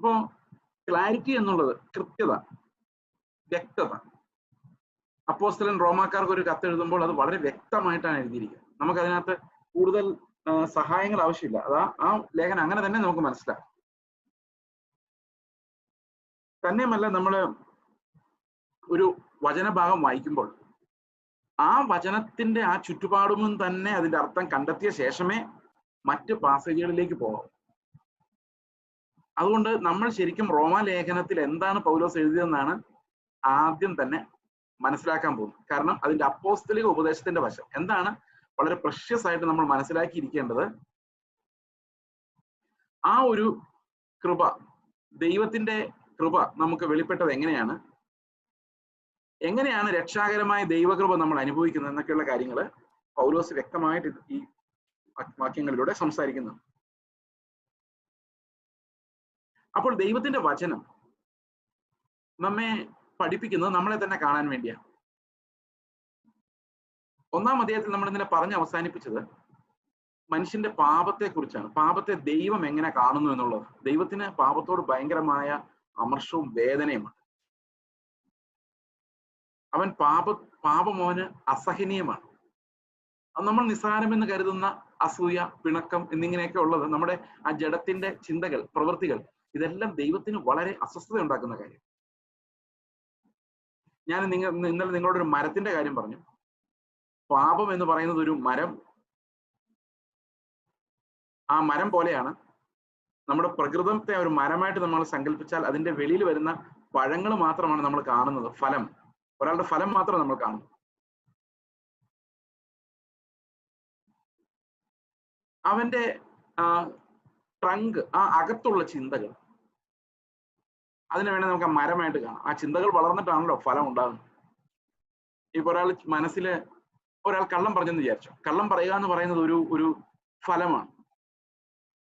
അപ്പോ ക്ലാരിറ്റി എന്നുള്ളത് കൃത്യത, വ്യക്തത. അപ്പോസ്തലൻ റോമാക്കാർക്ക് ഒരു കത്ത് എഴുതുമ്പോൾ അത് വളരെ വ്യക്തമായിട്ടാണ് എഴുതിയിരിക്കുന്നത്. നമുക്കതിനകത്ത് കൂടുതൽ സഹായങ്ങൾ ആവശ്യമില്ല. ആ ലേഖനം അങ്ങനെ തന്നെ നമുക്ക് മനസ്സിലാക്കാം. തന്നെയുമല്ല, നമ്മൾ ഒരു വചനഭാഗം വായിക്കുമ്പോൾ ആ വചനത്തിന്റെ ആ ചുറ്റുപാടും തന്നെ അതിന്റെ അർത്ഥം കണ്ടെത്തിയ ശേഷമേ മറ്റ് പാസേജുകളിലേക്ക് പോകാം. അതുകൊണ്ട് നമ്മൾ ശരിക്കും റോമാലേഖനത്തിൽ എന്താണ് പൗലോസ് എഴുതിയതെന്നാണ് ആദ്യം തന്നെ മനസ്സിലാക്കാൻ പോകുന്നത്. കാരണം അതിന്റെ അപ്പോസ്തലിക ഉപദേശത്തിന്റെ വശം എന്താണ് വളരെ പ്രഷ്യസ് ആയിട്ട് നമ്മൾ മനസ്സിലാക്കിയിരിക്കേണ്ടത്. ആ ഒരു കൃപ, ദൈവത്തിന്റെ കൃപ നമുക്ക് വെളിപ്പെട്ടത് എങ്ങനെയാണ് രക്ഷാകരമായ ദൈവകൃപ നമ്മൾ അനുഭവിക്കുന്നത് എന്നൊക്കെയുള്ള കാര്യങ്ങൾ പൗലോസ് വ്യക്തമായിട്ട് ഈ വാക്യങ്ങളിലൂടെ സംസാരിക്കുന്നു. അപ്പോൾ ദൈവത്തിന്റെ വചനം നമ്മെ പഠിപ്പിക്കുന്നത് നമ്മളെ തന്നെ കാണാൻ വേണ്ടിയാണ്. 1-ാം അധ്യായത്തിൽ നമ്മൾ ഇന്നലെ പറഞ്ഞ് അവസാനിപ്പിച്ചത് മനുഷ്യന്റെ പാപത്തെ കുറിച്ചാണ്. പാപത്തെ ദൈവം എങ്ങനെ കാണുന്നു എന്നുള്ളത്. ദൈവത്തിന് പാപത്തോട് ഭയങ്കരമായ അമർഷവും വേദനയുമാണ്. പാപം അവന് അസഹനീയമാണ്. അത് നമ്മൾ നിസ്സാരമെന്ന് കരുതുന്ന അസൂയ, പിണക്കം എന്നിങ്ങനെയൊക്കെ ഉള്ളത്, നമ്മുടെ ആ ജഡത്തിന്റെ ചിന്തകൾ, പ്രവൃത്തികൾ, ഇതെല്ലാം ദൈവത്തിന് വളരെ അസ്വസ്ഥത ഉണ്ടാക്കുന്ന കാര്യം. ഞാൻ ഇന്നലെ നിങ്ങളോട് ഒരു മരത്തിന്റെ കാര്യം പറഞ്ഞു. പാപം എന്ന് പറയുന്നത് ഒരു മരം. ആ മരം പോലെയാണ്. നമ്മുടെ പ്രകൃതത്തെ ഒരു മരമായിട്ട് നമ്മൾ സങ്കല്പിച്ചാൽ അതിന്റെ വെളിയിൽ വരുന്ന പഴങ്ങൾ മാത്രമാണ് നമ്മൾ കാണുന്നത്. ഫലം, ഒരാളുടെ ഫലം മാത്രം നമ്മൾ കാണുന്നു. അവന്റെ ട്രങ്ക്, ആ അകത്തുള്ള ചിന്തകൾ, അതിനെ വേണേൽ നമുക്ക് ആ മരമായിട്ട് കാണാം. ആ ചിന്തകൾ വളർന്നിട്ടാണല്ലോ ഫലം ഉണ്ടാകുന്നത്. ഇപ്പൊ ഒരാൾ കള്ളം പറഞ്ഞെന്ന് വിചാരിച്ചു. കള്ളം പറയുക എന്ന് പറയുന്നത് ഒരു ഫലമാണ്.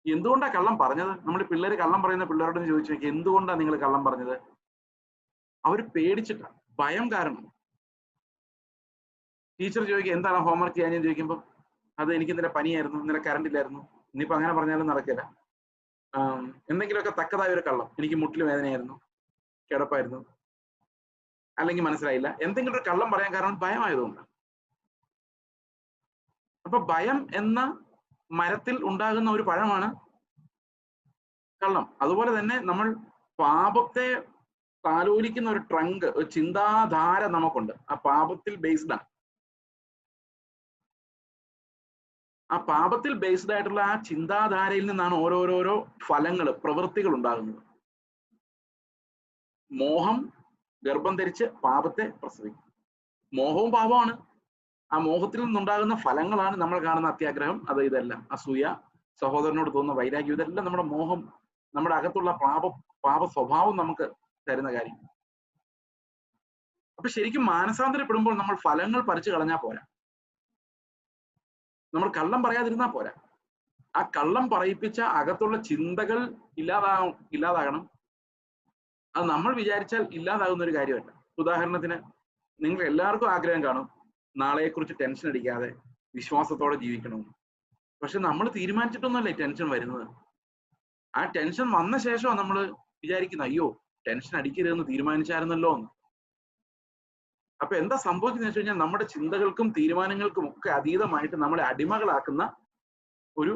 എന്തുകൊണ്ടാണ് കള്ളം പറഞ്ഞത്? നമ്മൾ പിള്ളേര് കള്ളം പറയുന്ന പിള്ളേരോട് ചോദിച്ചു നോക്കി, എന്തുകൊണ്ടാണ് നിങ്ങൾ കള്ളം പറഞ്ഞത്? അവർ പേടിച്ചിട്ടാണ്, ഭയം കാരണം. ടീച്ചർ ചോദിക്കുക എന്താണ് ഹോംവർക്ക് ചെയ്യാൻ ചോദിക്കുമ്പോൾ, അത് എനിക്ക് ഇന്നലെ പനിയായിരുന്നു, ഇന്നലെ കറണ്ട് ഇല്ലായിരുന്നു, ഇനിയിപ്പോ അങ്ങനെ പറഞ്ഞാലും നടക്കില്ല. എന്തെങ്കിലുമൊക്കെ തക്കതായ ഒരു കള്ളം, എനിക്ക് മുട്ടിൽ വേദനയായിരുന്നു, കിടപ്പായിരുന്നു, അല്ലെങ്കിൽ മനസ്സിലായില്ല, എന്തെങ്കിലും ഒരു കള്ളം പറയാൻ കാരണം ഭയമായതുകൊണ്ട്. അപ്പൊ ഭയം എന്ന മരത്തിൽ ഉണ്ടാകുന്ന ഒരു പഴമാണ് കള്ളം. അതുപോലെ തന്നെ നമ്മൾ പാപത്തെ താലോലിക്കുന്ന ഒരു ട്രങ്ക്, ഒരു ചിന്താധാര നമുക്കുണ്ട്. ആ പാപത്തിൽ ബേസ്ഡാണ്. ആ പാപത്തിൽ ബേസ്ഡ് ആയിട്ടുള്ള ആ ചിന്താധാരയിൽ നിന്നാണ് ഓരോരോരോ ഫലങ്ങൾ, പ്രവൃത്തികൾ ഉണ്ടാകുന്നത്. മോഹം ഗർഭം ധരിച്ച് പാപത്തെ പ്രസവിക്കും. മോഹവും പാപമാണ്. ആ മോഹത്തിൽ നിന്നുണ്ടാകുന്ന ഫലങ്ങളാണ് നമ്മൾ കാണുന്ന അത്യാഗ്രഹം, ഇതെല്ലാം അസൂയ, സഹോദരനോട് തോന്നുന്ന വൈരാഗ്യം, ഇതെല്ലാം നമ്മുടെ മോഹം, നമ്മുടെ അകത്തുള്ള പാപ സ്വഭാവം നമുക്ക് തരുന്ന കാര്യം. അപ്പൊ ശരിക്കും മാനസാന്തരപ്പെടുമ്പോൾ നമ്മൾ ഫലങ്ങൾ പറിച്ചു കളഞ്ഞാൽ പോരാ. നമ്മൾ കള്ളം പറയാതിരുന്നാൽ പോരാ. ആ കള്ളം പറയിപ്പിച്ച അകത്തുള്ള ചിന്തകൾ ഇല്ലാതാകണം. അത് നമ്മൾ വിചാരിച്ചാൽ ഇല്ലാതാകുന്ന ഒരു കാര്യമല്ല. ഉദാഹരണത്തിന്, നിങ്ങൾ എല്ലാവർക്കും ആഗ്രഹം കാണും നാളെക്കുറിച്ച് ടെൻഷൻ അടിക്കാതെ വിശ്വാസത്തോടെ ജീവിക്കണമെന്ന്. പക്ഷെ നമ്മൾ തീരുമാനിച്ചിട്ടൊന്നുമല്ലേ ടെൻഷൻ വരുന്നത്. ആ ടെൻഷൻ വന്ന ശേഷമാണ് നമ്മൾ വിചാരിക്കുന്നത്, അയ്യോ ടെൻഷൻ അടിക്കരുതെന്ന് തീരുമാനിച്ചായിരുന്നല്ലോ എന്ന്. അപ്പൊ എന്താ സംഭവിക്കുന്നത് വെച്ച് കഴിഞ്ഞാൽ, നമ്മുടെ ചിന്തകൾക്കും തീരുമാനങ്ങൾക്കും ഒക്കെ അതീതമായിട്ട് നമ്മളെ അടിമകളാക്കുന്ന ഒരു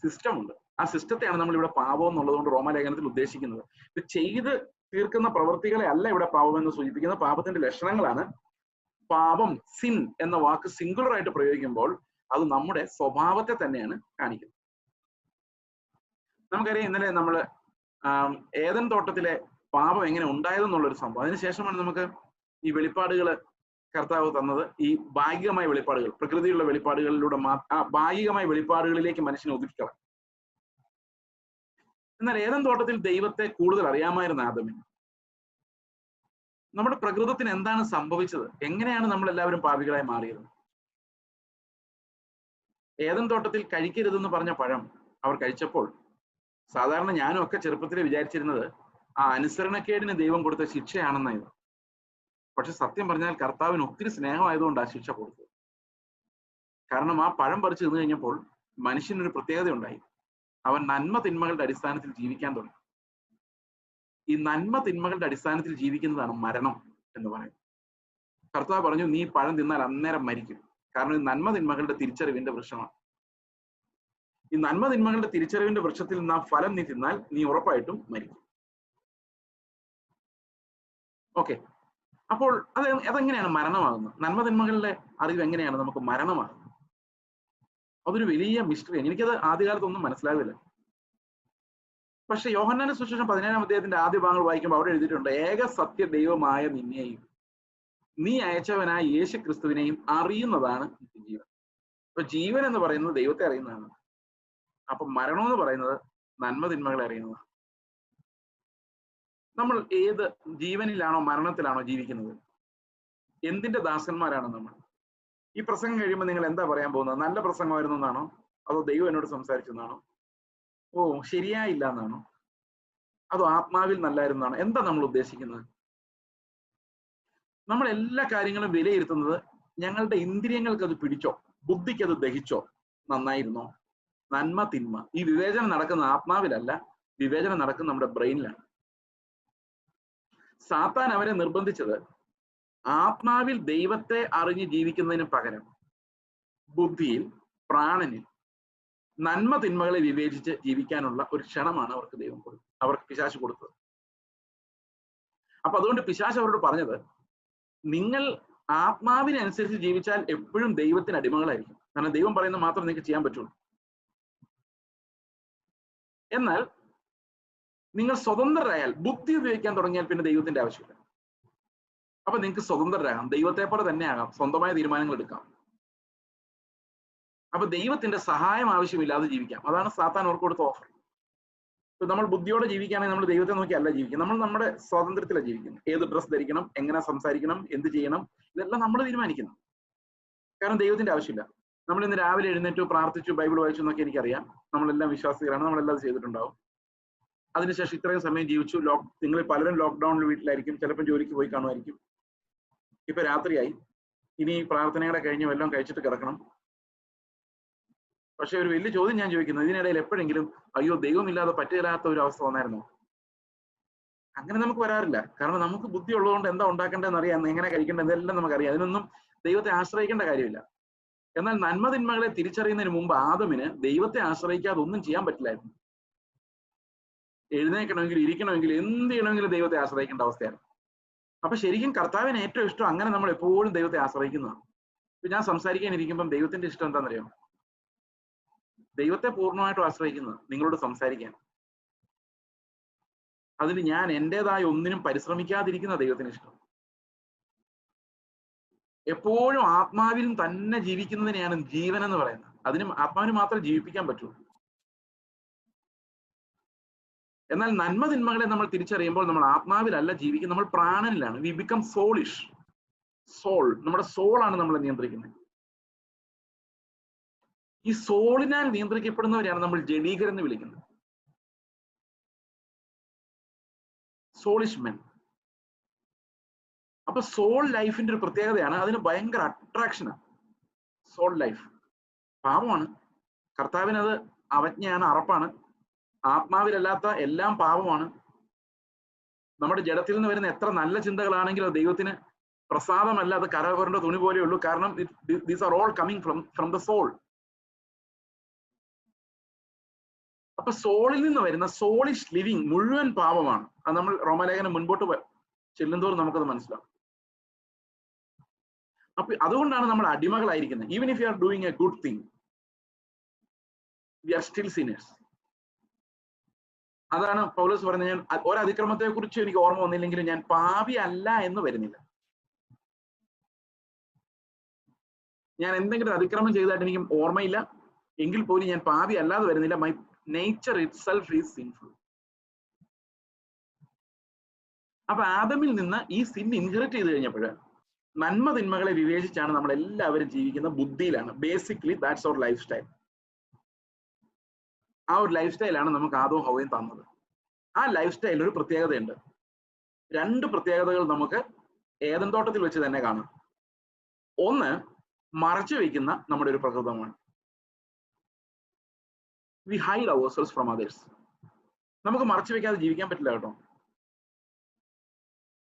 സിസ്റ്റം ഉണ്ട്. ആ സിസ്റ്റത്തെയാണ് നമ്മൾ ഇവിടെ പാപം എന്നുള്ളതുകൊണ്ട് റോമാലേഖനത്തിൽ ഉദ്ദേശിക്കുന്നത്. ഇത് ചെയ്ത് തീർക്കുന്ന പ്രവൃത്തികളെ അല്ല ഇവിടെ പാപം എന്ന് സൂചിപ്പിക്കുന്നത്. പാപത്തിന്റെ ലക്ഷണങ്ങളാണ്. പാപം, സിൻ എന്ന വാക്ക് സിംഗുലർ ആയിട്ട് പ്രയോഗിക്കുമ്പോൾ അത് നമ്മുടെ സ്വഭാവത്തെ തന്നെയാണ് കാണിക്കുന്നത്. നമുക്കറിയാം, ഇന്നലെ നമ്മൾ ഏദൻ തോട്ടത്തിലെ പാപം എങ്ങനെ ഉണ്ടായതെന്നുള്ളൊരു സംഭവം. അതിനുശേഷമാണ് നമുക്ക് ഈ വെളിപ്പാടുകൾ കർത്താവ് തന്നത്. ഈ ഭാഗികമായ വെളിപ്പാടുകൾ, പ്രകൃതിയുള്ള വെളിപ്പാടുകളിലൂടെ ആ ഭാഗികമായ വെളിപ്പാടുകളിലേക്ക് മനുഷ്യനെ ഒതുക്കിക്കളാം. എന്നാൽ ഏദൻ തോട്ടത്തിൽ ദൈവത്തെ കൂടുതൽ അറിയാമായിരുന്ന ആദമിന് നമ്മുടെ പ്രകൃതത്തിന് എന്താണ് സംഭവിച്ചത്? എങ്ങനെയാണ് നമ്മൾ എല്ലാവരും പാപികളായി മാറിയത്? ഏദൻ തോട്ടത്തിൽ കഴിക്കരുതെന്ന് പറഞ്ഞ പഴം അവർ കഴിച്ചപ്പോൾ, സാധാരണ ഞാനും ഒക്കെ ചെറുപ്പത്തിൽ വിചാരിച്ചിരുന്നത് ആ അനുസരണക്കേടിന് ദൈവം കൊടുത്ത ശിക്ഷയാണെന്നായിരുന്നു. പക്ഷെ സത്യം പറഞ്ഞാൽ കർത്താവിന് ഒത്തിരി സ്നേഹമായതുകൊണ്ട് ആ ശിക്ഷ കൊടുത്തത്. കാരണം ആ പഴം പറിച്ചു തിന്നു കഴിഞ്ഞപ്പോൾ മനുഷ്യനൊരു പ്രത്യേകത ഉണ്ടായി. അവൻ നന്മ തിന്മകളുടെ അടിസ്ഥാനത്തിൽ ജീവിക്കാൻ തുടങ്ങി. ഈ നന്മ തിന്മകളുടെ അടിസ്ഥാനത്തിൽ ജീവിക്കുന്നതാണ് മരണം എന്ന് പറയുന്നത്. കർത്താവ് പറഞ്ഞു, നീ പഴം തിന്നാൽ അന്നേരം മരിക്കും. കാരണം ഈ നന്മ തിന്മകളുടെ തിരിച്ചറിവിന്റെ വൃക്ഷമാണ്. ഈ നന്മ തിന്മകളുടെ തിരിച്ചറിവിന്റെ വൃക്ഷത്തിൽ നിന്ന് ആ ഫലം നീ തിന്നാൽ നീ ഉറപ്പായിട്ടും മരിക്കും. ഓക്കെ, അപ്പോൾ അതെങ്ങനെയാണ് മരണമാകുന്നത്? നന്മ തിന്മകളുടെ അറിവ് എങ്ങനെയാണ് നമുക്ക് മരണമാകുന്നത്? അതൊരു വലിയ മിസ്റ്ററിയാണ്. എനിക്കത് ആദ്യകാലത്തൊന്നും മനസ്സിലാവില്ല. പക്ഷെ യോഹന്നാന്റെ സുവിശേഷം 17-ാം അധ്യായത്തിന്റെ ആദ്യ ഭാഗങ്ങൾ വായിക്കുമ്പോൾ അവിടെ എഴുതിയിട്ടുണ്ട്, ഏക സത്യ ദൈവമായ നിന്നെയും നീ അയച്ചവനായ യേശു ക്രിസ്തുവിനെയും അറിയുന്നതാണ് ജീവൻ. അപ്പൊ ജീവൻ എന്ന് പറയുന്നത് ദൈവത്തെ അറിയുന്നതാണ്. അപ്പൊ മരണം എന്ന് പറയുന്നത് നന്മ തിന്മകളെ അറിയുന്നതാണ്. നമ്മൾ ഏത് ജീവനിലാണോ മരണത്തിലാണോ ജീവിക്കുന്നത്? എന്തിന്റെ ദാസന്മാരാണ് നമ്മൾ? ഈ പ്രസംഗം കഴിയുമ്പോൾ നിങ്ങൾ എന്താ പറയാൻ പോകുന്നത്? നല്ല പ്രസംഗമായിരുന്നു എന്നാണോ? അതോ ദൈവം എന്നോട് സംസാരിച്ചെന്നാണോ? ഓ ശരിയായില്ല എന്നാണോ? അതോ ആത്മാവിൽ നല്ലായിരുന്നാണോ? എന്താ നമ്മൾ ഉദ്ദേശിക്കുന്നത്? നമ്മൾ എല്ലാ കാര്യങ്ങളും വിലയിരുത്തുന്നത് ഞങ്ങളുടെ ഇന്ദ്രിയങ്ങൾക്ക് അത് പിടിച്ചോ, ബുദ്ധിക്ക് അത് ദഹിച്ചോ, നന്നായിരുന്നോ, നന്മ തിന്മ. ഈ വിവേചനം നടക്കുന്ന ആത്മാവിലല്ല, വിവേചനം നടക്കുന്ന നമ്മുടെ ബ്രെയിനിലാണ്. സാത്താൻ അവരെ നിർബന്ധിച്ചത് ആത്മാവിൽ ദൈവത്തെ അറിഞ്ഞ് ജീവിക്കുന്നതിന് പകരം ബുദ്ധിയിൽ, പ്രാണനിൽ നന്മ തിന്മകളെ വിവേചിച്ച് ജീവിക്കാനുള്ള ഒരു ക്ഷണമാണ് അവർക്ക് പിശാച് കൊടുത്തത്. അപ്പൊ അതുകൊണ്ട് പിശാച് അവരോട് പറഞ്ഞത്, നിങ്ങൾ ആത്മാവിനനുസരിച്ച് ജീവിച്ചാൽ എപ്പോഴും ദൈവത്തിന് അടിമകളായിരിക്കും. കാരണം ദൈവം പറയുന്നത് മാത്രം നിങ്ങൾക്ക് ചെയ്യാൻ പറ്റുള്ളൂ. എന്നാൽ നിങ്ങൾ സ്വതന്ത്രരായാൽ, ബുദ്ധി ഉപയോഗിക്കാൻ തുടങ്ങിയാൽ പിന്നെ ദൈവത്തിന്റെ ആവശ്യമില്ല. അപ്പൊ നിങ്ങൾക്ക് സ്വതന്ത്രരാകാം, ദൈവത്തെ പോലെ തന്നെ ആകാം, സ്വന്തമായ തീരുമാനങ്ങൾ എടുക്കാം. അപ്പൊ ദൈവത്തിന്റെ സഹായം ആവശ്യമില്ലാതെ ജീവിക്കാം. അതാണ് സാത്താൻ അവർക്ക് കൊടുത്ത ഓഫർ. ഇപ്പൊ നമ്മൾ ബുദ്ധിയോടെ ജീവിക്കുകയാണെങ്കിൽ നമ്മൾ ദൈവത്തെ നോക്കി അല്ല ജീവിക്കുക, നമ്മൾ നമ്മുടെ സ്വാതന്ത്ര്യത്തിലാണ് ജീവിക്കുന്നത്. ഏത് ഡ്രസ് ധരിക്കണം, എങ്ങനെ സംസാരിക്കണം, എന്ത് ചെയ്യണം, ഇതെല്ലാം നമ്മൾ തീരുമാനിക്കുന്നു. കാരണം ദൈവത്തിന്റെ ആവശ്യമില്ല. നമ്മൾ ഇന്ന് രാവിലെ എഴുന്നേറ്റു, പ്രാർത്ഥിച്ചു, ബൈബിൾ വായിച്ചു എന്നൊക്കെ എനിക്കറിയാം. നമ്മളെല്ലാം വിശ്വാസികളാണ്, നമ്മളെല്ലാം ചെയ്തിട്ടുണ്ടാവും. അതിനുശേഷം ഇത്രയും സമയം ജീവിച്ചു. നിങ്ങൾ പലരും ലോക്ക്ഡൌണിൽ വീട്ടിലായിരിക്കും, ചിലപ്പോൾ ജോലിക്ക് പോയി കാണുമായിരിക്കും. ഇപ്പൊ രാത്രിയായി, ഇനി പ്രാർത്ഥനകളെ കഴിഞ്ഞ് വല്ലതും കഴിച്ചിട്ട് കിടക്കണം. പക്ഷെ ഒരു വലിയ ചോദ്യം ഞാൻ ചോദിക്കുന്നത്, ഇതിനിടയിൽ എപ്പോഴെങ്കിലും അയ്യോ ദൈവമില്ലാതെ പറ്റില്ലാത്ത ഒരു അവസ്ഥ വന്നായിരുന്നോ? അങ്ങനെ നമുക്ക് വരാറില്ല. കാരണം നമുക്ക് ബുദ്ധി ഉള്ളതുകൊണ്ട് എന്താ ഉണ്ടാക്കേണ്ടതെന്ന് അറിയാം, എങ്ങനെ കഴിക്കേണ്ടത് എല്ലാം നമുക്കറിയാം. അതിനൊന്നും ദൈവത്തെ ആശ്രയിക്കേണ്ട കാര്യമില്ല. എന്നാൽ നന്മ തിന്മകളെ തിരിച്ചറിയുന്നതിന് മുമ്പ് ആദമിന് ദൈവത്തെ ആശ്രയിക്കാതെ ഒന്നും ചെയ്യാൻ പറ്റില്ലായിരുന്നു. എഴുന്നേക്കണമെങ്കിൽ, ഇരിക്കണമെങ്കിൽ, എന്ത് ചെയ്യണമെങ്കിലും ദൈവത്തെ ആശ്രയിക്കേണ്ട അവസ്ഥയാണ്. അപ്പൊ ശരിക്കും കർത്താവിന് ഏറ്റവും ഇഷ്ടം അങ്ങനെ നമ്മൾ എപ്പോഴും ദൈവത്തെ ആശ്രയിക്കുന്നതാണ്. ഇപ്പൊ ഞാൻ സംസാരിക്കാനിരിക്കുമ്പം ദൈവത്തിന്റെ ഇഷ്ടം എന്താണെന്നറിയാം? ദൈവത്തെ പൂർണ്ണമായിട്ടും ആശ്രയിക്കുന്നത്, നിങ്ങളോട് സംസാരിക്കാൻ. അതിന് ഞാൻ എന്റേതായ ഒന്നിനും പരിശ്രമിക്കാതിരിക്കുന്ന ദൈവത്തിന് ഇഷ്ടം. എപ്പോഴും ആത്മാവിലും തന്നെ ജീവിക്കുന്നതിനെയാണ് ജീവൻ എന്ന് പറയുന്നത്. അതിന് ആത്മാവിന് മാത്രമേ ജീവിപ്പിക്കാൻ പറ്റുള്ളൂ. എന്നാൽ നന്മ തിന്മകളെ നമ്മൾ തിരിച്ചറിയുമ്പോൾ നമ്മൾ ആത്മാവിലല്ല ജീവിക്കുന്നത്, നമ്മൾ പ്രാണനിലാണ്. We become soulish. സോൾ, നമ്മുടെ സോളാണ് നമ്മളെ നിയന്ത്രിക്കുന്നത്. ഈ സോളിനാൽ നിയന്ത്രിക്കപ്പെടുന്നവരെയാണ് നമ്മൾ ജഡീകർ എന്ന് വിളിക്കുന്നത്. സോളിഷ് മെൻ. അപ്പൊ സോൾ ലൈഫിന്റെ ഒരു പ്രത്യേകതയാണ്, അതിന് ഭയങ്കര അട്രാക്ഷനാണ്. സോൾ ലൈഫ് പാപമാണ്, കർത്താവിനത് അവജ്ഞയാണ്, അറപ്പാണ്. ആത്മാവിലല്ലാത്ത എല്ലാം പാപമാണ്. നമ്മുടെ ജഡത്തിൽ നിന്ന് വരുന്ന എത്ര നല്ല ചിന്തകളാണെങ്കിലും അത് ദൈവത്തിന് പ്രസാദമല്ല, അത് കരകവരേണ്ട തുണി പോലെയുള്ളൂ. കാരണം these are all coming from the soul. അപ്പൊ സോളിൽ നിന്ന് വരുന്ന സോളിഷ് ലിവിങ് മുഴുവൻ പാപമാണ്. അത് നമ്മൾ റോമാലേഖനം മുൻപോട്ട് ചെല്ലുന്തോറും നമുക്കത് മനസ്സിലാവും. അപ്പൊ അതുകൊണ്ടാണ് നമ്മൾ അടിമകളായിരിക്കുന്നത്. Even if you are doing a good thing, we are still sinners. അതാണ് പൗലോസ് പറയുന്നത്, ഞാൻ ഒരതിക്രമത്തെ കുറിച്ച് എനിക്ക് ഓർമ്മ വന്നില്ലെങ്കിലും ഞാൻ പാപി അല്ല എന്ന് വരുന്നില്ല. ഞാൻ എന്തെങ്കിലും അതിക്രമം ചെയ്തതായിട്ട് എനിക്ക് ഓർമ്മയില്ല എങ്കിൽ പോലും ഞാൻ പാപി അല്ലാതെ വരുന്നില്ല. My nature itself is sinful. അപ്പൊ ആദമിൽ നിന്ന് ഈ സിൻ ഇൻഹെറിറ്റ് ചെയ്ത് കഴിഞ്ഞപ്പോൾ നന്മ തിന്മകളെ വിവേചിച്ചാണ് നമ്മൾ എല്ലാവരും ജീവിക്കുന്ന ബുദ്ധിയിലാണ്. Basically that's our lifestyle. ആ ഒരു ലൈഫ് സ്റ്റൈലാണ് നമുക്ക് ആദവും ഹവ്വയും തന്നത്. ആ ലൈഫ് സ്റ്റൈലിൽ ഒരു പ്രത്യേകതയുണ്ട്. 2 പ്രത്യേകതകൾ നമുക്ക് ഏദൻ തോട്ടത്തിൽ വെച്ച് തന്നെ കാണാം. ഒന്ന്, മറച്ചു വയ്ക്കുന്ന നമ്മുടെ ഒരു പ്രകൃതമാണ്. We hide ourselves from others. നമുക്ക് മറച്ചു വെക്കാതെ ജീവിക്കാൻ പറ്റില്ല കേട്ടോ.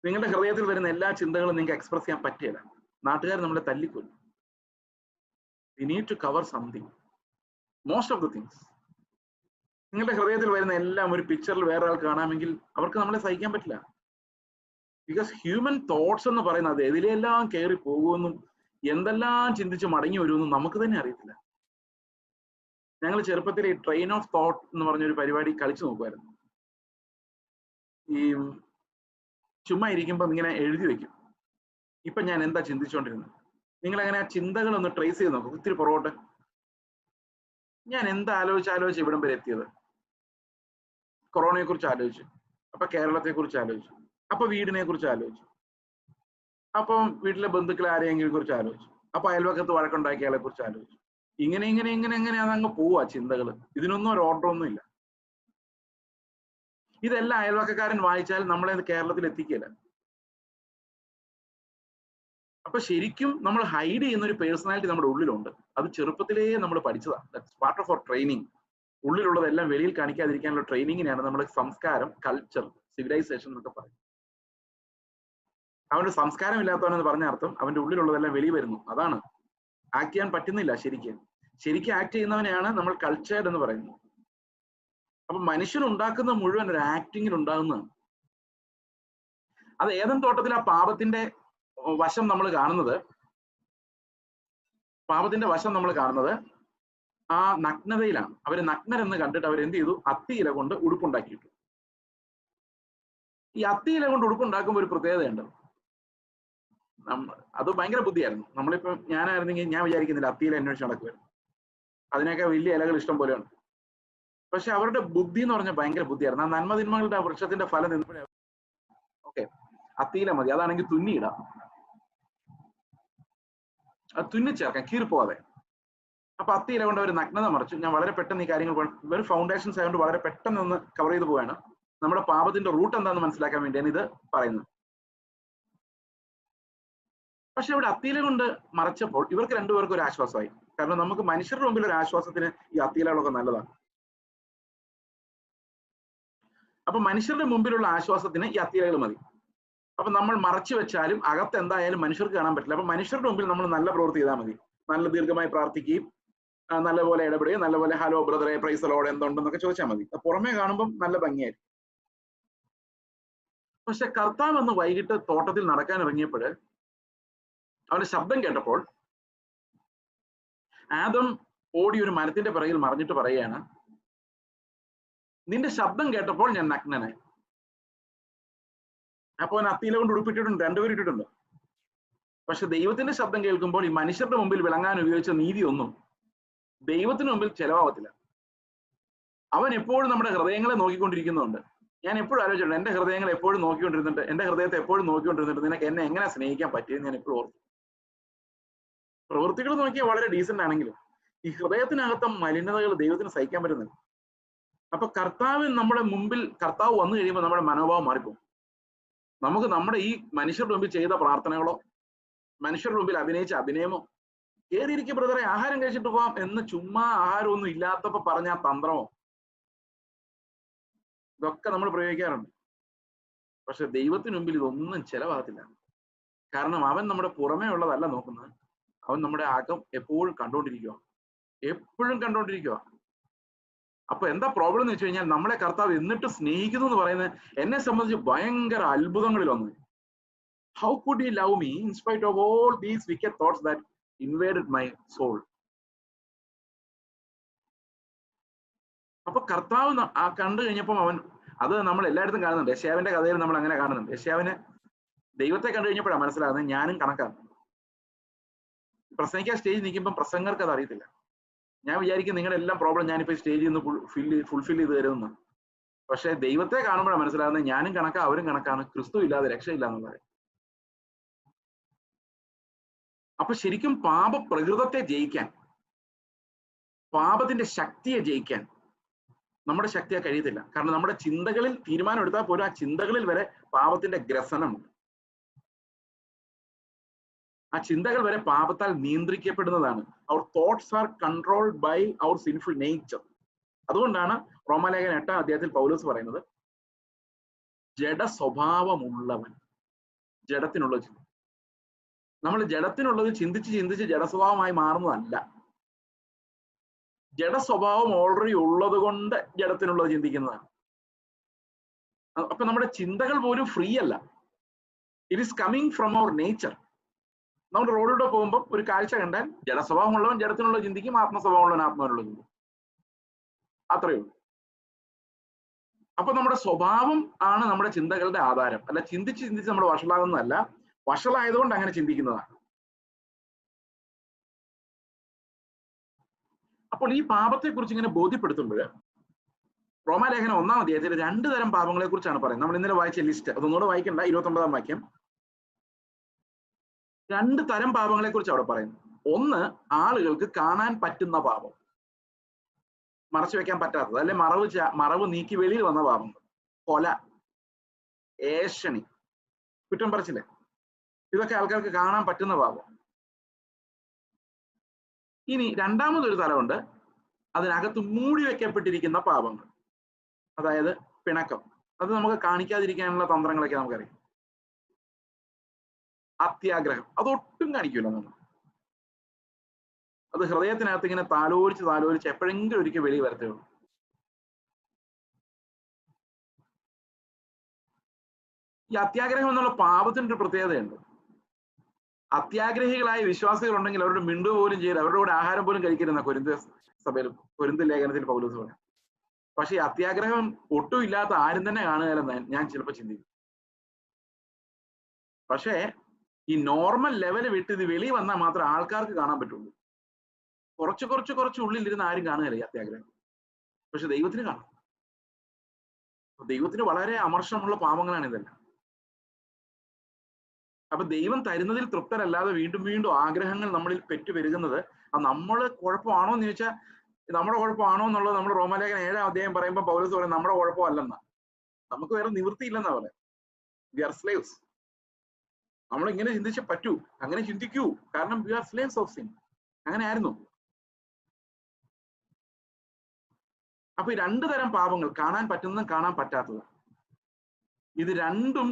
നിങ്ങളുടെ ഹൃദയത്തിൽ വരുന്ന എല്ലാ ചിന്തകളും നിങ്ങൾക്ക് എക്സ്പ്രസ് ചെയ്യാൻ പറ്റില്ല. നാട്ടുകാർ നമ്മളെ തല്ലിക്കൊല്ലും. We need to cover something. Most of the things നിങ്ങളുടെ ഹൃദയത്തിൽ വരുന്ന എല്ലാം ഒരു പിക്ചറിൽ വേറെ ആൾ കാണാമെങ്കിൽ അവർക്ക് നമ്മളെ സഹിക്കാൻ പറ്റില്ല. ബിക്കോസ് ഹ്യൂമൻ തോട്ട്സ് എന്ന് പറയുന്നത് എതിലെല്ലാം കയറി പോകുമെന്നും എന്തെല്ലാം ചിന്തിച്ച് മടങ്ങി വരുമെന്നും നമുക്ക് തന്നെ അറിയത്തില്ല. ഞങ്ങൾ ചെറുപ്പത്തിൽ ഈ ട്രെയിൻ ഓഫ് തോട്ട് എന്ന് പറഞ്ഞൊരു പരിപാടി കളിച്ചു നോക്കുമായിരുന്നു. ഈ ചുമ്മാ ഇരിക്കുമ്പം ഇങ്ങനെ എഴുതി വെക്കും, ഇപ്പൊ ഞാൻ എന്താ ചിന്തിച്ചുകൊണ്ടിരുന്നത്. നിങ്ങൾ അങ്ങനെ ആ ചിന്തകളൊന്ന് ട്രേസ് ചെയ്ത് നോക്കും, ഒത്തിരി പുറകോട്ട്. ഞാൻ എന്താ ആലോചിച്ച് ഇവിടം വരെ എത്തിയത്? കൊറോണയെ കുറിച്ച് ആലോചിച്ചു, അപ്പൊ കേരളത്തെ കുറിച്ച് ആലോചിച്ചു, അപ്പൊ വീടിനെ കുറിച്ച് ആലോചിച്ചു, അപ്പം വീട്ടിലെ ബന്ധുക്കളെ ആരെയെങ്കിലും കുറിച്ച് ആലോചിച്ചു, അപ്പൊ അയൽവക്കത്ത് വഴക്കുണ്ടാക്കിയാളെ കുറിച്ച് ആലോചിച്ചു. ഇങ്ങനെ അതങ്ങ് പോവാ ചിന്തകൾ. ഇതിനൊന്നും ഒരു ഓർഡർ ഒന്നും ഇല്ല. ഇതെല്ലാം അയൽവക്കക്കാരൻ വായിച്ചാൽ നമ്മളെ കേരളത്തിൽ എത്തിക്കില്ല. അപ്പൊ ശരിക്കും നമ്മൾ ഹൈഡ് ചെയ്യുന്ന ഒരു പേഴ്സണാലിറ്റി നമ്മുടെ ഉള്ളിലുണ്ട്. അത് ചെറുപ്പത്തിലേ നമ്മൾ പഠിച്ചതാണ്. That's part of our training. ഉള്ളിലുള്ളതെല്ലാം വെളിയിൽ കാണിക്കാതിരിക്കാനുള്ള ട്രെയിനിങ്ങിനാണ് നമ്മുടെ സംസ്കാരം, കൾച്ചർ, സിവിലൈസേഷൻ എന്നൊക്കെ പറയും. അവന്റെ സംസ്കാരം ഇല്ലാത്തവനെന്ന് പറഞ്ഞ അർത്ഥം അവന്റെ ഉള്ളിലുള്ളതെല്ലാം വെളി വരുന്നു. അതാണ് ആക്ട് ചെയ്യാൻ പറ്റുന്നില്ല. ശരിക്കും ആക്ട് ചെയ്യുന്നവനെയാണ് നമ്മൾ കൾച്ചേർഡ് എന്ന് പറയുന്നത്. അപ്പൊ മനുഷ്യൻ ഉണ്ടാക്കുന്ന മുഴുവൻ ഒരു ആക്ടിങ്ങിൽ ഉണ്ടാകുന്നതാണ്. അത് ഏതൻ തോട്ടത്തിൽ ആ പാപത്തിന്റെ വശം നമ്മൾ കാണുന്നത് ആ നഗ്നതയിലാണ്. അവര് നഗ്നരെന്ന് കണ്ടിട്ട് അവരെന്ത് ചെയ്തു? അത്തിയില കൊണ്ട് ഉടുപ്പുണ്ടാക്കിയിട്ടു. ഈ അത്തിയില കൊണ്ട് ഉടുപ്പുണ്ടാക്കുമ്പോൾ ഒരു പ്രത്യേകതയുണ്ട്. അത് ഭയങ്കര ബുദ്ധിയായിരുന്നു. നമ്മളിപ്പം ഞാനായിരുന്നെങ്കിൽ ഞാൻ വിചാരിക്കുന്നില്ല അത്തിയില അന്വേഷിച്ച് നടക്കുമായിരുന്നു. അതിനൊക്കെ വലിയ ഇലകൾ ഇഷ്ടം പോലെയാണ്. പക്ഷെ അവരുടെ ബുദ്ധി എന്ന് പറഞ്ഞാൽ ഭയങ്കര ബുദ്ധിയായിരുന്നു. ആ നന്മതിന്മകളുടെ ആ വൃക്ഷത്തിന്റെ ഫലം നിന്നപ്പോഴേ ഓക്കെ അത്തിയില മതി, അതാണെങ്കിൽ തുന്നിയിടാം, അത് തുന്നിച്ചേർക്കാം കീറിപ്പോവാതെ. അപ്പൊ അത്തിയില കൊണ്ട് അവർ നഗ്നത മറിച്ചു. ഞാൻ വളരെ പെട്ടെന്ന് ഈ കാര്യങ്ങൾ വെറും ഫൗണ്ടേഷൻസ് ആയതുകൊണ്ട് വളരെ പെട്ടെന്ന് ഒന്ന് കവർ ചെയ്ത് പോവാണ്. നമ്മുടെ പാപത്തിന്റെ റൂട്ട് എന്താണെന്ന് മനസ്സിലാക്കാൻ വേണ്ടിയാണ് ഇത് പറയുന്നത്. പക്ഷെ ഇവിടെ അത്തിയില കൊണ്ട് മറച്ചപ്പോൾ ഇവർക്ക് രണ്ടുപേർക്കും ഒരു ആശ്വാസമായി. കാരണം നമുക്ക് മനുഷ്യരുടെ മുമ്പിൽ ഒരു ആശ്വാസത്തിന് ഈ അത്തിയിലകളൊക്കെ നല്ലതാണ്. അപ്പൊ മനുഷ്യരുടെ മുമ്പിലുള്ള ആശ്വാസത്തിന് ഈ അത്തിയിലകൾ മതി. അപ്പൊ നമ്മൾ മറച്ചു വെച്ചാലും അകത്ത് എന്തായാലും മനുഷ്യർക്ക് കാണാൻ പറ്റില്ല. അപ്പൊ മനുഷ്യരുടെ മുമ്പിൽ നമ്മൾ നല്ല പ്രവൃത്തി ചെയ്താൽ മതി. നല്ല ദീർഘമായി പ്രാർത്ഥിക്കുകയും നല്ലപോലെ ഇടപെടുകയും നല്ലപോലെ ഹലോ ബ്രദറെ പ്രൈസ് ദി ലോർഡ് എന്തുണ്ടെന്നൊക്കെ ചോദിച്ചാൽ മതി. പുറമേ കാണുമ്പോൾ നല്ല ഭംഗിയായിരിക്കും. പക്ഷെ കർത്താവ് അന്ന് വൈകിട്ട് തോട്ടത്തിൽ നടക്കാൻ ഇറങ്ങിയപ്പോൾ അവന്റെ ശബ്ദം കേട്ടപ്പോൾ ആദം ഓടി ഒരു മരത്തിന്റെ പിറകിൽ മറിഞ്ഞിട്ട് പറയുകയാണ്, നിന്റെ ശബ്ദം കേട്ടപ്പോൾ ഞാൻ നഗ്നനായി. അപ്പൊ അവൻ അത്തിയില കൊണ്ട് ഉടുപ്പിട്ടിട്ടുണ്ട്, രണ്ടുപേരും ഇട്ടിട്ടുണ്ട്. പക്ഷെ ദൈവത്തിന്റെ ശബ്ദം കേൾക്കുമ്പോൾ ഈ മനുഷ്യരുടെ മുമ്പിൽ വിളങ്ങാൻ ഉപയോഗിച്ച നീതിയൊന്നും ദൈവത്തിന് മുമ്പിൽ ചെലവാകത്തില്ല. അവൻ എപ്പോഴും നമ്മുടെ ഹൃദയങ്ങളെ നോക്കിക്കൊണ്ടിരിക്കുന്നുണ്ട്. ഞാൻ എപ്പോഴും ആലോചിച്ചിട്ടുണ്ട്, എന്റെ ഹൃദയങ്ങളെ എപ്പോഴും നോക്കിക്കൊണ്ടിരുന്നിട്ട്, എന്റെ ഹൃദയത്തെ എപ്പോഴും നോക്കിക്കൊണ്ടിരുന്നിട്ട് നിനക്ക് എന്നെ എങ്ങനെ സ്നേഹിക്കാൻ പറ്റിയെന്ന് ഞാൻ എപ്പോഴും ഓർത്തു. പ്രവൃത്തികൾ നോക്കിയാൽ വളരെ ഡീസന്റ് ആണെങ്കിലും ഈ ഹൃദയത്തിനകത്ത മലിനതകൾ ദൈവത്തിന് സഹിക്കാൻ പറ്റുന്നില്ല. അപ്പൊ കർത്താവ് നമ്മുടെ മുമ്പിൽ കർത്താവ് വന്നു കഴിയുമ്പോൾ നമ്മുടെ മനോഭാവം മാറിപ്പോകും. നമുക്ക് നമ്മുടെ ഈ മനുഷ്യരുടെ മുമ്പിൽ ചെയ്ത പ്രാർത്ഥനകളോ മനുഷ്യരുടെ മുമ്പിൽ അഭിനയിച്ച അഭിനയമോ കയറിയിരിക്കും ബ്രദറെ ആഹാരം കഴിച്ചിട്ട് പോവാം എന്ന് ചുമ്മാ ആഹാരമൊന്നും ഇല്ലാത്തപ്പോ പറഞ്ഞ തന്ത്രമോ ഇതൊക്കെ നമ്മൾ പ്രയോഗിക്കാറുണ്ട്. പക്ഷെ ദൈവത്തിന് മുമ്പിൽ ഇതൊന്നും ചെലവാകത്തില്ല. കാരണം അവൻ നമ്മുടെ പുറമേ ഉള്ളതല്ല നോക്കുന്നത്, അവൻ നമ്മുടെ അകം എപ്പോഴും കണ്ടോണ്ടിരിക്കുക. അപ്പൊ എന്താ പ്രോബ്ലം എന്ന് വെച്ച് കഴിഞ്ഞാൽ നമ്മളെ കർത്താവ് എന്നിട്ട് സ്നേഹിക്കുന്നു എന്ന് പറയുന്നത് എന്നെ സംബന്ധിച്ച് ഭയങ്കര അത്ഭുതങ്ങളിൽ ഒന്ന്. How could he love me in spite of all these wicked thoughts that invaded my soul. അപ്പൊ കർത്താവ് കണ്ടു കഴിഞ്ഞപ്പോൾ അവൻ, അത് നമ്മൾ എല്ലായിടത്തും കാണുന്നുണ്ട്. യെശയ്യാവിന്റെ കഥയിൽ നമ്മൾ അങ്ങനെ കാണുന്നുണ്ട്. യെശയ്യാവിന് ദൈവത്തെ കണ്ടു കഴിഞ്ഞപ്പോഴാണ് മനസ്സിലാകുന്നത് ഞാനും കണക്കാണ്. പ്രസംഗിക്കാൻ സ്റ്റേജ് നിൽക്കുമ്പോൾ പ്രസംഗർക്ക് അത് അറിയത്തില്ല. ഞാൻ വിചാരിക്കും നിങ്ങളുടെ എല്ലാം പ്രോബ്ലം ഞാനിപ്പോ സ്റ്റേജിൽ നിന്ന് ഫുൾഫിൽ ചെയ്ത് തരുമെന്ന്. പക്ഷെ ദൈവത്തെ കാണുമ്പോഴാണ് മനസ്സിലാകുന്നത് ഞാനും കണക്കാ അവരും കണക്കാണ്, ക്രിസ്തു ഇല്ലാതെ രക്ഷയില്ല എന്നുള്ളത്. അപ്പൊ ശരിക്കും പാപപ്രകൃതത്തെ ജയിക്കാൻ, പാപത്തിന്റെ ശക്തിയെ ജയിക്കാൻ നമ്മുടെ ശക്തിയെ കഴിയത്തില്ല. കാരണം നമ്മുടെ ചിന്തകളിൽ തീരുമാനം എടുത്താൽ പോലും ആ ചിന്തകളിൽ വരെ പാപത്തിന്റെ ഗ്രസനമുണ്ട്. ആ ചിന്തകൾ വരെ പാപത്താൽ നിയന്ത്രിക്കപ്പെടുന്നതാണ്. Our thoughts are controlled by our sinful nature. അതുകൊണ്ടാണ് റോമാലേഖനം 8-ാം അധ്യായത്തിൽ പൗലോസ് പറയുന്നത് ജഡ സ്വഭാവമുള്ളവൻ. ജഡത്തിനുള്ളത് ചിന്തിക്കും. നമ്മൾ ജഡത്തിനുള്ളത് ചിന്തിച്ച് ചിന്തിച്ച് ജഡസ്വഭാവമായി മാറുന്നതല്ല. ജഡസ്വഭാവം ഓൾറെഡി ഉള്ളത് കൊണ്ട് ജഡത്തിനുള്ളത് ചിന്തിക്കുന്നതാണ്. അപ്പൊ നമ്മുടെ ചിന്തകൾ പോലും ഫ്രീ അല്ല. It is coming from our nature. നമ്മൾ റോഡിലൂടെ പോകുമ്പോൾ ഒരു കാഴ്ച കണ്ടാൽ ജഡസ്വഭാവമുള്ളവൻ ജഡത്തിനുള്ളത് ചിന്തിക്കും, ആത്മസ്വഭാവമുള്ളവൻ ആത്മാവിനുള്ളത് ചിന്തിക്കും. അത്രയേ ഉള്ളൂ. അപ്പൊ നമ്മുടെ സ്വഭാവം ആണ് നമ്മുടെ ചിന്തകളുടെ ആധാരം. അല്ല ചിന്തിച്ച് ചിന്തിച്ച് നമ്മൾ വഷളാകുന്നതല്ല, വഷളായതുകൊണ്ട് അങ്ങനെ ചിന്തിക്കുന്നതാണ്. അപ്പോൾ ഈ പാപത്തെ കുറിച്ച് ഇങ്ങനെ ബോധ്യപ്പെടുത്തുമ്പോൾ റോമാലേഖനം 1-ാം അധ്യായത്തിൽ 2 തരം പാപങ്ങളെ കുറിച്ചാണ് പറയുന്നത്. നമ്മൾ ഇന്നലെ വായിച്ച ലിസ്റ്റ് അതൊന്നുകൂടെ വായിക്കണ്ട. 29-ാം വാക്യം 2 തരം പാപങ്ങളെ കുറിച്ച് അവിടെ പറയുന്നു. ഒന്ന്, ആളുകൾക്ക് കാണാൻ പറ്റുന്ന പാപം, മറച്ചു വെക്കാൻ പറ്റാത്തത്, അല്ലെ മറവ് നീക്കി വെളിയിൽ വന്ന പാപങ്ങൾ. കൊല, ഏഷണി, കുറ്റം പറച്ചില്ലേ, ഇതൊക്കെ ആൾക്കാർക്ക് കാണാൻ പറ്റുന്ന പാപം. ഇനി രണ്ടാമതൊരു തലമുണ്ട്, അതിനകത്ത് മൂടി വെക്കപ്പെട്ടിരിക്കുന്ന പാപങ്ങൾ. അതായത് പിണക്കം, അത് നമുക്ക് കാണിക്കാതിരിക്കാനുള്ള തന്ത്രങ്ങളൊക്കെ നമുക്കറിയാം. അത്യാഗ്രഹം, അതൊട്ടും കാണിക്കൂല നമ്മൾ. അത് ഹൃദയത്തിനകത്ത് ഇങ്ങനെ താലോലിച്ച് എപ്പോഴെങ്കിലും ഒരിക്കൽ വെളി വരത്തേ ഉള്ളൂ. ഈ അത്യാഗ്രഹം എന്നുള്ള പാപത്തിന്റെ ഒരു പ്രത്യേകതയുണ്ട്. അത്യാഗ്രഹികളായ വിശ്വാസികൾ ഉണ്ടെങ്കിൽ അവരുടെ മിണ്ടു പോലും ചെയ്ത് അവരുടെ കൂടെ ആഹാരം പോലും കഴിക്കരുന്ന കൊരിന്ത് സഭയിൽ, കൊരിന്ത് ലേഖനത്തിൽ പൗലോസ് പറയാം. പക്ഷെ ഈ അത്യാഗ്രഹം ഒട്ടും ഇല്ലാത്ത ആരും തന്നെ കാണുകയല്ലെന്ന് ഞാൻ ചിലപ്പോൾ ചിന്തിക്കും. പക്ഷേ ഈ നോർമൽ ലെവല് വിട്ട് ഇത് വെളി വന്നാൽ മാത്രമേ ആൾക്കാർക്ക് കാണാൻ പറ്റുള്ളൂ. കുറച്ച് ഉള്ളിലിരുന്ന് ആരും കാണുകയില്ല ഈ അത്യാഗ്രഹം. പക്ഷെ ദൈവത്തിന് കാണാം. ദൈവത്തിന് വളരെ അമർഷമുള്ള പാപങ്ങളാണ് ഇതെല്ലാം. അപ്പൊ ദൈവം തരുന്നതിൽ തൃപ്തരല്ലാതെ വീണ്ടും വീണ്ടും ആഗ്രഹങ്ങൾ നമ്മളിൽ പെറ്റുപെരുകുന്നത് അത് നമ്മള് കുഴപ്പമാണോ എന്ന് ചോദിച്ചാൽ നമ്മുടെ കുഴപ്പമാണോ എന്നുള്ളത് നമ്മൾ റോമാലേഖനം 7-ാം അധ്യായം പറയുമ്പോൾ പൗലോസ് പറയും നമ്മുടെ കുഴപ്പമല്ലെന്നാ. നമുക്ക് വേറെ നിവൃത്തിയില്ലെന്നാ പറയാം. We are slaves. നമ്മൾ ഇങ്ങനെ ചിന്തിച്ചേ പറ്റൂ, അങ്ങനെ ചിന്തിക്കൂ, കാരണം we are slaves of sin. അങ്ങനെ ആയിരുന്നു. അപ്പൊ ഈ 2 തരം പാപങ്ങൾ, കാണാൻ പറ്റുന്നതും കാണാൻ പറ്റാത്തതും, ഇത് രണ്ടും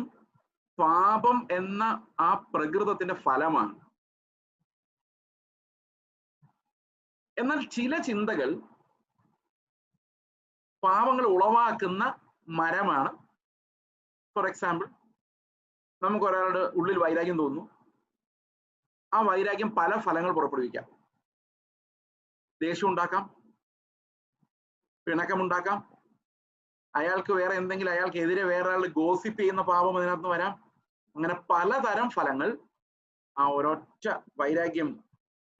പാപം എന്ന ആ പ്രകൃതത്തിന്റെ ഫലമാണ്. എന്നാൽ ചില ചിന്തകൾ പാപങ്ങൾ ഉളവാക്കുന്ന മരമാണ്. ഫോർ എക്സാമ്പിൾ, നമുക്ക് ഒരാളുടെ ഉള്ളിൽ വൈരാഗ്യം തോന്നുന്നു. ആ വൈരാഗ്യം പല ഫലങ്ങൾ പുറപ്പെടുവിക്കാം. ദേഷ്യം ഉണ്ടാക്കാം, പിണക്കമുണ്ടാക്കാം, അയാൾക്ക് വേറെ എന്തെങ്കിലും, അയാൾക്കെതിരെ വേറെ ആൾ ഗോസിപ്പ് ചെയ്യുന്ന പാപം അതിനകത്ത് വരാം. അങ്ങനെ പലതരം ഫലങ്ങൾ ആ ഒരൊറ്റ വൈരാഗ്യം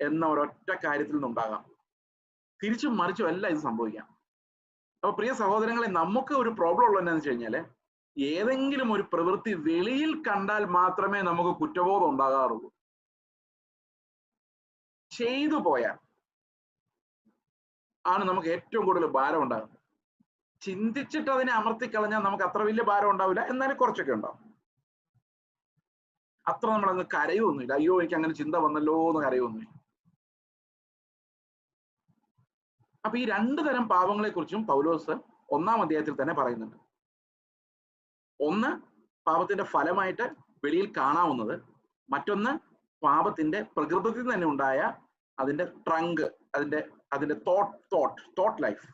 എന്ന ഒരൊറ്റ കാര്യത്തിൽ നിന്നുണ്ടാകാം. തിരിച്ചും മറിച്ചും എല്ലാം ഇത് സംഭവിക്കാം. അപ്പൊ പ്രിയ സഹോദരങ്ങളെ, നമുക്ക് ഒരു പ്രോബ്ലം ഉള്ളത് എന്താണെന്ന് വെച്ച് കഴിഞ്ഞാല് ഏതെങ്കിലും ഒരു പ്രവൃത്തി വെളിയിൽ കണ്ടാൽ മാത്രമേ നമുക്ക് കുറ്റബോധം ഉണ്ടാകാറുള്ളൂ. ചെയ്തു പോയാൽ ആണ് നമുക്ക് ഏറ്റവും കൂടുതൽ ഭാരം ഉണ്ടാകുന്നത്. ചിന്തിച്ചിട്ട് അതിനെ അമർത്തിക്കളഞ്ഞാൽ നമുക്ക് അത്ര വലിയ ഭാരം ഉണ്ടാവില്ല, എന്നാലും കുറച്ചൊക്കെ ഉണ്ടാവും. അത്ര നമ്മളങ്ങ് കരയൊന്നുമില്ല, അയ്യോ എനിക്ക് അങ്ങനെ ചിന്ത വന്നല്ലോ എന്ന് കരയൊന്നുമില്ല. അപ്പൊ ഈ 2 തരം പാപങ്ങളെ കുറിച്ചും പൗലോസ് 1-ാം അധ്യായത്തിൽ തന്നെ പറയുന്നുണ്ട്. ഒന്ന്, പാപത്തിന്റെ ഫലമായിട്ട് വെളിയിൽ കാണാവുന്നത്. മറ്റൊന്ന്, പാപത്തിന്റെ പ്രകൃതത്തിൽ തന്നെ ഉണ്ടായ അതിന്റെ ട്രങ്ക്, അതിന്റെ തോട്ട് ലൈഫ്.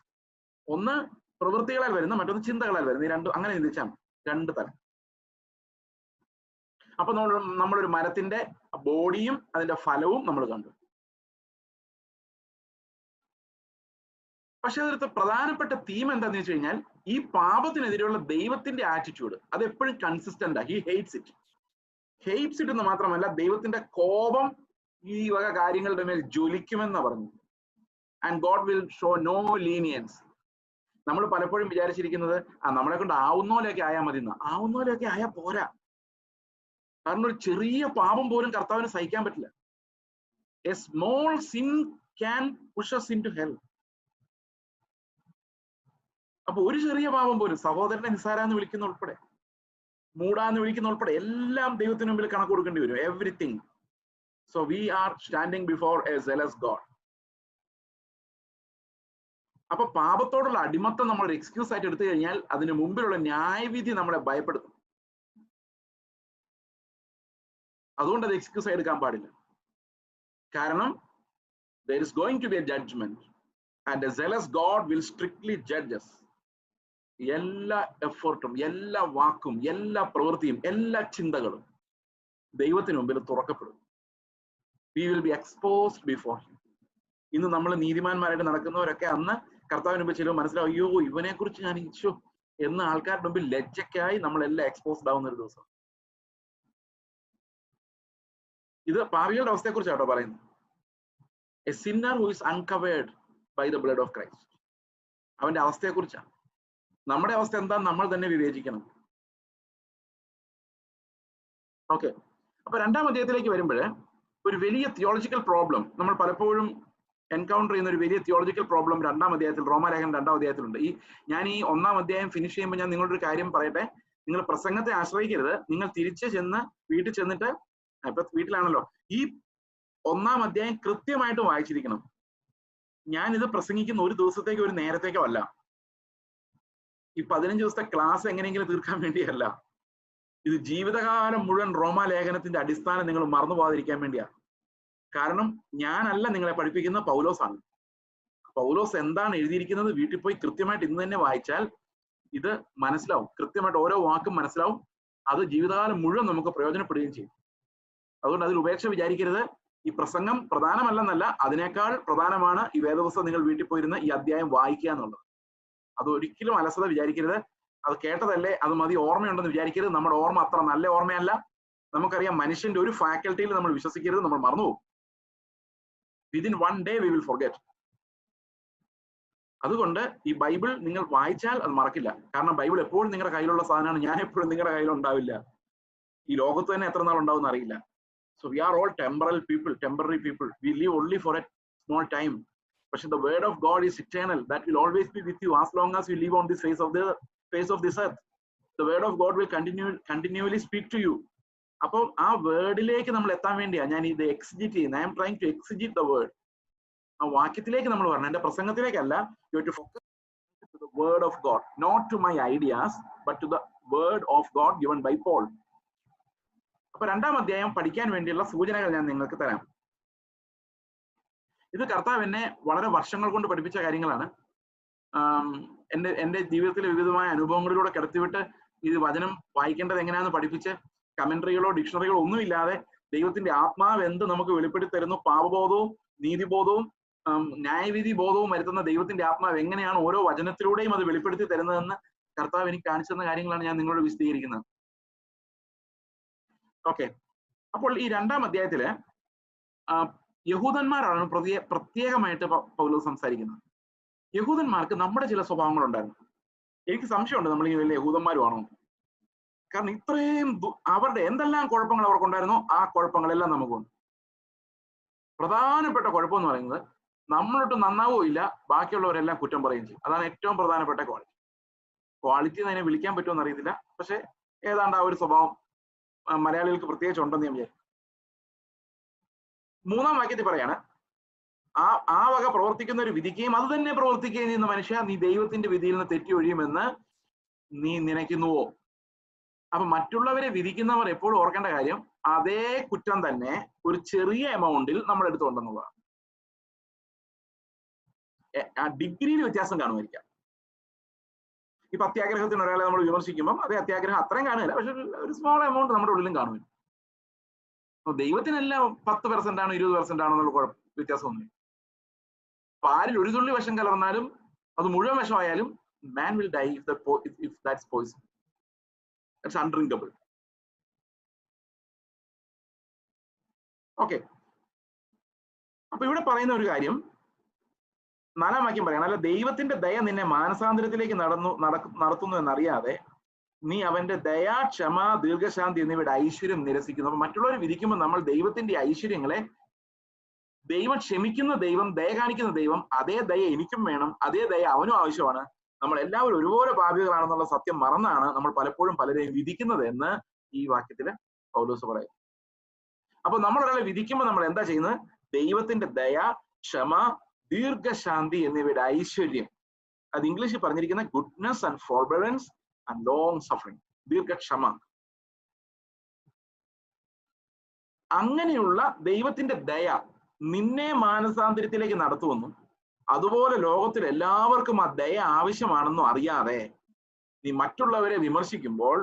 ഒന്ന് പ്രവൃത്തികളാൽ വരുന്ന, മറ്റൊന്ന് ചിന്തകളാൽ വരുന്ന. ഈ രണ്ടും അങ്ങനെ ചിന്തിച്ചാൽ 2 തരം. അപ്പൊ നമ്മളൊരു മരത്തിന്റെ ബോഡിയും അതിന്റെ ഫലവും നമ്മൾ കണ്ടു. പക്ഷെ അതിലത്തെ പ്രധാനപ്പെട്ട തീം എന്താന്ന് വെച്ച് കഴിഞ്ഞാൽ ഈ പാപത്തിനെതിരെയുള്ള ദൈവത്തിന്റെ ആറ്റിറ്റ്യൂഡ് അത് എപ്പോഴും കൺസിസ്റ്റന്റ്. ഹി ഹെയ്റ്റ്സ് ഇറ്റ് എന്ന് മാത്രമല്ല, ദൈവത്തിന്റെ കോപം ഈ വക കാര്യങ്ങളുടെ മേൽ ജ്വലിക്കുമെന്ന് പറഞ്ഞു. And God will show no leniency. നമ്മൾ പലപ്പോഴും വിചാരിച്ചിരിക്കുന്നത് നമ്മളെ കൊണ്ട് ആവുന്ന പോലെയൊക്കെ ആയാൽ മതി. ആവുന്ന പോലെയൊക്കെ ആയാൽ പോരാ. കാരണം ഒരു ചെറിയ പാപം പോലും കർത്താവിന് സഹിക്കാൻ പറ്റില്ല. A small sin can push us into hell. അപ്പൊ ഒരു ചെറിയ പാപം പോലും, സഹോദരനെ നിസ്സാരാന്ന് വിളിക്കുന്ന ഉൾപ്പെടെ, മൂടാന്ന് വിളിക്കുന്ന ഉൾപ്പെടെ, എല്ലാം ദൈവത്തിന് മുമ്പിൽ കണക്ക് കൊടുക്കേണ്ടി വരും. Everything. So we R standing before A zealous God. അപ്പൊ പാപത്തോടുള്ള അടിമത്തം നമ്മൾ ഒരു എക്സ്ക്യൂസ് ആയിട്ട് എടുത്തു കഴിഞ്ഞാൽ അതിന് മുമ്പിലുള്ള ന്യായവിധി നമ്മളെ ഭയപ്പെടുത്തും. അതുകൊണ്ട് അത് എക്സ്ക്യൂസ് ആയി എടുക്കാൻ പാടില്ല. കാരണം there is going to be a judgment and a zealous God will strictly judge us. എല്ലാ എഫേർട്ടും, എല്ലാ വാക്കും, എല്ലാ പ്രവൃത്തിയും, എല്ലാ ചിന്തകളും ദൈവത്തിന് മുമ്പിൽ തുറക്കപ്പെടും. We will be exposed before him. ഇന്ന് നമ്മൾ നീതിമാന്മാരായിട്ട് നടക്കുന്നവരൊക്കെ അന്ന് കർത്താവിന് മുമ്പ് ചിലവ് മനസ്സിലാവും, അയ്യോ ഇവനെ കുറിച്ച് ഞാൻ ഈശോ എന്ന ആൾക്കാരുടെ മുമ്പിൽ ലജ്ജയ്ക്കായി നമ്മളെല്ലാം എക്സ്പോസ്ഡ് ആവുന്ന ഒരു ദിവസം. ഇത് പാപികളുടെ അവസ്ഥയെ കുറിച്ചാട്ടോ പറയുന്നത്. A sinner who is uncovered by the blood of Christ. അവന്റെ അവസ്ഥയെ കുറിച്ചാണ്. നമ്മുടെ അവസ്ഥ എന്താന്ന് നമ്മൾ തന്നെ വിവേചിക്കണം. ഓക്കെ, അപ്പൊ 2-ാം അധ്യായത്തിലേക്ക് വരുമ്പോൾ ഒരു വലിയ തിയോളജിക്കൽ പ്രോബ്ലം നമ്മൾ പലപ്പോഴും എൻകൗണ്ടർ ചെയ്യുന്ന ഒരു വലിയ തിയോളജിക്കൽ പ്രോബ്ലം 2-ാം അധ്യായത്തിൽ, റോമാലേഖനം 2-ാം അധ്യായത്തിലുണ്ട്. ഞാൻ ഈ 1-ാം അധ്യായം ഫിനിഷ് ചെയ്യുമ്പോൾ ഞാൻ നിങ്ങളൊരു കാര്യം പറയട്ടെ. നിങ്ങൾ പ്രസംഗത്തെ ആശ്രയിക്കരുത്. നിങ്ങൾ തിരിച്ച് ചെന്ന് വീട്ടിൽ ചെന്നിട്ട്, ഇപ്പൊ വീട്ടിലാണല്ലോ, ഈ 1-ാം അധ്യായം കൃത്യമായിട്ട് വായിച്ചിരിക്കണം. ഞാൻ ഇത് പ്രസംഗിക്കുന്ന ഒരു ദിവസത്തേക്കോ ഒരു നേരത്തേക്കോ അല്ല. ഈ 15 ദിവസത്തെ ക്ലാസ് എങ്ങനെയെങ്കിലും തീർക്കാൻ വേണ്ടിയല്ല. ഇത് ജീവിതകാലം മുഴുവൻ റോമാലേഖനത്തിന്റെ അടിസ്ഥാനം നിങ്ങൾ മറന്നു പോകാതിരിക്കാൻ വേണ്ടിയാ. കാരണം ഞാനല്ല നിങ്ങളെ പഠിപ്പിക്കുന്ന, പൗലോസാണ്. പൗലോസ് എന്താണ് എഴുതിയിരിക്കുന്നത് വീട്ടിൽ പോയി കൃത്യമായിട്ട് ഇന്ന് തന്നെ വായിച്ചാൽ ഇത് മനസ്സിലാവും. കൃത്യമായിട്ട് ഓരോ വാക്കും മനസ്സിലാവും. അത് ജീവിതകാലം മുഴുവൻ നമുക്ക് പ്രയോജനപ്പെടുകയും ചെയ്യും. അതുകൊണ്ട് അതിൽ ഉപേക്ഷ വിചാരിക്കരുത്. ഈ പ്രസംഗം പ്രധാനമല്ലെന്നല്ല, അതിനേക്കാൾ പ്രധാനമാണ് ഈ വേദപുസ്തകം നിങ്ങൾ വീട്ടിൽ പോയിരുന്ന് ഈ അധ്യായം വായിക്കുക എന്നുള്ളത്. അത് ഒരിക്കലും അലസത വിചാരിക്കരുത്. അത് കേട്ടതല്ലേ, അത് മതി, ഓർമ്മയുണ്ടെന്ന് വിചാരിക്കരുത്. നമ്മുടെ ഓർമ്മ അത്ര നല്ല ഓർമ്മയല്ല. നമുക്കറിയാം മനുഷ്യന്റെ ഒരു ഫാക്കൽറ്റിയിൽ നമ്മൾ വിശ്വസിക്കരുത്, നമ്മൾ മറന്നുപോകും. Within 1 day we will forget. അതുകൊണ്ട് ഈ ബൈബിൾ നിങ്ങൾ വായിച്ചാൽ അത് മറക്കില്ല. കാരണം ബൈബിൾ എപ്പോഴും നിങ്ങളുടെ കയ്യിലുള്ള സാധനമാണ്. ഞാൻ എപ്പോഴും നിങ്ങളുടെ കയ്യിൽ ഉണ്ടാവില്ല. ഈ ലോകത്ത് തന്നെ എത്ര നാൾ ഉണ്ടാവും അറിയില്ല. So we are all temporary people. We live only for a small time. But the word of God is eternal. That will always be with you as long as you live on this face of this earth. The word of God will continually speak to you. അപ്പോൾ ആ വേർഡിലേക്ക് നമ്മൾ എത്താൻ വേണ്ടിയാ ഞാൻ ഇത് exegete ചെയ്യുന്നത്. I'm trying to exegete the word. ആ വാക്യത്തിലേക്ക് നമ്മൾ പറഞ്ഞു. എന്റെ പ്രസംഗത്തിലേക്കല്ല. You have to focus to the word of God, not to my ideas but to the word of God given by Paul. അപ്പൊ 2-ാം അധ്യായം പഠിക്കാൻ വേണ്ടിയുള്ള സൂചനകൾ ഞാൻ നിങ്ങൾക്ക് തരാം. ഇത് കർത്താവ് എന്നെ വളരെ വർഷങ്ങൾ കൊണ്ട് പഠിപ്പിച്ച കാര്യങ്ങളാണ്. എന്റെ ജീവിതത്തിലെ വിവിധമായ അനുഭവങ്ങളിലൂടെ കടത്തിവിട്ട് ഇത് വചനം വായിക്കേണ്ടത് എങ്ങനെയാണെന്ന് പഠിപ്പിച്ച് കമന്ററികളോ ഡിക്ഷണറികളോ ഒന്നുമില്ലാതെ ദൈവത്തിന്റെ ആത്മാവ് എന്ത് നമുക്ക് വെളിപ്പെടുത്തി തരുന്നു, പാപബോധവും നീതിബോധവും ന്യായവിധി ബോധവും വരുത്തുന്ന ദൈവത്തിന്റെ ആത്മാവ് എങ്ങനെയാണ് ഓരോ വചനത്തിലൂടെയും അത് വെളിപ്പെടുത്തി തരുന്നതെന്ന് കർത്താവ് എനിക്ക് കാണിച്ചു തന്ന കാര്യങ്ങളാണ് ഞാൻ നിങ്ങളോട് വിശദീകരിക്കുന്നത്. ഓക്കെ, അപ്പോൾ ഈ 2-ാം അധ്യായത്തില് യഹൂദന്മാരാണ് പ്രത്യേകമായിട്ട് പൗലോസ് സംസാരിക്കുന്നത്. യഹൂദന്മാർക്ക് നമ്മുടെ ചില സ്വഭാവങ്ങൾ ഉണ്ടായിരുന്നു. എനിക്ക് സംശയമുണ്ട് നമ്മൾ ഈ വലിയ യഹൂദന്മാരുമാണോ. കാരണം ഇത്രയും അവരുടെ എന്തെല്ലാം കുഴപ്പങ്ങൾ അവർക്കുണ്ടായിരുന്നോ ആ കുഴപ്പങ്ങളെല്ലാം നമുക്കുണ്ട്. പ്രധാനപ്പെട്ട കുഴപ്പം എന്ന് പറയുന്നത് നമ്മളൊട്ട് നന്നാവുകയില്ല, ബാക്കിയുള്ളവരെല്ലാം കുറ്റം പറയുകയും ചെയ്യും. അതാണ് ഏറ്റവും പ്രധാനപ്പെട്ട ക്വാളിറ്റി എന്ന് അതിനെ വിളിക്കാൻ പറ്റുമെന്ന് അറിയത്തില്ല. പക്ഷെ ഏതാണ്ട് ആ ഒരു സ്വഭാവം മലയാളികൾക്ക് പ്രത്യേകിച്ച് ഉണ്ടെന്ന് ഞാൻ വിചാരിക്കും. 3-ാം വാക്യത്തിൽ പറയാണ്, ആ വക പ്രവർത്തിക്കുന്ന ഒരു വിധിക്കുകയും അത് തന്നെ പ്രവർത്തിക്കുകയും ചെയ്യുന്ന മനുഷ്യ, നീ ദൈവത്തിന്റെ വിധിയിൽ നിന്ന് തെറ്റി ഒഴിയുമെന്ന് നീ നനയ്ക്കുന്നുവോ. അപ്പൊ മറ്റുള്ളവരെ വിധിക്കുന്നവർ എപ്പോഴും ഓർക്കേണ്ട കാര്യം അതേ കുറ്റം തന്നെ ഒരു ചെറിയ എമൗണ്ടിൽ നമ്മൾ എടുത്തുകൊണ്ടെന്നുള്ളതാണ്. ആ ഡിഗ്രിയിൽ വ്യത്യാസം കാണുമായിരിക്കാം. ഇപ്പൊ അത്യാഗ്രഹത്തിന് ഒരാളെ നമ്മൾ വിമർശിക്കുമ്പോൾ അതേ അത്യാഗ്രഹം അത്രയും കാണുകയില്ല, പക്ഷെ ഒരു സ്മോൾ എമൗണ്ട് നമ്മുടെ ഉള്ളിലും കാണുമല്ലോ. അപ്പൊ ദൈവത്തിനെല്ലാം 10% ആണോ 20% ആണോ എന്നുള്ള വ്യത്യാസമൊന്നും. അപ്പൊ ആരിൽ ഒരു തുള്ളി വിഷം കലർന്നാലും അത് മുഴുവൻ വിഷമായാലും man will die if that's poison. That's undrinkable. Okay, അപ്പൊ ഇവിടെ പറയുന്ന ഒരു കാര്യം 4-ാം വാക്യം പറയണം, അല്ല ദൈവത്തിന്റെ ദയ നിന്നെ മാനസാന്തരത്തിലേക്ക് നടത്തുന്നു എന്നറിയാതെ നീ അവന്റെ ദയ, ക്ഷമ, ദീർഘശാന്തി എന്നിവയുടെ ഐശ്വര്യം നിരസിക്കുന്നു. അപ്പൊ മറ്റുള്ളവരെ വിധിക്കുമ്പോൾ നമ്മൾ ദൈവത്തിന്റെ ഐശ്വര്യങ്ങളെ, ദൈവം ക്ഷമിക്കുന്ന ദൈവം, ദയ കാണിക്കുന്ന ദൈവം, അതേ ദയ എനിക്കും വേണം, അതേ ദയ അവനും ആവശ്യമാണ്. നമ്മൾ എല്ലാവരും ഒരുപോലെ പാപികളാണെന്നുള്ള സത്യം മറന്നാണ് നമ്മൾ പലപ്പോഴും പലരെയും വിധിക്കുന്നത് എന്ന് ഈ വാക്യത്തില് പൗലോസ് പറയും. അപ്പൊ നമ്മൾ ഒരാളെ വിധിക്കുമ്പോൾ നമ്മൾ എന്താ ചെയ്യുന്നത്? ദൈവത്തിന്റെ ദയ, ക്ഷമ, ദീർഘശാന്തി എന്നിവയുടെ ഐശ്വര്യം. അത് ഇംഗ്ലീഷിൽ പറഞ്ഞിരിക്കുന്ന goodness and forbearance and long suffering, ദീർഘക്ഷമ. അങ്ങനെയുള്ള ദൈവത്തിന്റെ ദയ നിന്നെ മാനസാന്തരത്തിലേക്ക് നടത്തുമെന്നും അതുപോലെ ലോകത്തിൽ എല്ലാവർക്കും ആ ദയ ആവശ്യമാണെന്നും അറിയാതെ നീ മറ്റുള്ളവരെ വിമർശിക്കുമ്പോൾ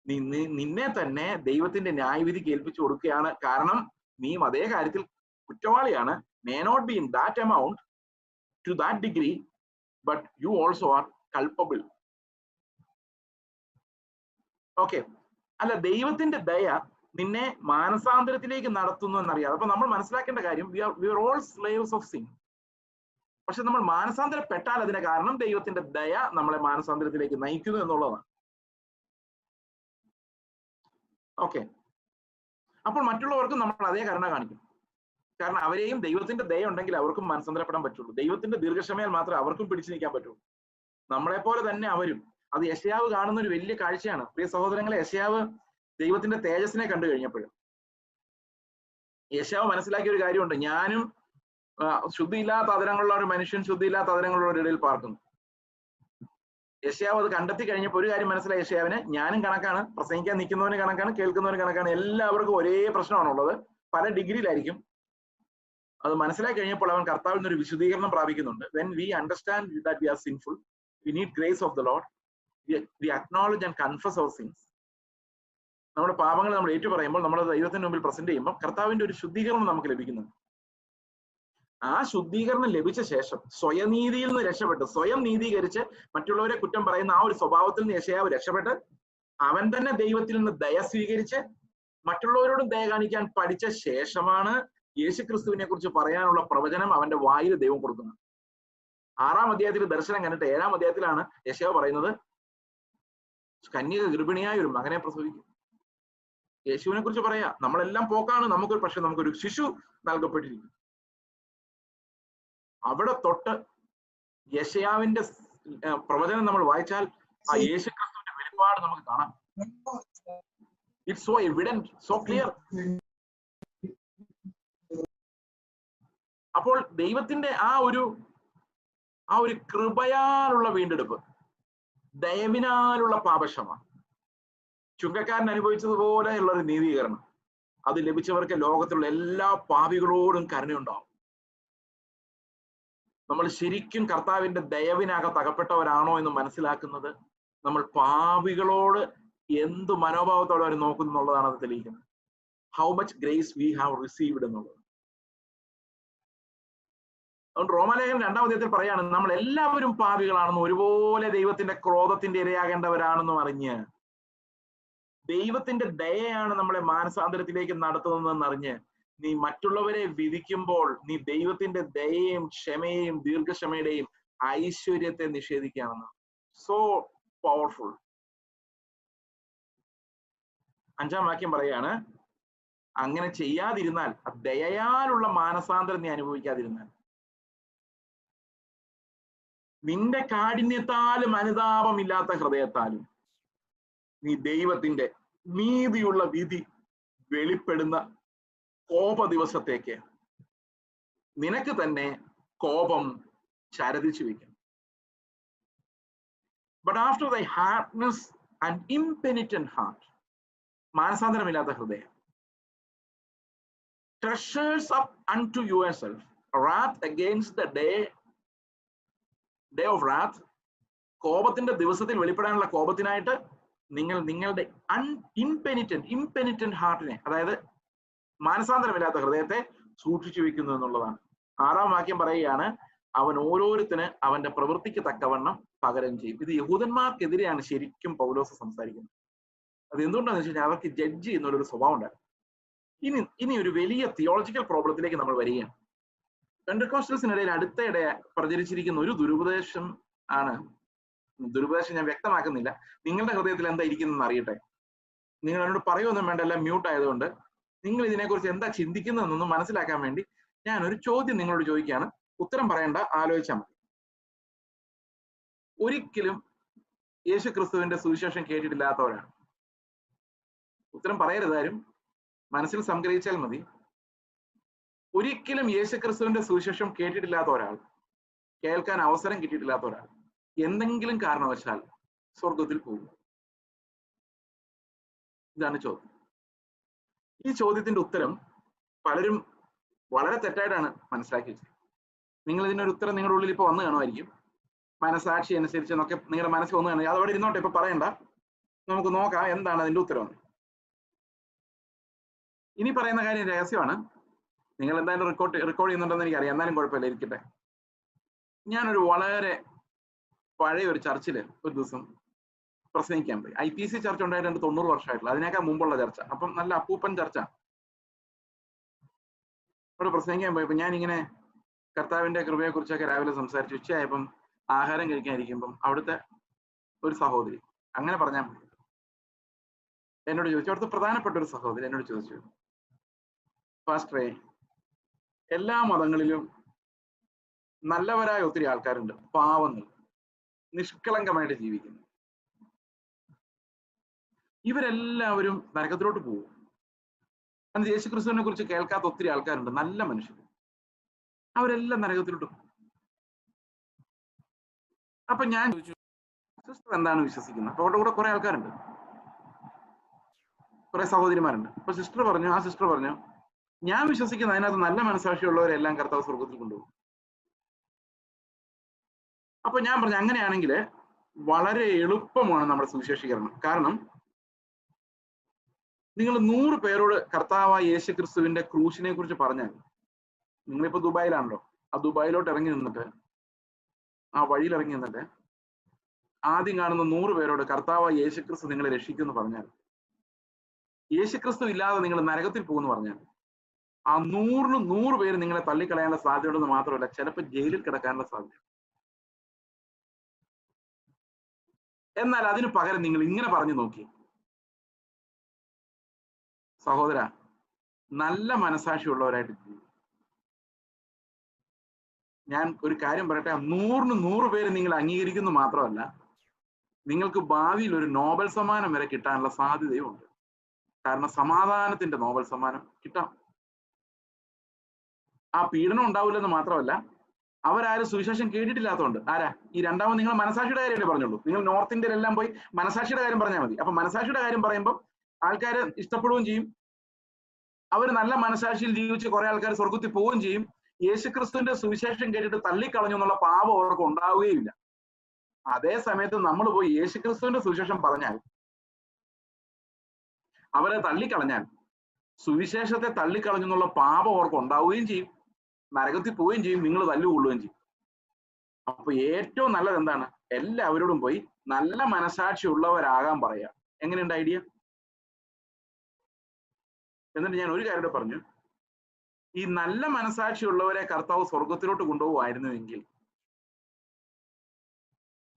നിന്നെ തന്നെ ദൈവത്തിന്റെ ന്യായവിധിക്ക് ഏൽപ്പിച്ചു കൊടുക്കുകയാണ്. കാരണം നീ അതേ കാര്യത്തിൽ കുറ്റവാളിയാണ്. May not be in that amount to that degree, but you also are culpable. Okay, അല്ല ദൈവത്തിന്റെ ദയ നിന്നെ മാനസാന്തരത്തിലേക്ക് നടത്തുന്നു എന്നറിയാതെ. അപ്പൊ നമ്മൾ മനസ്സിലാക്കേണ്ട കാര്യം, we are all slaves of sin. പക്ഷെ നമ്മൾ മാനസാന്തരപ്പെട്ടാൽ അതിന് കാരണം ദൈവത്തിന്റെ ദയ നമ്മളെ മാനസാന്തരത്തിലേക്ക് നയിക്കുന്നു എന്നുള്ളതാണ്. ഓക്കെ, അപ്പോൾ മറ്റുള്ളവർക്കും നമ്മൾ അതേ കരുണ കാണിക്കും. കാരണം അവരെയും ദൈവത്തിന്റെ ദയ ഉണ്ടെങ്കിൽ അവർക്കും മാനസാന്തരപ്പെടാൻ പറ്റുള്ളൂ. ദൈവത്തിന്റെ ദീർഘക്ഷമയാൽ മാത്രമേ അവർക്കും പിടിച്ചു നിൽക്കാൻ പറ്റുള്ളൂ. നമ്മളെ പോലെ തന്നെ അവരും. അത് യെശയ്യാവ് കാണുന്ന ഒരു വലിയ കാഴ്ചയാണ്. പ്രിയ സഹോദരങ്ങളെ, യെശയ്യാവ് ദൈവത്തിന്റെ തേജസ്സിനെ കണ്ടു കഴിഞ്ഞപ്പോൾ യെശയ്യാവ് മനസ്സിലാക്കിയ ഒരു കാര്യമുണ്ട്. ഞാനും ശുദ്ധിയില്ലാത്ത അതരങ്ങളുള്ള ഒരു മനുഷ്യൻ ശുദ്ധിയില്ലാത്ത അതരങ്ങളുള്ള ഒരു ഇടയിൽ പാർക്കുന്നു. യെശയ്യാവ് അത് കണ്ടെത്തി കഴിഞ്ഞപ്പോൾ ഒരു കാര്യം മനസ്സിലായി യെശയ്യാവിന്, ഞാനും കണക്കാണ്, പ്രസംഗിക്കാൻ നിൽക്കുന്നവന് കണക്കാണ്, കേൾക്കുന്നവന് കണക്കാണ്, എല്ലാവർക്കും ഒരേ പ്രശ്നമാണുള്ളത്, പല ഡിഗ്രിയിലായിരിക്കും. അത് മനസ്സിലാക്കി കഴിഞ്ഞപ്പോൾ അവൻ കർത്താവിൽ നിന്നൊരു വിശുദ്ധീകരണം പ്രാപിക്കുന്നുണ്ട്. When we understand that we are sinful, we need grace of the Lord, we acknowledge and confess our sins. നമ്മുടെ പാപങ്ങൾ നമ്മൾ ഏറ്റുപറയുമ്പോൾ, നമ്മൾ ദൈവത്തിന് മുമ്പിൽ പ്രസന്റ് ചെയ്യുമ്പോൾ കർത്താവിന്റെ ഒരു ശുദ്ധീകരണം നമുക്ക് ലഭിക്കുന്നുണ്ട്. ആ ശുദ്ധീകരണം ലഭിച്ച ശേഷം സ്വയനീതിയിൽ നിന്ന് രക്ഷപ്പെട്ട്, സ്വയം നീതീകരിച്ച് മറ്റുള്ളവരെ കുറ്റം പറയുന്ന ആ ഒരു സ്വഭാവത്തിൽ നിന്ന് യെശയ്യാവ് രക്ഷപ്പെട്ട് അവൻ തന്നെ ദൈവത്തിൽ നിന്ന് ദയ സ്വീകരിച്ച് മറ്റുള്ളവരോടും ദയ കാണിക്കാൻ പഠിച്ച ശേഷമാണ് യേശുക്രിസ്തുവിനെ കുറിച്ച് പറയാനുള്ള പ്രവചനം അവന്റെ വായിൽ ദൈവം കൊടുക്കുന്നത്. 6-ാം അധ്യായത്തിൽ ദർശനം കണ്ടിട്ട് 7-ാം അധ്യായത്തിലാണ് യെശയ്യാവ് പറയുന്നത്, കന്യക ഗർഭിണിയായ ഒരു മകനെ പ്രസവിക്കും. യേശുവിനെ കുറിച്ച് പറയാ, നമ്മളെല്ലാം പോക്കാണ്, നമുക്കൊരു ശിശു നൽകപ്പെട്ടിരിക്കും. അവിടെ തൊട്ട് യെശയ്യാവിന്റെ പ്രവചനം നമ്മൾ വായിച്ചാൽ ആ യേശുക്രിസ്തുവിന്റെ വെളിപ്പാട് നമുക്ക് കാണാം. It's so evident, so clear. അപ്പോൾ ദൈവത്തിന്റെ ആ ഒരു കൃപയാലുള്ള വീണ്ടെടുപ്പ്, ദയവിനാലുള്ള പാപക്ഷമ, ചുങ്കക്കാരൻ അനുഭവിച്ചതുപോലെയുള്ള ഒരു നീതീകരണം, അത് ലഭിച്ചവർക്ക് ലോകത്തിലുള്ള എല്ലാ പാപികളോടും കരുണയുണ്ടാവും. നമ്മൾ ശരിക്കും കർത്താവിന്റെ ദയവിനകത്ത് അകപ്പെട്ടവരാണോ എന്ന് മനസ്സിലാക്കുന്നത് നമ്മൾ പാപികളോട് എന്ത് മനോഭാവത്തോടെ അവർ നോക്കുന്നു എന്നുള്ളതാണ് അത് തെളിയിക്കുന്നത്. How much grace we have received എന്നുള്ളത്. അതുകൊണ്ട് റോമാലേഖനം 2-ാം അധ്യായത്തിൽ പറയാണ്, നമ്മൾ എല്ലാവരും പാപികളാണെന്നും ഒരുപോലെ ദൈവത്തിന്റെ ക്രോധത്തിന്റെ ഇരയാകേണ്ടവരാണെന്നും അറിഞ്ഞ്, ദൈവത്തിന്റെ ദയയാണ് നമ്മളെ മാനസാന്തരത്തിലേക്ക് നടത്തുന്നതെന്ന് അറിഞ്ഞ് നീ മറ്റുള്ളവരെ വിധിക്കുമ്പോൾ നീ ദൈവത്തിന്റെ ദയയും ക്ഷമയെയും ദീർഘക്ഷമയുടെയും ഐശ്വര്യത്തെ നിഷേധിക്കുകയാണെന്ന്. So powerful. 5-ാം വാക്യം പറയാണ്, അങ്ങനെ ചെയ്യാതിരുന്നാൽ, ദയയാലുള്ള മാനസാന്തരം നീ അനുഭവിക്കാതിരുന്നാൽ, നിന്റെ കാഠിന്യത്താലും അനുതാപമില്ലാത്ത ഹൃദയത്താലും നീ ദൈവത്തിന്റെ നീതിയുള്ള വിധി വെളിപ്പെടുന്ന കോപ ദിവസത്തേക്ക് നിനക്ക് തന്നെ കോപം ചരതിച്ചു വയ്ക്കും. But after thy hardness and impenitent heart, മാനസാന്തരമില്ലാത്ത ഹൃദയം, treasures up unto yourself wrath against the day of wrath, കോപത്തിന്റെ ദിവസത്തിൽ വെളിപ്പെടാനുള്ള കോപത്തിനായിട്ട് നിങ്ങൾ നിങ്ങളുടെ ഇംപെനിറ്റന്റ് ഹാർട്ടിനെ, അതായത് മാനസാന്തരമില്ലാത്ത ഹൃദയത്തെ സൂക്ഷിച്ചു വെക്കുന്നു എന്നുള്ളതാണ്. 6-ാം വാക്യം പറയുകയാണ്, അവൻ ഓരോരുത്തന് അവന്റെ പ്രവൃത്തിക്ക് തക്കവണ്ണം പകരം ചെയ്യും. ഇത് യഹൂദന്മാർക്കെതിരെയാണ് ശരിക്കും പൗലോസ് സംസാരിക്കുന്നത്. അത് എന്തുകൊണ്ടാന്ന് വെച്ച് കഴിഞ്ഞാൽ അവർക്ക് ജഡ്ജ് ചെയ്യുന്നൊരു സ്വഭാവം ഉണ്ടായിരുന്നു. ഇനി ഒരു വലിയ തിയോളജിക്കൽ പ്രോബ്ലത്തിലേക്ക് നമ്മൾ വരികയാണ്. പെന്തക്കോസ്റ്റൽസിനിടയിൽ അടുത്തയിടെ പ്രചരിച്ചിരിക്കുന്ന ഒരു ദുരുപദേശം ആണ്. ദുരുപദേശം ഞാൻ വ്യക്തമാക്കുന്നില്ല, നിങ്ങളുടെ ഹൃദയത്തിൽ എന്താ ഇരിക്കുന്നതെന്ന് അറിയട്ടെ. നിങ്ങൾ എന്നോട് പറയുമൊന്നും വേണ്ട, എല്ലാം മ്യൂട്ട് ആയതുകൊണ്ട്. നിങ്ങൾ ഇതിനെക്കുറിച്ച് എന്താ ചിന്തിക്കുന്നതെന്നൊന്നും മനസ്സിലാക്കാൻ വേണ്ടി ഞാൻ ഒരു ചോദ്യം നിങ്ങളോട് ചോദിക്കുകയാണ്. ഉത്തരം പറയേണ്ട, ആലോചിച്ചാൽ മതി. ഒരിക്കലും യേശു ക്രിസ്തുവിന്റെ സുവിശേഷം കേട്ടിട്ടില്ലാത്തവരാണ്. ഉത്തരം പറയരുതാരും, മനസ്സിൽ സംഗ്രഹിച്ചാൽ മതി. ഒരിക്കലും യേശു ക്രിസ്തുവിന്റെ സുവിശേഷം കേട്ടിട്ടില്ലാത്ത ഒരാൾ, കേൾക്കാൻ അവസരം കിട്ടിയിട്ടില്ലാത്ത ഒരാൾ എന്തെങ്കിലും കാരണവശാൽ സ്വർഗത്തിൽ പോകും? ഇതാണ് ചോദ്യം. ഈ ചോദ്യത്തിന്റെ ഉത്തരം പലരും വളരെ തെറ്റായിട്ടാണ് മനസ്സിലാക്കി വെച്ചത്. നിങ്ങൾ ഇതിനൊരു ഉത്തരം നിങ്ങളുടെ ഉള്ളിൽ ഇപ്പൊ വന്നു കാണുമായിരിക്കും. മനസാക്ഷി അനുസരിച്ച് എന്നൊക്കെ നിങ്ങളുടെ മനസ്സിൽ വന്നു കാണും. അതവിടെ ഇരുന്നോട്ടെ, ഇപ്പൊ പറയണ്ട, നമുക്ക് നോക്കാം എന്താണ് അതിന്റെ ഉത്തരം. ഇനി പറയുന്ന കാര്യം രഹസ്യമാണ്. നിങ്ങൾ എന്തായാലും റെക്കോർഡ് ചെയ്യുന്നുണ്ടെന്ന് എനിക്കറിയാം, എന്നാലും കുഴപ്പമില്ല, ഇരിക്കട്ടെ. ഞാനൊരു വളരെ പഴയ ഒരു ചർച്ചിൽ ഒരു ദിവസം പ്രസംഗിക്കാൻ പോയി. IPC ചർച്ച ഉണ്ടായിട്ട് 90 വർഷമായിട്ടുള്ള, അതിനേക്കാൾ മുമ്പുള്ള ചർച്ച. അപ്പം നല്ല അപ്പൂപ്പൻ ചർച്ച. അവിടെ പ്രസംഗിക്കാൻ പോയപ്പോൾ ഞാനിങ്ങനെ കർത്താവിന്റെ കൃപയെ കുറിച്ചൊക്കെ രാവിലെ സംസാരിച്ചു. ഉച്ചയായപ്പം ആഹാരം കഴിക്കാനിരിക്കുമ്പം അവിടുത്തെ ഒരു സഹോദരി, അങ്ങനെ പറഞ്ഞാൽ മതി, എന്നോട് ചോദിച്ചു, അവിടുത്തെ പ്രധാനപ്പെട്ട ഒരു സഹോദരി എന്നോട് ചോദിച്ചു, പാസ്റ്ററേ, എല്ലാ മതങ്ങളിലും നല്ലവരായ ഒത്തിരി ആൾക്കാരുണ്ട്, പാവങ്ങൾ, നിഷ്കളങ്കമായിട്ട് ജീവിക്കുന്നു. ഇവരെല്ലാവരും നരകത്തിലോട്ട് പോകും. അത് യേശുക്രിസ്തുവിനെ കുറിച്ച് കേൾക്കാത്ത ഒത്തിരി ആൾക്കാരുണ്ട്, നല്ല മനുഷ്യർ, അവരെല്ലാം നരകത്തിലോട്ട് പോകും. അപ്പൊ ഞാൻ ചോദിച്ചു, സിസ്റ്റർ എന്താണ് വിശ്വസിക്കുന്നത്? അപ്പൊ അവിടെ കൂടെ കുറെ ആൾക്കാരുണ്ട്, കുറെ സഹോദരിമാരുണ്ട്. അപ്പൊ സിസ്റ്റർ പറഞ്ഞു, ഞാൻ വിശ്വസിക്കുന്ന അതിനകത്ത് നല്ല മനസാക്ഷിയുള്ളവരെല്ലാം കർത്താവ് സ്വർഗത്തിൽ കൊണ്ടുപോകും. അപ്പൊ ഞാൻ പറഞ്ഞു, അങ്ങനെയാണെങ്കിൽ വളരെ എളുപ്പമാണ് നമ്മുടെ സുവിശേഷീകരണം. കാരണം നിങ്ങൾ 100 പേരോട് കർത്താവായ യേശുക്രിസ്തുവിന്റെ ക്രൂശിനെ കുറിച്ച് പറഞ്ഞാൽ, നിങ്ങളിപ്പോ ദുബായിലാണല്ലോ, ആ ദുബായിലോട്ട് ഇറങ്ങി നിന്നിട്ട്, ആ വഴിയിൽ ഇറങ്ങി നിന്നിട്ട് ആദ്യം കാണുന്ന 100 പേരോട് കർത്താവായ യേശുക്രിസ്തു നിങ്ങളെ രക്ഷിക്കുമെന്ന് പറഞ്ഞാൽ, യേശുക്രിസ്തു ഇല്ലാതെ നിങ്ങൾ നരകത്തിൽ പോകുമെന്ന് പറഞ്ഞാൽ, ആ 100 പേര് നിങ്ങളെ തള്ളിക്കളയാനുള്ള സാധ്യതയുണ്ടെന്ന് മാത്രമല്ല, ചിലപ്പോൾ ജയിലിൽ കിടക്കാനുള്ള സാധ്യത. എന്നാൽ അതിന് പകരം നിങ്ങൾ ഇങ്ങനെ പറഞ്ഞു നോക്കി, സഹോദര, നല്ല മനസാക്ഷിയുള്ളവരായിട്ട് ജീവിക്കും. ഞാൻ ഒരു കാര്യം പറയട്ടെ, 100 പേര് നിങ്ങൾ അംഗീകരിക്കുന്നു മാത്രമല്ല, നിങ്ങൾക്ക് ഭാവിയിൽ ഒരു നോബൽ സമ്മാനം വരെ കിട്ടാനുള്ള സാധ്യതയും ഉണ്ട്. കാരണം സമാധാനത്തിന്റെ നോബൽ സമ്മാനം കിട്ടാം. ആ പീഡനം ഉണ്ടാവില്ലെന്ന് മാത്രമല്ല, അവരാരും സുവിശേഷം കേട്ടിട്ടില്ലാത്തതുകൊണ്ട്. ആരാ? ഈ രണ്ടാമത് നിങ്ങൾ മനസാക്ഷിയുടെ കാര്യമല്ലേ പറഞ്ഞുള്ളൂ. നിങ്ങൾ നോർത്ത് ഇന്ത്യയിലെല്ലാം പോയി മനസാക്ഷിയുടെ കാര്യം പറഞ്ഞാൽ മതി. അപ്പൊ മനസാക്ഷിയുടെ കാര്യം പറയുമ്പോൾ ആൾക്കാർ ഇഷ്ടപ്പെടുകയും ചെയ്യും, അവർ നല്ല മനസാക്ഷിയിൽ ജീവിച്ച് കുറെ ആൾക്കാർ സ്വർഗത്തിൽ പോവുകയും ചെയ്യും. യേശുക്രിസ്തുവിന്റെ സുവിശേഷം കേട്ടിട്ട് തള്ളിക്കളഞ്ഞു എന്നുള്ള പാപം അവർക്ക് ഉണ്ടാവുകയില്ല. അതേ സമയത്ത് നമ്മൾ പോയി യേശുക്രിസ്തുവിന്റെ സുവിശേഷം പറഞ്ഞാൽ, അവരെ തള്ളിക്കളഞ്ഞാൽ, സുവിശേഷത്തെ തള്ളിക്കളഞ്ഞു എന്നുള്ള പാപം അവർക്ക് ഉണ്ടാവുകയും ചെയ്യും, നരകത്തിൽ പോവുകയും ചെയ്യും, നിങ്ങൾ തല്ലുകൊള്ളുകയും ചെയ്യും. അപ്പൊ ഏറ്റവും നല്ലത് എന്താണ്? എല്ലാവരോടും പോയി നല്ല മനസാക്ഷി ഉള്ളവരാകാൻ പറയാ. എങ്ങനെയുണ്ട് ഐഡിയ? എന്നിട്ട് ഞാൻ ഒരു കാര്യം പറഞ്ഞു, ഈ നല്ല മനസാക്ഷി ഉള്ളവരെ കർത്താവ് സ്വർഗത്തിലോട്ട് കൊണ്ടുപോകുമായിരുന്നുവെങ്കിൽ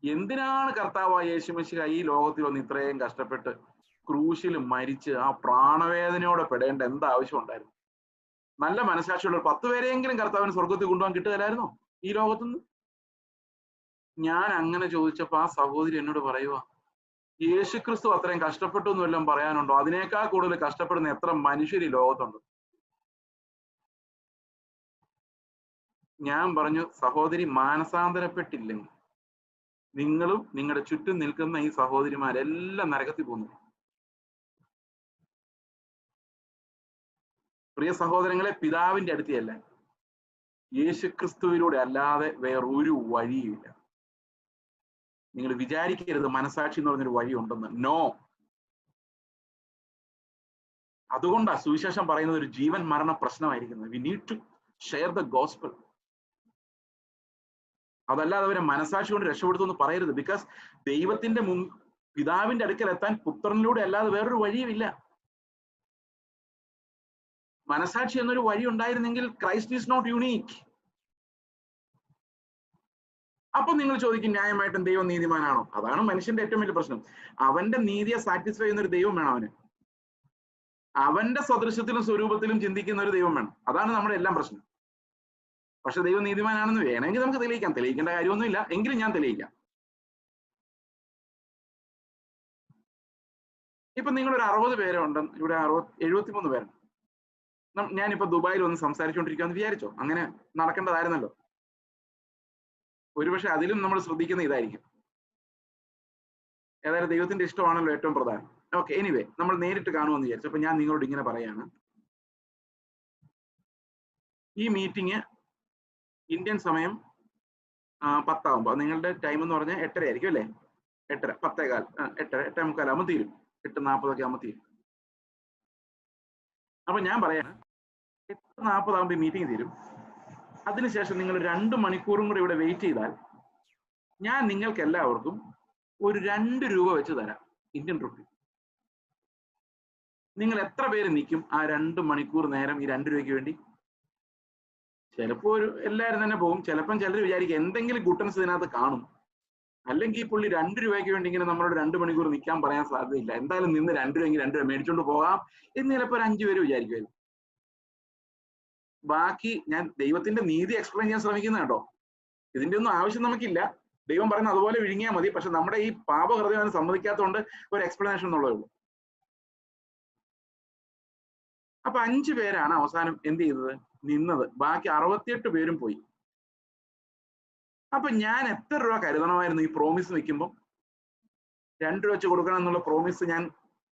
എന്തിനാണ് കർത്താവായ യേശുമിശിഹ ഈ ലോകത്തിൽ വന്ന് ഇത്രയും കഷ്ടപ്പെട്ട് ക്രൂശിൽ മരിച്ച് ആ പ്രാണവേദനയോടെ പെടേണ്ട എന്താ ആവശ്യം ഉണ്ടായിരുന്നു? നല്ല മനസാക്ഷിയുള്ള 10 പേരെയെങ്കിലും കർത്താവിന് സ്വർഗത്തിൽ കൊണ്ടുപോകാൻ കിട്ടുകയില്ലായിരുന്നോ ഈ ലോകത്തുനിന്ന്? ഞാൻ അങ്ങനെ ചോദിച്ചപ്പോ ആ സഹോദരി എന്നോട് പറയുക, യേശുക്രിസ്തു അത്രയും കഷ്ടപ്പെട്ടു എന്ന് വല്ലതും പറയാനുണ്ടോ? അതിനേക്കാൾ കൂടുതൽ കഷ്ടപ്പെടുന്ന എത്ര മനുഷ്യർ ഈ ലോകത്തുണ്ട്. ഞാൻ പറഞ്ഞു, സഹോദരി, മാനസാന്തരപ്പെട്ടില്ലെങ്കിൽ നിങ്ങളും നിങ്ങളുടെ ചുറ്റും നിൽക്കുന്ന ഈ സഹോദരിമാരെല്ലാം നരകത്തിൽ പോകുന്നു. പ്രിയ സഹോദരങ്ങളെ, പിതാവിന്റെ അടുത്തല്ല, യേശുക്രിസ്തുവിലൂടെ അല്ലാതെ വേറൊരു വഴിയുമില്ല. നിങ്ങൾ വിചാരിക്കരുത് മനസാക്ഷി എന്ന് പറഞ്ഞൊരു വഴി ഉണ്ടെന്ന്. നോ. അതുകൊണ്ടാണ് സുവിശേഷം പറയുന്നത് ഒരു ജീവൻ മരണ പ്രശ്നമായിരിക്കുന്നത്. We need to share the gospel. അതല്ലാതെ അവരെ മനസാക്ഷി കൊണ്ട് രക്ഷപ്പെടുത്തുമെന്ന് പറയരുത്. ബിക്കോസ് ദൈവത്തിന്റെ പിതാവിന്റെ അടുക്കൽ എത്താൻ പുത്രനിലൂടെ അല്ലാതെ വേറൊരു വഴിയുമില്ല. മനസാക്ഷി എന്നൊരു വഴി ഉണ്ടായിരുന്നെങ്കിൽ ക്രൈസ്റ്റ് ഈസ് നോട്ട് യുണീക്ക്. അപ്പൊ നിങ്ങൾ ചോദിക്കും, ന്യായമായിട്ടും ദൈവം നീതിമാനാണോ? അതാണ് മനുഷ്യന്റെ ഏറ്റവും വലിയ പ്രശ്നം. അവന്റെ നീതിയെ സാറ്റിസ്ഫൈ ചെയ്യുന്ന ഒരു ദൈവം വേണം അവന്. അവന്റെ സദൃശ്യത്തിലും സ്വരൂപത്തിലും ചിന്തിക്കുന്ന ഒരു ദൈവം വേണം. അതാണ് നമ്മുടെ എല്ലാം പ്രശ്നം. പക്ഷെ ദൈവം നീതിമാനാണെന്ന് വേണമെങ്കിൽ നമുക്ക് തെളിയിക്കാം. തെളിയിക്കേണ്ട കാര്യമൊന്നുമില്ല, എങ്കിലും ഞാൻ തെളിയിക്കാം. ഇപ്പൊ നിങ്ങളൊരു 60 പേരുണ്ട്, ഇവിടെ 73 പേരുണ്ട്. ഞാനിപ്പോ ദുബായിൽ വന്ന് സംസാരിച്ചുകൊണ്ടിരിക്കുകയെന്ന് വിചാരിച്ചോ? അങ്ങനെ നടക്കേണ്ടതായിരുന്നല്ലോ. ഒരുപക്ഷെ അതിലും നമ്മൾ ശ്രദ്ധിക്കുന്ന ഇതായിരിക്കും. ഏതായാലും ദൈവത്തിന്റെ ഇഷ്ടമാണല്ലോ ഏറ്റവും പ്രധാനം. ഓക്കെ, എനിവേ, നമ്മൾ നേരിട്ട് കാണുമെന്ന് വിചാരിച്ചു. അപ്പൊ ഞാൻ നിങ്ങളോട് ഇങ്ങനെ പറയാണ്, ഈ മീറ്റിംഗ് ഇന്ത്യൻ സമയം 10 ആകുമ്പോൾ, നിങ്ങളുടെ ടൈം എന്ന് പറഞ്ഞാൽ 8:30 ആയിരിക്കും അല്ലേ? 8:30, 10:15, 8:30, 8:45 ആകുമ്പോൾ തീരും. 8:40 ആകുമ്പോൾ തീരും. അപ്പൊ ഞാൻ പറയാണ്, 8:40 ആകുമ്പോൾ മീറ്റിംഗ് തീരും. അതിനുശേഷം നിങ്ങൾ 2 മണിക്കൂറും കൂടെ ഇവിടെ വെയിറ്റ് ചെയ്താൽ ഞാൻ നിങ്ങൾക്ക് എല്ലാവർക്കും ഒരു 2 രൂപ വെച്ച് തരാം, ഇന്ത്യൻ റുപ്പി. നിങ്ങൾ എത്ര പേര് നിൽക്കും ആ 2 മണിക്കൂർ നേരം ഈ 2 രൂപയ്ക്ക് വേണ്ടി? ചിലപ്പോൾ എല്ലാവരും തന്നെ പോകും. ചിലപ്പം ചിലർ വിചാരിക്കും എന്തെങ്കിലും ഗുട്ടൻസ് ഇതിനകത്ത് കാണും, അല്ലെങ്കിൽ ഈ പുള്ളി 2 രൂപയ്ക്ക് വേണ്ടി ഇങ്ങനെ നമ്മളോട് 2 മണിക്കൂർ നിൽക്കാൻ പറയാൻ സാധ്യതയില്ല, എന്തായാലും നിന്ന് 2 രൂപയെങ്കിൽ 2 രൂപ മേടിച്ചോണ്ട് പോകാം എന്ന് ചിലപ്പോൾ 5 പേര് വിചാരിക്കുമായിരുന്നു. ബാക്കി ഞാൻ ദൈവത്തിന്റെ നീതി എക്സ്പ്ലെയിൻ ചെയ്യാൻ ശ്രമിക്കുന്ന കേട്ടോ. ഇതിന്റെ ഒന്നും ആവശ്യം നമുക്കില്ല. ദൈവം പറയുന്നത് അതുപോലെ വിഴുങ്ങിയാൽ മതി. പക്ഷെ നമ്മുടെ ഈ പാപഹൃദയം അതിന് സമ്മതിക്കാത്തതുകൊണ്ട് ഒരു എക്സ്പ്ലനേഷൻ എന്നുള്ളതേ ഉള്ളൂ. അപ്പൊ 5 പേരാണ് അവസാനം എന്ത് ചെയ്തത്? നിന്നത്. ബാക്കി 68 പേരും പോയി. അപ്പൊ ഞാൻ എത്ര രൂപ കരുതണമായിരുന്നു ഈ പ്രോമിസ് വെക്കുമ്പോൾ? 2 രൂപ വെച്ച് കൊടുക്കണം എന്നുള്ള പ്രോമിസ് ഞാൻ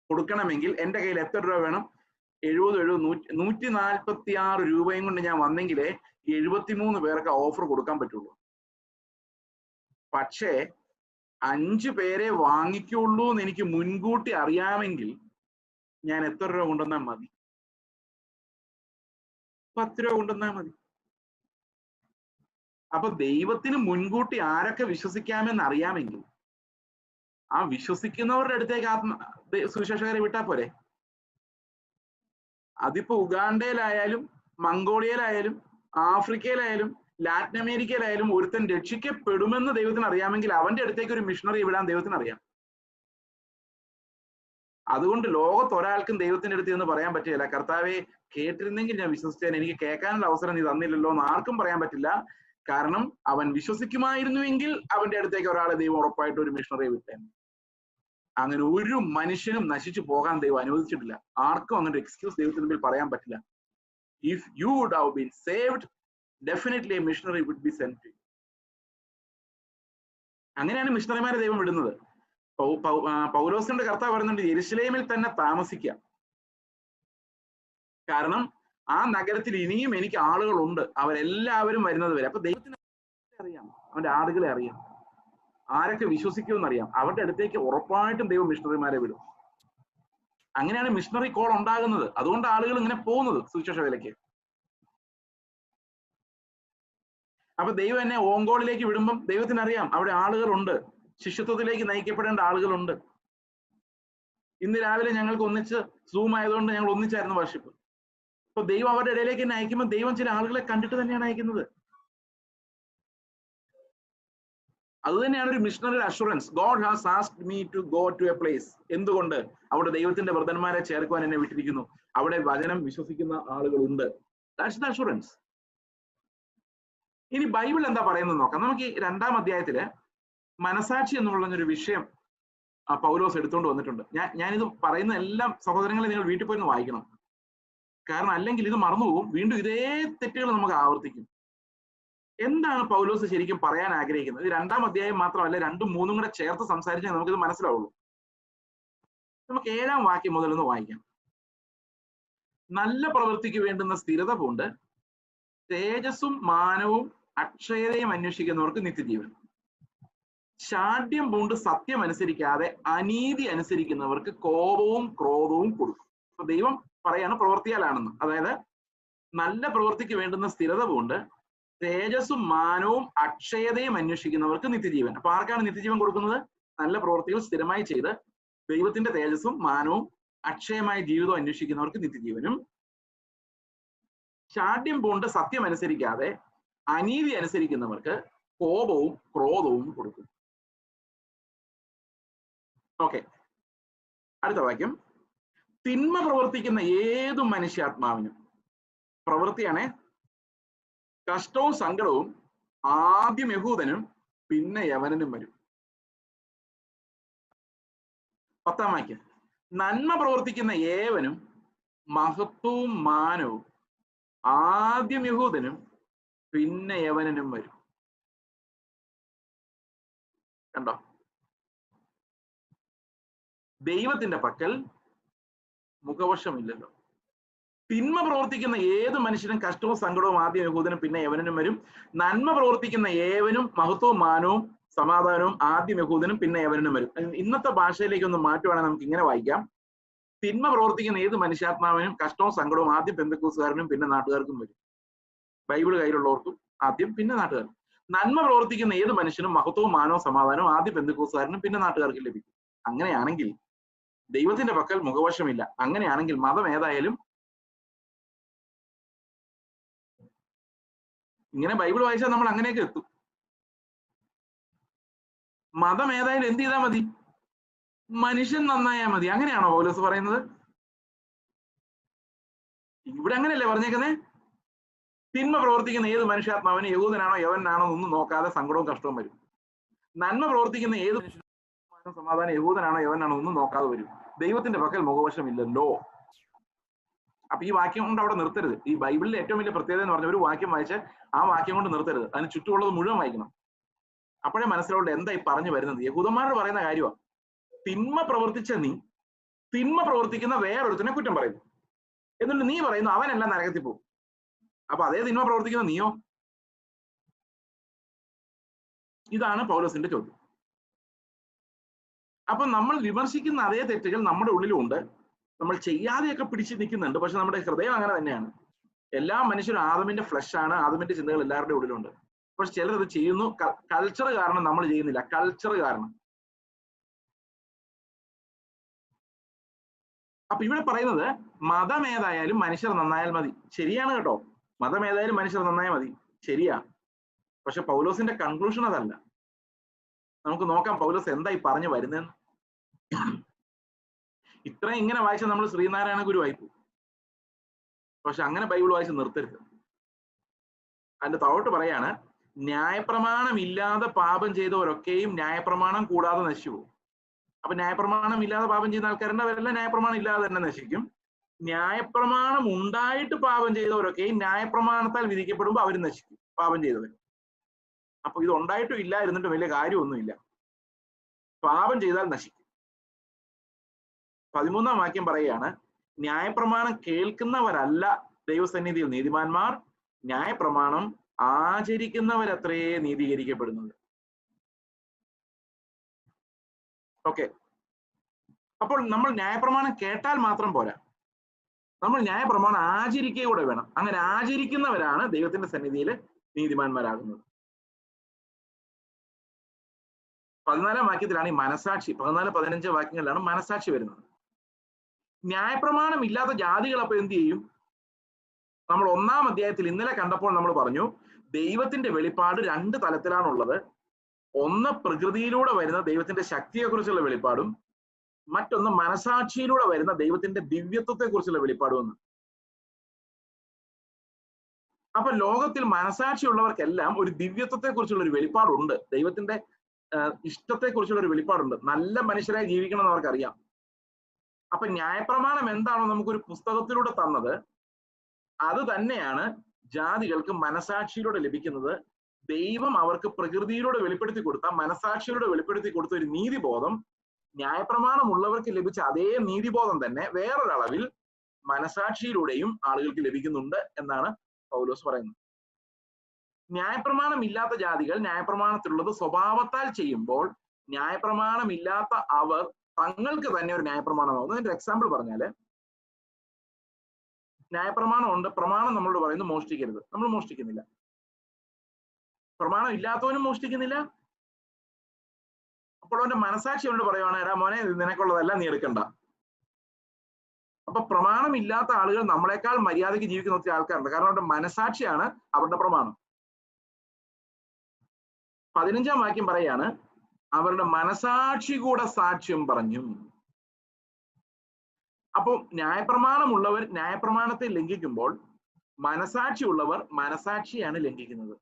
കൊടുക്കണമെങ്കിൽ എന്റെ കയ്യിൽ എത്ര രൂപ വേണം? 146 രൂപയും കൊണ്ട് ഞാൻ വന്നെങ്കിലേ 73 പേർക്ക് ഓഫർ കൊടുക്കാൻ പറ്റുള്ളൂ. പക്ഷേ 5 പേരെ വാങ്ങിക്കുള്ളൂ എന്ന് എനിക്ക് മുൻകൂട്ടി അറിയാമെങ്കിൽ ഞാൻ എത്ര രൂപ കൊണ്ടുവന്നാൽ മതി? 10 രൂപ കൊണ്ടുവന്നാൽ മതി. അപ്പൊ ദൈവത്തിന് മുൻകൂട്ടി ആരൊക്കെ വിശ്വസിക്കാമെന്ന് അറിയാമെങ്കിൽ ആ വിശ്വസിക്കുന്നവരുടെ അടുത്തേക്ക് സുവിശേഷകരെ വിട്ടാ പോരെ? അതിപ്പോ ഉഗാണ്ടയിലായാലും മംഗോളിയയിലായാലും ആഫ്രിക്കയിലായാലും ലാറ്റിൻ അമേരിക്കയിലായാലും ഒരുത്തൻ രക്ഷിക്കപ്പെടുമെന്ന് ദൈവത്തിന് അറിയാമെങ്കിൽ അവന്റെ അടുത്തേക്ക് ഒരു മിഷണറി വിടാൻ ദൈവത്തിന് അറിയാം. അതുകൊണ്ട് ലോകത്ത് ഒരാൾക്കും ദൈവത്തിന്റെ അടുത്ത് എന്ന് പറയാൻ പറ്റില്ല, കർത്താവെ കേട്ടിരുന്നെങ്കിൽ ഞാൻ വിശ്വസിച്ചേനെ, എനിക്ക് കേൾക്കാനുള്ള അവസരം നീ തന്നില്ലല്ലോ എന്ന് ആർക്കും പറയാൻ പറ്റില്ല. കാരണം അവൻ വിശ്വസിക്കുമായിരുന്നുവെങ്കിൽ അവന്റെ അടുത്തേക്ക് ഒരാളെ ദൈവം ഉറപ്പായിട്ട് ഒരു മിഷണറിയെ വിട്ടേനെ. അങ്ങനെ ഒരു മനുഷ്യനും നശിച്ചു പോകാൻ ദൈവം അനുവദിച്ചിട്ടില്ല. ആർക്കും അങ്ങനെ ഒരു എക്സ്ക്യൂസ് ദൈവത്തിന് മുമ്പിൽ പറയാൻ പറ്റില്ല. If you would have been saved, definitely a missionary would be sent. അങ്ങനെയാണ് മിഷണറിമാരെ ദൈവം വിടുന്നത്. പൗലോസിന്റെ കർത്താവ് പറയുന്നുണ്ട്, യെരുശലേമിൽ തന്നെ താമസിക്കാം. കാരണം ആ നഗരത്തിൽ ഇനിയും എനിക്ക് ആളുകളുണ്ട്, അവരെല്ലാവരും വരുന്നത് വരെ. അപ്പൊ ദൈവത്തിന് അറിയാം, അവന്റെ ആളുകളെ അറിയാം, ആരൊക്കെ വിശ്വസിക്കുമെന്ന് അറിയാം. അവരുടെ അടുത്തേക്ക് ഉറപ്പായിട്ടും ദൈവം മിഷണറിമാരെ വിടും. അങ്ങനെയാണ് മിഷണറി കോൾ ഉണ്ടാകുന്നത്. അതുകൊണ്ട് ആളുകൾ ഇങ്ങനെ പോകുന്നത് സുവിശേഷ വേലയ്ക്ക്. അപ്പൊ ദൈവം എന്നെ ഓങ്കോളിലേക്ക് വിടുമ്പം ദൈവത്തിന് അറിയാം അവിടെ ആളുകളുണ്ട്, ശിഷ്യത്വത്തിലേക്ക് നയിക്കപ്പെടേണ്ട ആളുകളുണ്ട്. ഇന്ന് രാവിലെ ഞങ്ങൾക്ക് ഒന്നിച്ച് സൂം ആയതുകൊണ്ട് ഞങ്ങൾ ഒന്നിച്ചായിരുന്നു വർഷിപ്പ്. അപ്പൊ ദൈവം അവരുടെ ഇടയിലേക്ക് എന്നെ അയക്കുമ്പോൾ ദൈവം ചില ആളുകളെ കണ്ടിട്ട് തന്നെയാണ് അയക്കുന്നത്. അത് തന്നെയാണ് ഒരു missionary assurance. God has asked me to go to a place. എന്തുകൊണ്ട്? അവിടെ ദൈവത്തിന്റെ വൃതന്മാരെ ചേർക്കുവാൻ എന്നെ വിട്ടിരിക്കുന്നു, അവിടെ വചനം വിശ്വസിക്കുന്ന ആളുകളുണ്ട്. That's the assurance. ഇനി ബൈബിൾ എന്താ പറയുന്നത് നോക്കാം. നമുക്ക് ഈ 2-ാം അധ്യായത്തില് മനസാക്ഷി എന്ന് പറഞ്ഞൊരു വിഷയം പൗലോസ് എടുത്തുകൊണ്ട് വന്നിട്ടുണ്ട്. ഞാനിത് പറയുന്ന എല്ലാം സഹോദരങ്ങളെ നിങ്ങൾ വീട്ടിൽ പോയി വായിക്കണം. കാരണം അല്ലെങ്കിൽ ഇത് മറന്നുപോകും, വീണ്ടും ഇതേ തെറ്റുകൾ നമുക്ക് ആവർത്തിക്കും. എന്താണ് പൗലോസ് ശരിക്കും പറയാൻ ആഗ്രഹിക്കുന്നത്? 2-ാം അധ്യായം മാത്രമല്ല, 2ഉം 3ഉം കൂടെ ചേർത്ത് സംസാരിച്ചാൽ നമുക്കിത് മനസ്സിലാവുള്ളൂ. നമുക്ക് 7-ാം വാക്യം മുതലൊന്ന് വായിക്കാം. നല്ല പ്രവൃത്തിക്ക് വേണ്ടുന്ന സ്ഥിരത കൊണ്ട് തേജസ്സും മാനവും അക്ഷയതയും അന്വേഷിക്കുന്നവർക്ക് നിത്യജീവൻ. ശാഠ്യം പൂണ്ട് സത്യം അനുസരിക്കാതെ അനീതി അനുസരിക്കുന്നവർക്ക് കോപവും ക്രോധവും കൊടുക്കും. അപ്പൊ ദൈവം പറയാണ് പ്രവൃത്തിയാലാണെന്ന്. അതായത് നല്ല പ്രവൃത്തിക്ക് വേണ്ടുന്ന സ്ഥിരത കൊണ്ട് തേജസ്സും മാനവും അക്ഷയതയും അന്വേഷിക്കുന്നവർക്ക് നിത്യജീവൻ. അപ്പൊ ആർക്കാണ് നിത്യജീവൻ കൊടുക്കുന്നത്? നല്ല പ്രവൃത്തികൾ സ്ഥിരമായി ചെയ്ത് ദൈവത്തിന്റെ തേജസ്സും മാനവും അക്ഷയമായ ജീവിതവും അന്വേഷിക്കുന്നവർക്ക് നിത്യജീവനും, ശാഠ്യം പൂണ്ട് സത്യം അനുസരിക്കാതെ അനീതി അനുസരിക്കുന്നവർക്ക് കോപവും ക്രോധവും കൊടുക്കും. ഓക്കെ, അടുത്ത വാക്യം. തിന്മ പ്രവർത്തിക്കുന്ന ഏതു മനുഷ്യാത്മാവിനും, പ്രവൃത്തിയാണേ, കഷ്ടവും സങ്കടവും ആദ്യം യഹൂദനും പിന്നെ യവനനും വരും. 10-ാം വാക്യം. നന്മ പ്രവർത്തിക്കുന്ന ഏവനും മഹത്വവും മാനവും ആദ്യം യഹൂദനും പിന്നെ യവനനും വരും. കണ്ടോ? ദൈവത്തിന്റെ പക്കൽ മുഖവശമില്ലല്ലോ. തിന്മ പ്രവർത്തിക്കുന്ന ഏത് മനുഷ്യനും കഷ്ടവും സങ്കടവും ആദ്യം യഹൂദനും പിന്നെ യവനനും വരും. നന്മ പ്രവർത്തിക്കുന്ന ഏവനും മഹത്വവും മാനവും സമാധാനവും ആദ്യം യഹൂദനും പിന്നെ യവനനും വരും. ഇന്നത്തെ ഭാഷയിലേക്ക് ഒന്ന് മാറ്റുവാണെങ്കിൽ നമുക്ക് ഇങ്ങനെ വായിക്കാം: തിന്മ പ്രവർത്തിക്കുന്ന ഏത് മനുഷ്യാത്മാവിനും കഷ്ടവും സങ്കടവും ആദ്യം പെന്തക്കോസ്തുകാരനും പിന്നെ നാട്ടുകാർക്കും വരും. ബൈബിള് കയ്യിലുള്ളവർക്കും ആദ്യം പിന്നെ നാട്ടുകാർക്കും. നന്മ പ്രവർത്തിക്കുന്ന ഏത് മനുഷ്യനും മഹത്വവും മാനവും സമാധാനവും ആദ്യം പെന്തക്കോസ്തുകാരനും പിന്നെ നാട്ടുകാർക്കും ലഭിക്കും. അങ്ങനെയാണെങ്കിൽ ദൈവത്തിന്റെ പക്കൽ മുഖവശമില്ല. അങ്ങനെയാണെങ്കിൽ മതം ഏതായാലും, ഇങ്ങനെ ബൈബിൾ വായിച്ചാൽ നമ്മൾ അങ്ങനെയൊക്കെ എത്തും. മതം ഏതായാലും എന്ത് ചെയ്താൽ മതി? മനുഷ്യൻ നന്നായാൽ മതി. അങ്ങനെയാണോ പൗലോസ് പറയുന്നത്? ഇവിടെ അങ്ങനെയല്ലേ പറഞ്ഞേക്കുന്നേ? തിന്മ പ്രവർത്തിക്കുന്ന ഏത് മനുഷ്യാത്മാവിന് യഹൂദനാണോ യവനാണോ ഒന്നും നോക്കാതെ സങ്കടവും കഷ്ടവും വരും. നന്മ പ്രവർത്തിക്കുന്ന ഏത് മനുഷ്യനും സമാധാനം യഹൂദനാണോ യവനാണോ ഒന്നും നോക്കാതെ വരും. ദൈവത്തിന്റെ പക്കൽ മുഖവശമില്ലല്ലോ. അപ്പൊ ഈ വാക്യം കൊണ്ട് അവിടെ നിർത്തരുത്. ഈ ബൈബിളിലെ ഏറ്റവും വലിയ പ്രത്യേകത എന്ന് പറഞ്ഞ ഒരു വാക്യം വായിച്ച് ആ വാക്യം കൊണ്ട് നിർത്തരുത്. അതിന് ചുറ്റുമുള്ളത് മുഴുവൻ വായിക്കണം. അപ്പോഴേ മനസ്സിലാവുള്ളൂ എന്താ ഈ പറഞ്ഞു വരുന്നത്. യഹൂദന്മാരോട് പറയുന്ന കാര്യമാണ്. തിന്മ പ്രവർത്തിച്ച നീ തിന്മ പ്രവർത്തിക്കുന്ന വേറൊരുത്തിനെ കുറ്റം പറയുന്നു. എന്നിട്ട് നീ പറയുന്നു അവനെല്ലാം നരകത്തിൽ പോകും. അപ്പൊ അതേ തിന്മ പ്രവർത്തിക്കുന്ന നീയോ? ഇതാണ് പൗലോസിന്റെ ചോദ്യം. അപ്പൊ നമ്മൾ വിമർശിക്കുന്ന അതേ തെറ്റുകൾ നമ്മുടെ ഉള്ളിലുണ്ട്. നമ്മൾ ചെയ്യാതെയൊക്കെ പിടിച്ചു നിൽക്കുന്നുണ്ട്. പക്ഷെ നമ്മുടെ ഹൃദയം അങ്ങനെ തന്നെയാണ്. എല്ലാ മനുഷ്യരും ആദമിന്റെ ഫ്ലഷ് ആണ്. ആദമിന്റെ ചിന്തകൾ എല്ലാവരുടെ ഉള്ളിലുണ്ട്. പക്ഷെ ചിലർ അത് ചെയ്യുന്നു. കൾച്ചർ കാരണം നമ്മൾ ചെയ്യുന്നില്ല. കൾച്ചർ കാരണം. അപ്പൊ ഇവിടെ പറയുന്നത് മതം ഏതായാലും മനുഷ്യർ നന്നായാൽ മതി. ശരിയാണ് കേട്ടോ. മതം ഏതായാലും മനുഷ്യർ നന്നായാൽ മതി, ശരിയാ. പക്ഷെ പൗലോസിന്റെ കൺക്ലൂഷൻ അതല്ല. നമുക്ക് നോക്കാം പൗലോസ് എന്തായി പറഞ്ഞു വരുന്നതെന്ന്. ഇത്രയും ഇങ്ങനെ വായിച്ചാൽ നമ്മൾ ശ്രീനാരായണ ഗുരു വായിപ്പു. പക്ഷെ അങ്ങനെ ബൈബിൾ വായിച്ച് നിർത്തരുത്. അതിന്റെ താഴോട്ട് പറയാണ്, ന്യായപ്രമാണം ഇല്ലാതെ പാപം ചെയ്തവരൊക്കെയും ന്യായപ്രമാണം കൂടാതെ നശിച്ചു പോകും. അപ്പൊ ന്യായപ്രമാണം ഇല്ലാതെ പാപം ചെയ്യുന്ന ആൾക്കാരുണ്ട്, അവരെല്ലാം ന്യായപ്രമാണം ഇല്ലാതെ തന്നെ നശിക്കും. ന്യായപ്രമാണം ഉണ്ടായിട്ട് പാപം ചെയ്തവരൊക്കെയും ന്യായപ്രമാണത്താൽ വിധിക്കപ്പെടുമ്പോൾ അവർ നശിക്കും, പാപം ചെയ്തവർ. അപ്പൊ ഇത് ഉണ്ടായിട്ടും ഇല്ലായിരുന്നിട്ടും വലിയ കാര്യമൊന്നുമില്ല. പാപം ചെയ്താൽ നശിക്കും. 13-ാം വാക്യം പറയുകയാണ്, ന്യായപ്രമാണം കേൾക്കുന്നവരല്ല ദൈവസന്നിധിയിൽ നീതിമാന്മാർ, ന്യായപ്രമാണം ആചരിക്കുന്നവരത്രേ നീതീകരിക്കപ്പെടുന്നത്. ഓക്കെ. അപ്പോൾ നമ്മൾ ന്യായപ്രമാണം കേട്ടാൽ മാത്രം പോരാ, നമ്മൾ ന്യായപ്രമാണം ആചരിക്കുക കൂടെ വേണം. അങ്ങനെ ആചരിക്കുന്നവരാണ് ദൈവത്തിന്റെ സന്നിധിയിൽ നീതിമാന്മാരാകുന്നത്. 14-ാം വാക്യത്തിലാണ് ഈ മനസാക്ഷി, 14-15 വാക്യങ്ങളിലാണ് മനസാക്ഷി വരുന്നത്. ന്യായപ്രമാണം ഇല്ലാത്ത ജാതികൾ അപ്പൊ എന്ത് ചെയ്യും? നമ്മൾ 1-ാം അധ്യായത്തിൽ ഇന്നലെ കണ്ടപ്പോൾ നമ്മൾ പറഞ്ഞു, ദൈവത്തിന്റെ വെളിപ്പാട് 2 തലത്തിലാണുള്ളത്. ഒന്ന് പ്രകൃതിയിലൂടെ വരുന്ന ദൈവത്തിന്റെ ശക്തിയെ കുറിച്ചുള്ള വെളിപ്പാടും, മറ്റൊന്ന് മനസാക്ഷിയിലൂടെ വരുന്ന ദൈവത്തിന്റെ ദിവ്യത്വത്തെ കുറിച്ചുള്ള വെളിപ്പാടുമെന്ന്. അപ്പൊ ലോകത്തിൽ മനസാക്ഷിയുള്ളവർക്കെല്ലാം ഒരു ദിവ്യത്വത്തെ കുറിച്ചുള്ള ഒരു വെളിപ്പാടുണ്ട്, ദൈവത്തിന്റെ ഇഷ്ടത്തെ കുറിച്ചുള്ള ഒരു വെളിപ്പാടുണ്ട്. നല്ല മനുഷ്യരായി ജീവിക്കണം എന്ന് അവർക്കറിയാം. അപ്പൊ ന്യായപ്രമാണം എന്താണോ നമുക്കൊരു പുസ്തകത്തിലൂടെ തന്നത്, അത് തന്നെയാണ് ജാതികൾക്ക് മനസാക്ഷിയിലൂടെ ലഭിക്കുന്നത്. ദൈവം അവർക്ക് പ്രകൃതിയിലൂടെ വെളിപ്പെടുത്തി കൊടുത്ത, മനസാക്ഷിയിലൂടെ വെളിപ്പെടുത്തി കൊടുത്ത ഒരു നീതിബോധം, ന്യായപ്രമാണം ഉള്ളവർക്ക് ലഭിച്ച അതേ നീതിബോധം തന്നെ വേറൊരളവിൽ മനസാക്ഷിയിലൂടെയും ആളുകൾക്ക് ലഭിക്കുന്നുണ്ട് എന്നാണ് പൗലോസ് പറയുന്നത്. ന്യായപ്രമാണം ഇല്ലാത്ത ജാതികൾ ന്യായപ്രമാണത്തിലുള്ളത് സ്വഭാവത്താൽ ചെയ്യുമ്പോൾ, ന്യായപ്രമാണം ഇല്ലാത്ത അവർ തങ്ങൾക്ക് തന്നെ ഒരു ന്യായപ്രമാണമാകുന്നു. അതിന്റെ എക്സാമ്പിൾ പറഞ്ഞാല്, ന്യായപ്രമാണം ഉണ്ട്, പ്രമാണം നമ്മളോട് പറയുന്നു മോഷ്ടിക്കരുത്, നമ്മൾ മോഷ്ടിക്കുന്നില്ല. പ്രമാണം ഇല്ലാത്തവനും മോഷ്ടിക്കുന്നില്ല. അപ്പോൾ അവന്റെ മനസാക്ഷി കൊണ്ട് പറയുവാണ്, എടാ മോനെ നിനക്കുള്ളതല്ല, നീ എടുക്കണ്ട. അപ്പൊ പ്രമാണം ഇല്ലാത്ത ആളുകൾ നമ്മളെക്കാൾ മര്യാദയ്ക്ക് ജീവിക്കുന്ന ഒത്തിരി ആൾക്കാരുണ്ട്. കാരണം അവരുടെ മനസാക്ഷിയാണ് അവരുടെ പ്രമാണം. 15-ാം വാക്യം പറയാണ്, അവരുടെ മനസാക്ഷി കൂടെ സാക്ഷ്യം പറഞ്ഞു. അപ്പോൾ ന്യായപ്രമാണമുള്ളവർ ന്യായപ്രമാണത്തെ ലംഘിക്കുമ്പോൾ, മനസാക്ഷി ഉള്ളവർ മനസാക്ഷിയാണ് ലംഘിക്കുന്നത്.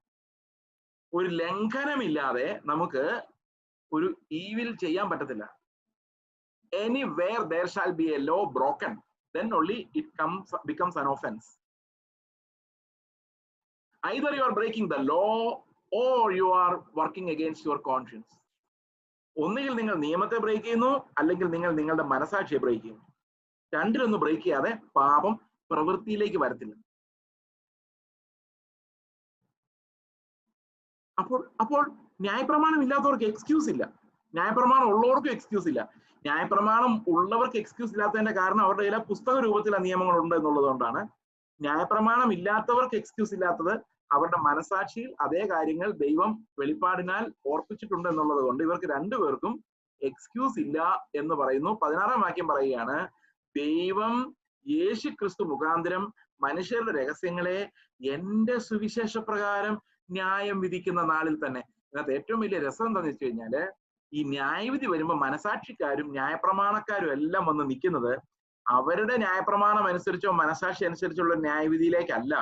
ഒരു ലംഘനമില്ലാതെ നമുക്ക് ഒരു ഈവിൽ ചെയ്യാൻ പറ്റത്തില്ല. Anywhere there shall be a law broken, then only it becomes an offense. Either you are breaking the law or you are working against your conscience. ഒന്നുകിൽ നിങ്ങൾ നിയമത്തെ ബ്രേക്ക് ചെയ്യുന്നു, അല്ലെങ്കിൽ നിങ്ങൾ നിങ്ങളുടെ മനസാക്ഷിയെ ബ്രേക്ക് ചെയ്യുന്നു. രണ്ടിലൊന്ന് ബ്രേക്ക് ചെയ്യാതെ പാപം പ്രവൃത്തിയിലേക്ക് വരത്തില്ല. അപ്പോൾ ന്യായപ്രമാണം ഇല്ലാത്തവർക്ക് എക്സ്ക്യൂസ് ഇല്ല, ന്യായപ്രമാണം ഉള്ളവർക്കും എക്സ്ക്യൂസ് ഇല്ല. ന്യായപ്രമാണം ഉള്ളവർക്ക് എക്സ്ക്യൂസ് ഇല്ലാത്തതിന്റെ കാരണം അവരുടെ കയ്യിൽ പുസ്തക രൂപത്തിലെ നിയമങ്ങൾ ഉണ്ട് എന്നുള്ളത് കൊണ്ടാണ്. ന്യായപ്രമാണം ഇല്ലാത്തവർക്ക് എക്സ്ക്യൂസ് ഇല്ലാത്തത് അവരുടെ മനസാക്ഷിയിൽ അതേ കാര്യങ്ങൾ ദൈവം വെളിപ്പാടിനാൽ ഓർപ്പിച്ചിട്ടുണ്ട് എന്നുള്ളത് കൊണ്ട് ഇവർക്ക് രണ്ടുപേർക്കും എക്സ്ക്യൂസ് ഇല്ല എന്ന് പറയുന്നു. 16-ാം വാക്യം പറയുകയാണ്, ദൈവം യേശു ക്രിസ്തു മുഖാന്തരം മനുഷ്യരുടെ രഹസ്യങ്ങളെ എന്റെ സുവിശേഷ പ്രകാരം ന്യായം വിധിക്കുന്ന നാളിൽ തന്നെ. ഇതിനകത്ത് ഏറ്റവും വലിയ രസം എന്താണെന്ന് വെച്ച് കഴിഞ്ഞാല്, ഈ ന്യായവിധി വരുമ്പോൾ മനസാക്ഷിക്കാരും ന്യായപ്രമാണക്കാരും എല്ലാം വന്ന് നിൽക്കുന്നത് അവരുടെ ന്യായപ്രമാണം അനുസരിച്ചോ മനസാക്ഷി അനുസരിച്ചുള്ള ന്യായവിധിയിലേക്കല്ല,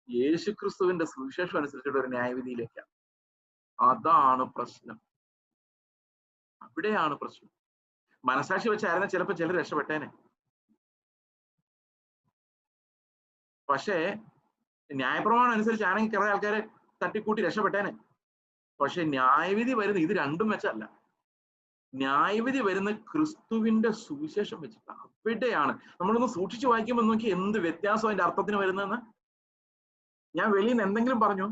യേശുക്രിസ്തുവിന്റെ സുവിശേഷം അനുസരിച്ചുള്ള ഒരു ന്യായവിധിയിലേക്കാണ്. അതാണ് പ്രശ്നം, അവിടെയാണ് പ്രശ്നം. മനസാക്ഷി വെച്ചായിരുന്ന ചിലപ്പോൾ ചിലർ രക്ഷപ്പെട്ടേനെ, പക്ഷേ ന്യായപ്രമാണം അനുസരിച്ചാണെങ്കിൽ കുറെ ആൾക്കാരെ തട്ടിക്കൂട്ടി രക്ഷപ്പെട്ടേനെ. പക്ഷെ ന്യായവിധി വരുന്ന ഇത് രണ്ടും വെച്ചല്ല, ന്യായവിധി വരുന്ന ക്രിസ്തുവിന്റെ സുവിശേഷം വെച്ചിട്ടാണ്. അവിടെയാണ് നമ്മളൊന്ന് സൂക്ഷിച്ചു വായിക്കുമ്പോൾ നോക്കി എന്ത് വ്യത്യാസം അതിന്റെ അർത്ഥത്തിന് വരുന്നതെന്ന്. ഞാൻ വെളിയിൽ നിന്ന് എന്തെങ്കിലും പറഞ്ഞു,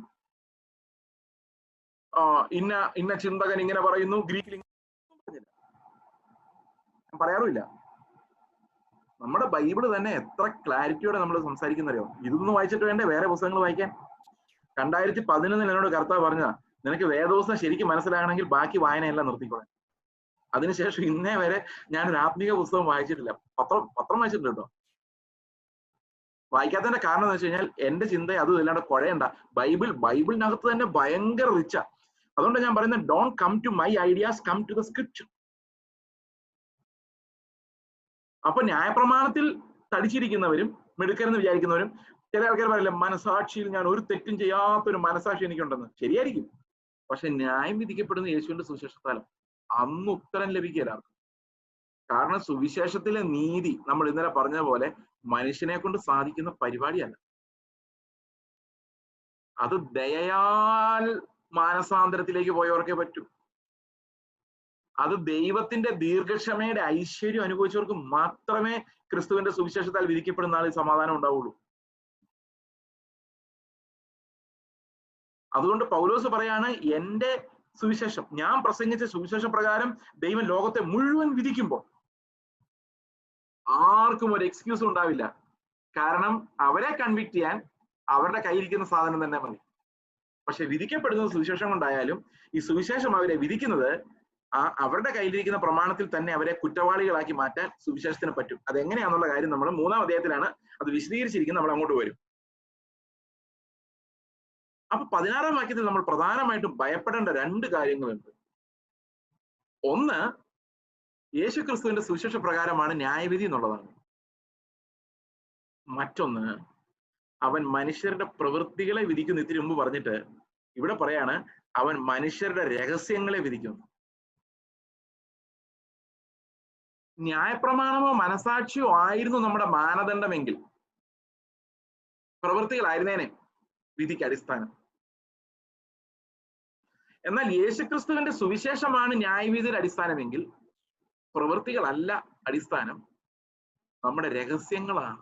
ഇന്ന ചിന്തകൻ ഇങ്ങനെ പറയുന്നു, ഗ്രീക്കിൽ പറഞ്ഞില്ല, ഞാൻ പറയാറുമില്ല. നമ്മുടെ ബൈബിള് തന്നെ എത്ര ക്ലാരിറ്റിയോടെ നമ്മൾ സംസാരിക്കുന്നറിയോ. ഇതൊന്നും വായിച്ചിട്ട് വേണ്ടേ വേറെ പുസ്തകങ്ങൾ വായിക്കാൻ. 2011 എന്നോട് കർത്താവ് പറഞ്ഞതാ, നിനക്ക് വേദപുസ്തകം ശരിക്കും മനസ്സിലാകണമെങ്കിൽ ബാക്കി വായനയെല്ലാം നിർത്തിക്കോളാം. അതിനുശേഷം ഇന്നേ വരെ ഞാൻ ഒരു ആത്മീക പുസ്തകം വായിച്ചിട്ടില്ല. പത്രം വായിച്ചിട്ടുണ്ട് കേട്ടോ. വായിക്കാത്തതിന്റെ കാരണം എന്ന് വെച്ച് കഴിഞ്ഞാൽ എന്റെ ചിന്ത അതും ഇല്ലാണ്ട് കുഴയണ്ട. ബൈബിളിനകത്ത് തന്നെ ഭയങ്കര റിച്ചാ. അതുകൊണ്ട് ഞാൻ പറയുന്നത്, don't come to my ideas, come to the scripture. അപ്പൊ ന്യായപ്രമാണത്തിൽ തടിച്ചിരിക്കുന്നവരും മിടുക്കരെന്ന് വിചാരിക്കുന്നവരും, ചില ആൾക്കാർ പറയില്ല മനസാക്ഷിയിൽ ഞാൻ ഒരു തെറ്റും ചെയ്യാത്തൊരു മനസാക്ഷി എനിക്കുണ്ടെന്ന്. ശരിയായിരിക്കും, പക്ഷെ ന്യായം വിധിക്കപ്പെടുന്ന യേശുവിന്റെ സുവിശേഷത്താലും അന്ന് ഉത്തരം ലഭിക്കില്ല. കാരണം സുവിശേഷത്തിലെ നീതി നമ്മൾ ഇന്നലെ പറഞ്ഞ പോലെ മനുഷ്യനെ കൊണ്ട് സാധിക്കുന്ന പരിപാടിയല്ല. അത് ദയയാൽ മാനസാന്തരത്തിലേക്ക് പോയവർക്കേ പറ്റൂ. അത് ദൈവത്തിന്റെ ദീർഘക്ഷമയുടെ ഐശ്വര്യം അനുഭവിച്ചവർക്ക് മാത്രമേ ക്രിസ്തുവിന്റെ സുവിശേഷത്താൽ വിധിക്കപ്പെടുന്ന ആളിൽ സമാധാനം ഉണ്ടാവുള്ളൂ. അതുകൊണ്ട് പൗലോസ് പറയാണ്, എന്റെ സുവിശേഷം, ഞാൻ പ്രസംഗിച്ച സുവിശേഷ പ്രകാരം ദൈവം ലോകത്തെ മുഴുവൻ വിധിക്കുമ്പോൾ ആർക്കും ഒരു എക്സ്ക്യൂസും ഉണ്ടാവില്ല. കാരണം അവരെ കൺവിക്ട് ചെയ്യാൻ അവരുടെ കയ്യിരിക്കുന്ന സാധനം തന്നെ മതി. പക്ഷെ വിധിക്കപ്പെടുന്നത് സുവിശേഷം കൊണ്ടായാലും ഈ സുവിശേഷം അവരെ വിധിക്കുന്നത് അവരുടെ കയ്യിലിരിക്കുന്ന പ്രമാണത്തിൽ തന്നെ അവരെ കുറ്റവാളികളാക്കി മാറ്റാൻ സുവിശേഷത്തിന് പറ്റും. അതെങ്ങനെയാണെന്നുള്ള കാര്യം നമ്മൾ 3-ാം അധ്യായത്തിലാണ് അത് വിശദീകരിച്ചിരിക്കുന്നത്. നമ്മൾ അങ്ങോട്ട് വരും. അപ്പൊ 16-ാം വാക്യത്തിൽ നമ്മൾ പ്രധാനമായിട്ടും ഭയപ്പെടേണ്ട 2 കാര്യങ്ങളുണ്ട്. ഒന്ന്, യേശുക്രിസ്തുവിന്റെ സുവിശേഷ പ്രകാരമാണ് ന്യായവിധി എന്നുള്ളതാണ്. മറ്റൊന്ന്, അവൻ മനുഷ്യരുടെ പ്രവൃത്തികളെ വിധിക്കുന്നു. ഇത്തിരി മുമ്പ് പറഞ്ഞിട്ട് ഇവിടെ പറയാണ്, അവൻ മനുഷ്യരുടെ രഹസ്യങ്ങളെ വിധിക്കുന്നു. ന്യായപ്രമാണമോ മനസാക്ഷിയോ ആയിരുന്നു നമ്മുടെ മാനദണ്ഡമെങ്കിൽ പ്രവൃത്തികളായിരുന്നേനെ വിധിക്ക് അടിസ്ഥാനം. എന്നാൽ യേശുക്രിസ്തുവിന്റെ സുവിശേഷമാണ് ന്യായവിധിയുടെ അടിസ്ഥാനമെങ്കിൽ പ്രവൃത്തികളല്ല അടിസ്ഥാനം, നമ്മുടെ രഹസ്യങ്ങളാണ്.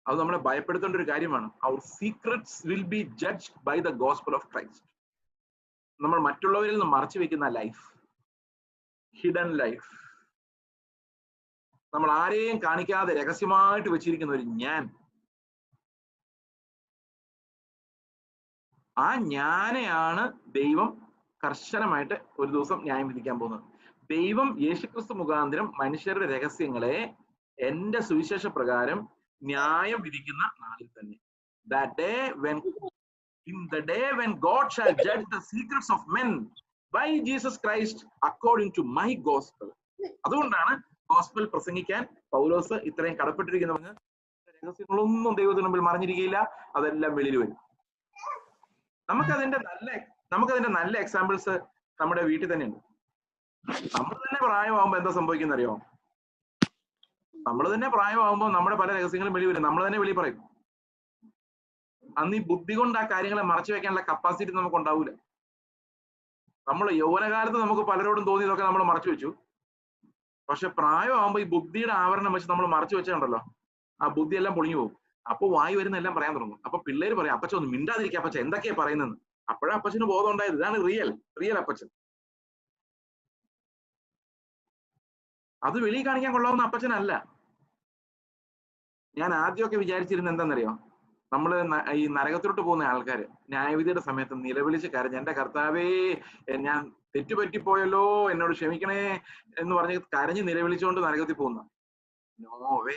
അത് നമ്മളെ ഭയപ്പെടുത്തേണ്ട ഒരു കാര്യമാണ്. Our secrets will be judged by the gospel of Christ. നമ്മൾ മറ്റുള്ളവരിൽ നിന്ന് മറച്ചു വെക്കുന്ന ലൈഫ്, ഹിഡൻ ലൈഫ്, നമ്മൾ ആരെയും കാണിക്കാതെ രഹസ്യമായിട്ട് വെച്ചിരിക്കുന്ന ഒരു ഞാൻ, ആ ഞാനെയാണ് ദൈവം കർശനമായിട്ട് ഒരു ദിവസം ന്യായം വിധിക്കാൻ പോകുന്നത്. ദൈവം യേശുക്രിസ്തു മുഖാന്തരം മനുഷ്യരുടെ രഹസ്യങ്ങളെ എന്റെ സുവിശേഷ പ്രകാരം ന്യായം വിധിക്കുന്ന നാളിൽ തന്നെ. In the day when God shall judge the secrets of men by Jesus Christ according to my gospel. അതുകൊണ്ടാണ് ഗോസ്പൽ പ്രസംഗിക്കാൻ പൗലോസ് ഇത്രയും കടപ്പെട്ടിരിക്കുന്നത്. രഹസ്യങ്ങളൊന്നും ദൈവത്തിന് മുമ്പിൽ മറിഞ്ഞിരിക്കുകയില്ല, അതെല്ലാം വെളിയിൽ വരും. നമുക്കതിന്റെ നല്ല എക്സാമ്പിൾസ് നമ്മുടെ വീട്ടിൽ തന്നെ ഉണ്ട്. നമ്മൾ തന്നെ പ്രായമാകുമ്പോ എന്താ സംഭവിക്കുന്ന അറിയോ? നമ്മൾ തന്നെ പ്രായമാകുമ്പോൾ നമ്മുടെ പല രഹസ്യങ്ങളും വെളി വരും, നമ്മൾ തന്നെ വെളി പറയും. അന്ന് ഈ ബുദ്ധി കൊണ്ട് ആ കാര്യങ്ങളെ മറച്ചു വെക്കാനുള്ള കപ്പാസിറ്റി നമുക്ക് ഉണ്ടാവൂല. നമ്മൾ യൗവനകാലത്ത് നമുക്ക് പലരോടും തോന്നിയതൊക്കെ നമ്മൾ മറച്ചു വെച്ചു. പക്ഷെ പ്രായമാകുമ്പോ ഈ ബുദ്ധിയുടെ ആവരണം വെച്ച് നമ്മൾ മറച്ചു വെച്ചിട്ടുണ്ടല്ലോ, ആ ബുദ്ധി എല്ലാം പൊളിഞ്ഞു പോകും. അപ്പൊ വായി വരുന്ന എല്ലാം പറയാൻ തുടങ്ങും. അപ്പൊ പിള്ളേര് പറയും, അപ്പച്ച ഒന്ന് മിണ്ടാതിരിക്കുക അപ്പച്ച, എന്തൊക്കെയാ പറയുന്നത്. അപ്പോഴാ അപ്പച്ചന് ബോധം ഉണ്ടായത്, ഇതാണ് റിയൽ അപ്പച്ചൻ. അത് വെളിയിൽ കാണിക്കാൻ കൊള്ളാവുന്ന അപ്പച്ചനല്ല. ഞാൻ ആദ്യമൊക്കെ വിചാരിച്ചിരുന്ന എന്താണെന്നറിയോ, നമ്മള് ഈ നരകത്തിലോട്ട് പോകുന്ന ആൾക്കാര് ന്യായവിധിയുടെ സമയത്ത് നിലവിളിച്ച് കരഞ്ഞ്, എന്റെ കർത്താവേ ഞാൻ തെറ്റുപറ്റിപ്പോയല്ലോ, എന്നോട് ക്ഷമിക്കണേ എന്ന് പറഞ്ഞ് കരഞ്ഞ് നിലവിളിച്ചുകൊണ്ട് നരകത്തിൽ പോകുന്ന. നോവേ,